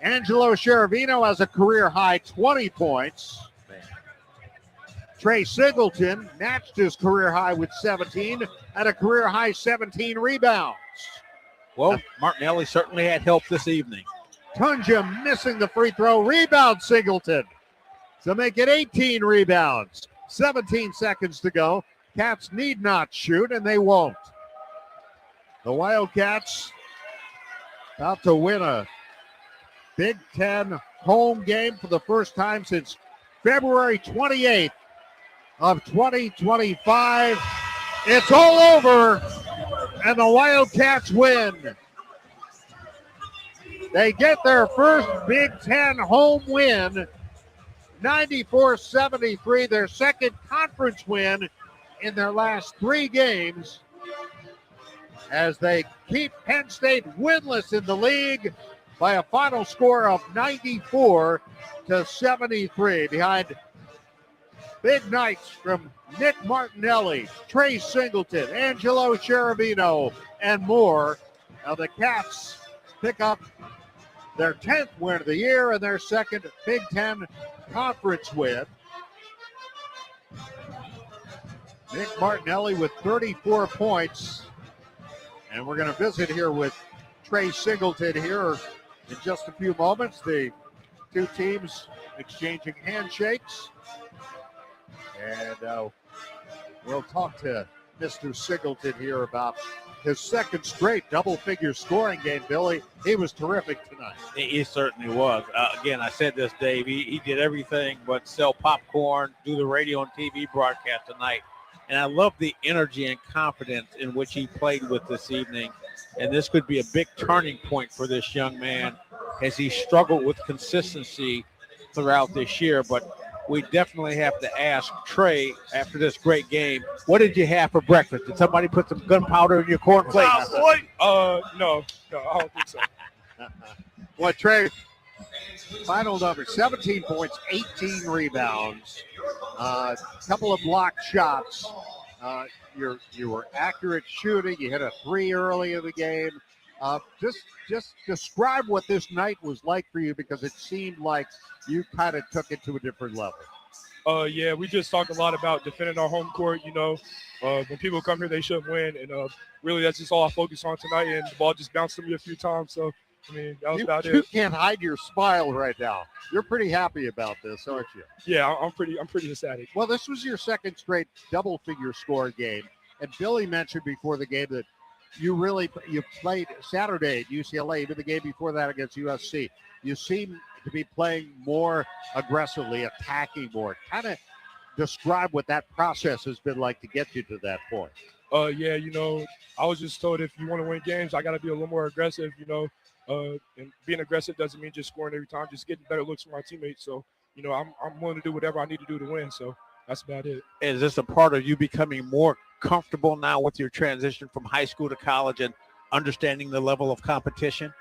Angelo Cheravino has a career high 20 points. Trey Singleton matched his career high with 17 and a career high 17 rebounds. Well, Martinelli certainly had help this evening. Tunja missing the free throw. Rebound Singleton to make it 18 rebounds. 17 seconds to go. Cats need not shoot, and they won't. The Wildcats about to win a Big Ten home game for the first time since February 28th of 2025. It's all over, and the Wildcats win. They get their first Big Ten home win, 94-73, their second conference win in their last 3 games, as they keep Penn State winless in the league by a final score of 94-73 behind big nights from Nick Martinelli, Trey Singleton, Angelo Cheravino, and more. Now the Cats pick up their 10th win of the year and their second Big Ten conference win. Nick Martinelli with 34 points. And we're going to visit here with Trey Singleton here in just a few moments. The two teams exchanging handshakes. And we'll talk to Mr. Singleton here about his second straight double-figure scoring game, Billy. He was terrific tonight. He certainly was. Again, I said this, Dave. He did everything but sell popcorn, do the radio and TV broadcast tonight. And I love the energy and confidence in which he played with this evening. And this could be a big turning point for this young man as he struggled with consistency throughout this year. But we definitely have to ask Trey, after this great game, what did you have for breakfast? Did somebody put some gunpowder in your cornflakes? No, I don't think so. Well, Trey, final number, 17 points, 18 rebounds, a couple of blocked shots. You were accurate shooting. You hit a 3 early in the game. Just describe what this night was like for you, because it seemed like you kind of took it to a different level. Yeah, we just talked a lot about defending our home court. When people come here, they should win. And really, that's just all I focused on tonight. And the ball just bounced to me a few times. So, that was about it. You can't hide your smile right now. You're pretty happy about this, aren't you? Yeah, I'm pretty ecstatic. Well, this was your second straight double-figure score game. And Billy mentioned before the game that you played Saturday at UCLA, even the game before that against USC. You seem to be playing more aggressively, attacking more. Kind of describe what that process has been like to get you to that point. Yeah, I was just told if you want to win games, I got to be a little more aggressive, and being aggressive doesn't mean just scoring every time, just getting better looks from my teammates. So, I'm willing to do whatever I need to do to win. So that's about it. Is this a part of you becoming more comfortable now with your transition from high school to college and understanding the level of competition?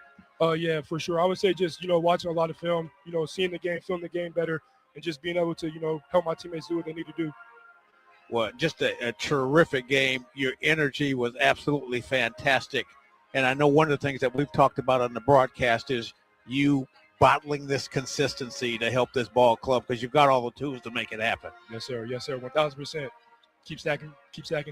Yeah, for sure. I would say just, watching a lot of film, seeing the game, feeling the game better, and just being able to, help my teammates do what they need to do. Well, just a terrific game. Your energy was absolutely fantastic. And I know one of the things that we've talked about on the broadcast is you bottling this consistency to help this ball club, because you've got all the tools to make it happen. Yes, sir. 1,000%. Keep stacking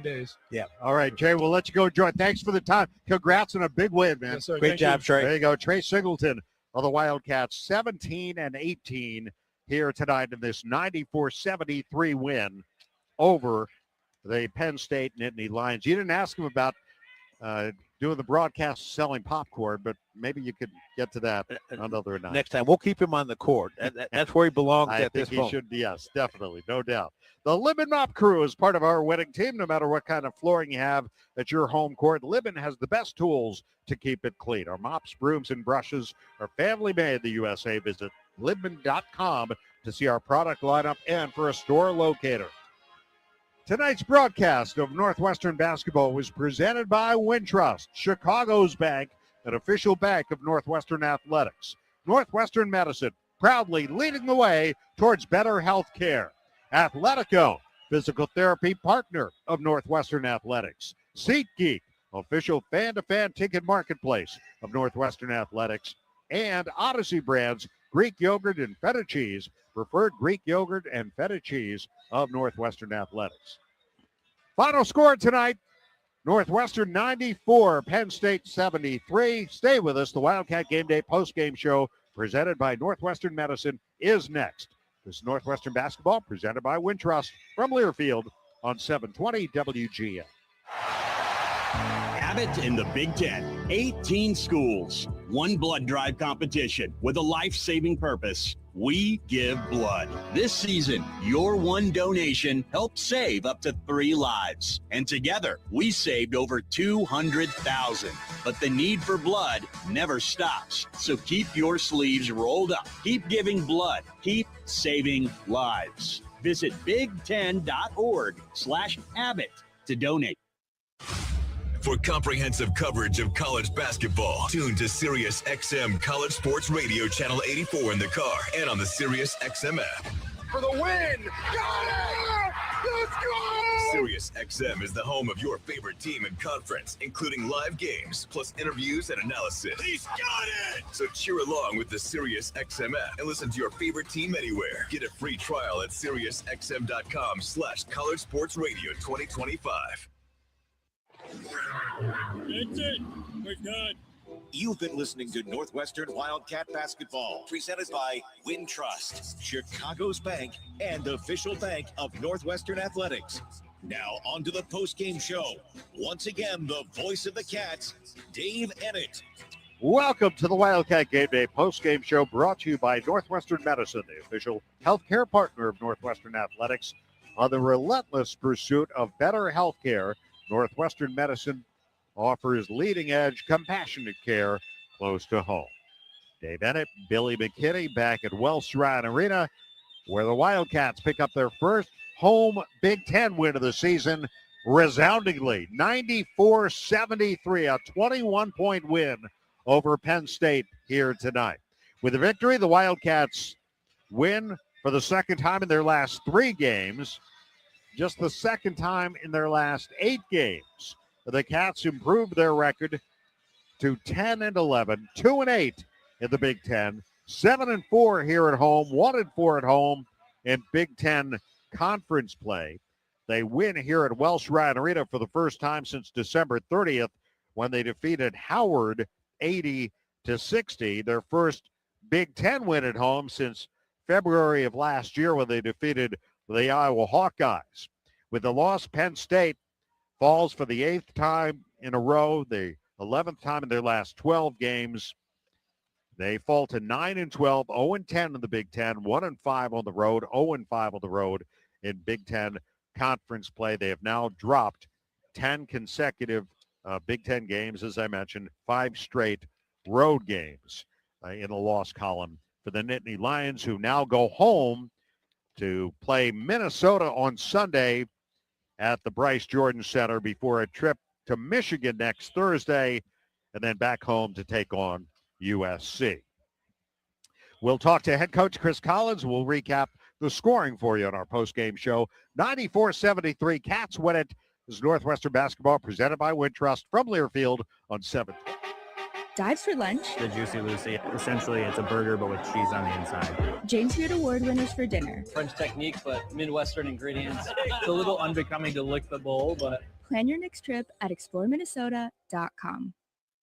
days. Yeah. All right, Jay, we'll let you go enjoy. Thanks for the time. Congrats on a big win, man. Yes, sir. Great job, Trey. There you go. Trey Singleton of the Wildcats, 17 and 18 here tonight in this 94-73 win over the Penn State Nittany Lions. You didn't ask him about doing the broadcast selling popcorn, but maybe you could get to that another night. Next time. We'll keep him on the court. That's where he belongs at this point. point. He should, yes, definitely, no doubt. The Libman Mop Crew is part of our winning team. No matter what kind of flooring you have at your home court, Libman has the best tools to keep it clean. Our mops, brooms, and brushes are family made in the USA. Visit Libman.com to see our product lineup and for a store locator. Tonight's broadcast of Northwestern basketball was presented by Wintrust, Chicago's bank, an official bank of Northwestern Athletics. Northwestern Medicine, proudly leading the way towards better health care. Athletico, physical therapy partner of Northwestern Athletics. SeatGeek, official fan-to-fan ticket marketplace of Northwestern Athletics. And Odyssey Brands, Greek yogurt and feta cheese, preferred Greek yogurt and feta cheese of Northwestern Athletics. Final score tonight, Northwestern 94, Penn State 73. Stay with us. The Wildcat Game Day postgame show presented by Northwestern Medicine is next. This is Northwestern basketball presented by Wintrust from Learfield on 720 WGN. Abbott in the Big Ten. 18 schools. One blood drive competition with a life-saving purpose. We give blood. This season, your one donation helped save up to 3 lives. And together, we saved over 200,000. But the need for blood never stops. So keep your sleeves rolled up. Keep giving blood. Keep saving lives. Visit big10.org/Abbott to donate. For comprehensive coverage of college basketball, tune to Sirius XM College Sports Radio Channel 84 in the car and on the Sirius XM app. For the win! Got it! Let's go! Sirius XM is the home of your favorite team and conference, including live games, plus interviews and analysis. He's got it! So cheer along with the Sirius XM app and listen to your favorite team anywhere. Get a free trial at SiriusXM.com/College Sports Radio 2025. That's it. We're done. You've been listening to Northwestern Wildcat Basketball, presented by Wintrust, Chicago's bank and official bank of Northwestern Athletics. Now on to the post-game show. Once again, the voice of the Cats, Dave Ennett. Welcome to the Wildcat Game Day post-game show, brought to you by Northwestern Medicine, the official healthcare partner of Northwestern Athletics. On the relentless pursuit of better healthcare, Northwestern Medicine offers leading-edge, compassionate care close to home. Dave Ennett, Billy McKinney back at Welsh Ryan Arena, where the Wildcats pick up their first home Big Ten win of the season, resoundingly, 94-73, a 21-point win over Penn State here tonight. With the victory, the Wildcats win for the second time in their last 3 games, just the second time in their last 8 games. The Cats improved their record to 10-11, 2-8 in the Big Ten, 7-4 here at home, 1-4 at home in Big Ten conference play. They win here at Welsh Ryan Arena for the first time since December 30th, when they defeated Howard 80-60, their first Big Ten win at home since February of last year, when they defeated the Iowa Hawkeyes. With the loss, Penn State falls for the 8th time in a row, the 11th time in their last 12 games. They fall to 9-12, 0-10 in the Big Ten, 1-5 on the road, 0-5 on the road in Big Ten conference play. They have now dropped 10 consecutive Big Ten games, as I mentioned, 5 straight road games in the loss column for the Nittany Lions, who now go home to play Minnesota on Sunday at the Bryce Jordan Center before a trip to Michigan next Thursday, and then back home to take on USC. We'll talk to head coach Chris Collins. We'll recap the scoring for you on our post-game show. 94-73, Cats win it. This is Northwestern Basketball presented by Wintrust from Learfield on 7th. Dives for lunch. The Juicy Lucy. Essentially, it's a burger, but with cheese on the inside. James Beard Award winners for dinner. French technique, but Midwestern ingredients. It's a little unbecoming to lick the bowl, but... Plan your next trip at exploreminnesota.com.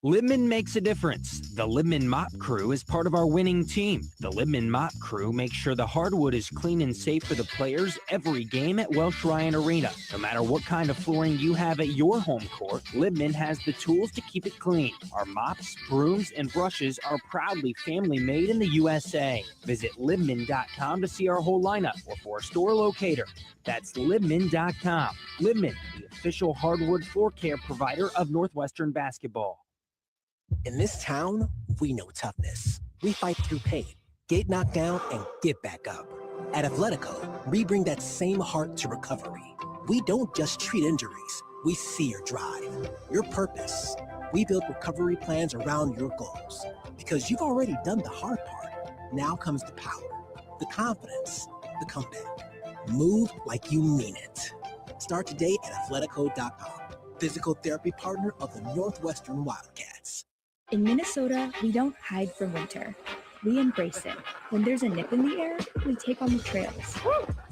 Libman makes a difference. The Libman Mop Crew is part of our winning team. The Libman Mop Crew makes sure the hardwood is clean and safe for the players every game at Welsh Ryan Arena. No matter what kind of flooring you have at your home court, Libman has the tools to keep it clean. Our mops, brooms, and brushes are proudly family made in the USA. Visit Libman.com to see our whole lineup or for a store locator. That's Libman.com. Libman, the official hardwood floor care provider of Northwestern Basketball. In this town, we know toughness. We fight through pain, get knocked down, and get back up. At Athletico, we bring that same heart to recovery. We don't just treat injuries. We see your drive, your purpose. We build recovery plans around your goals. Because you've already done the hard part. Now comes the power, the confidence, the comeback. Move like you mean it. Start today at Athletico.com. Physical therapy partner of the Northwestern Wildcats. In Minnesota, we don't hide from winter. We embrace it. When there's a nip in the air, we take on the trails.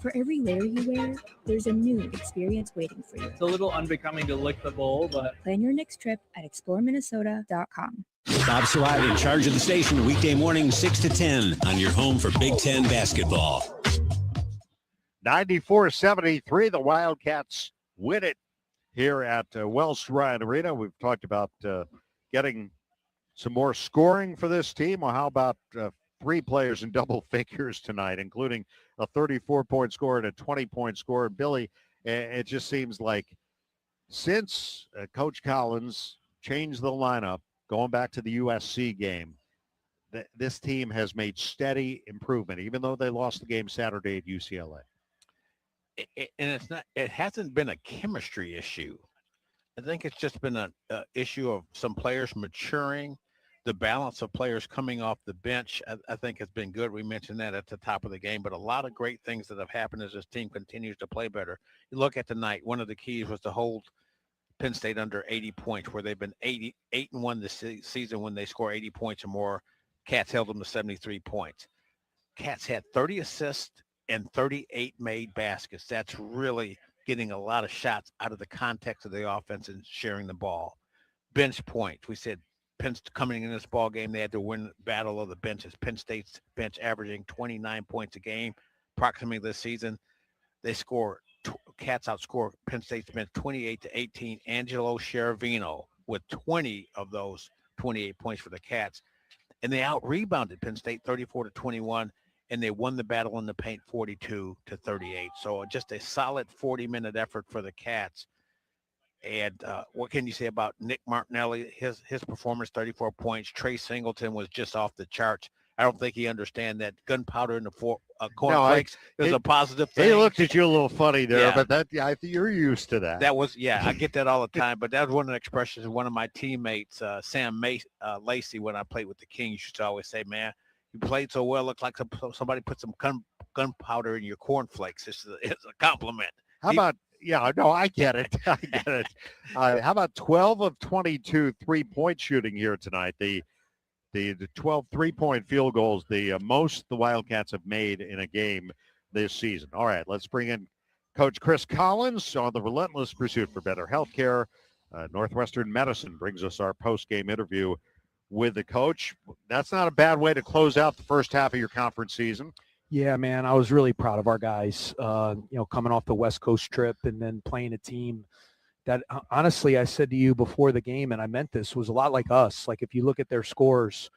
For every layer you wear, there's a new experience waiting for you. It's a little unbecoming to lick the bowl, but... Plan your next trip at exploreminnesota.com. Bob Surratt in charge of the station, weekday morning 6 to 10 on your home for Big Ten basketball. 94-73, the Wildcats win it here at Welsh Ryan Arena. We've talked about getting some more scoring for this team. Well, how about 3 players in double figures tonight, including a 34-point scorer and a 20-point scorer? Billy, it just seems like since Coach Collins changed the lineup, going back to the USC game, this team has made steady improvement, even though they lost the game Saturday at UCLA. It hasn't been a chemistry issue. I think it's just been an issue of some players maturing. The balance of players coming off the bench, I think, has been good. We mentioned that at the top of the game, but a lot of great things that have happened as this team continues to play better. You look at tonight, one of the keys was to hold Penn State under 80 points, where they've been 8-1 this season when they score 80 points or more. Cats held them to 73 points. Cats had 30 assists and 38 made baskets. That's really getting a lot of shots out of the context of the offense and sharing the ball. Bench points. We said Penn coming in this ball game, they had to win battle of the benches. Penn State's bench averaging 29 points a game, approximately this season. They score Cats outscore Penn State's bench 28-18. Angelo Sciarvino with 20 of those 28 points for the Cats, and they out-rebounded Penn State 34-21, and they won the battle in the paint 42-38. So just a solid 40-minute effort for the Cats. And what can you say about Nick Martinelli? His performance, 34 points. Trey Singleton was just off the charts. I don't think he understands that gunpowder in the cornflakes is a positive thing. He looked at you a little funny there, Yeah. but I think you're used to that. That was, I get that all the time. But that was one of the expressions of one of my teammates, Sam Lacey, when I played with the Kings, used to always say, man, you played so well, looks like somebody put some gunpowder in your cornflakes. It's a compliment. How about, I get it. I get it. How about 12 of 22 3-point shooting here tonight? The 12 3-point field goals, the most the Wildcats have made in a game this season. All right, let's bring in Coach Chris Collins on the relentless pursuit for better healthcare. Northwestern Medicine brings us our post-game interview with the coach. That's not a bad way to close out the first half of your conference season. Yeah, man, I was really proud of our guys, coming off the West Coast trip and then playing a team that, honestly, I said to you before the game, and I meant this, was a lot like us. Like, if you look at their scores,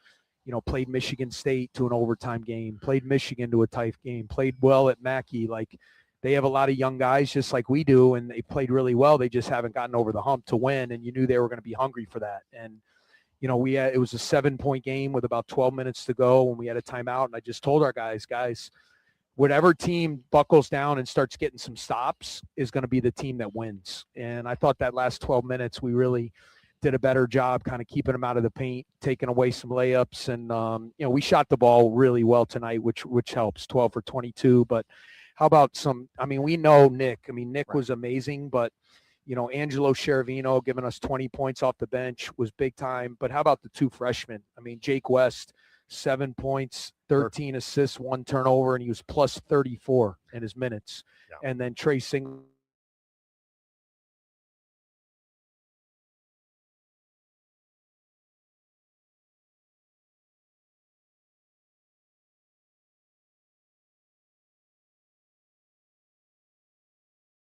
played Michigan State to an overtime game, played Michigan to a tight game, played well at Mackey. Like, they have a lot of young guys just like we do, and they played really well. They just haven't gotten over the hump to win, and you knew they were going to be hungry for that. And, it was a 7-point game with about 12 minutes to go, and we had a timeout, and I just told our guys, whatever team buckles down and starts getting some stops is going to be the team that wins. And I thought that last 12 minutes, we really did a better job kind of keeping them out of the paint, taking away some layups. And, we shot the ball really well tonight, which helps, 12 for 22. But how about we know Nick. Nick was amazing, but, Angelo Sciarvino giving us 20 points off the bench was big time. But how about the two freshmen? Jake West, 7 points, 13 assists, 1 turnover, and he was plus 34 in his minutes. Yeah. And then Trey Singleton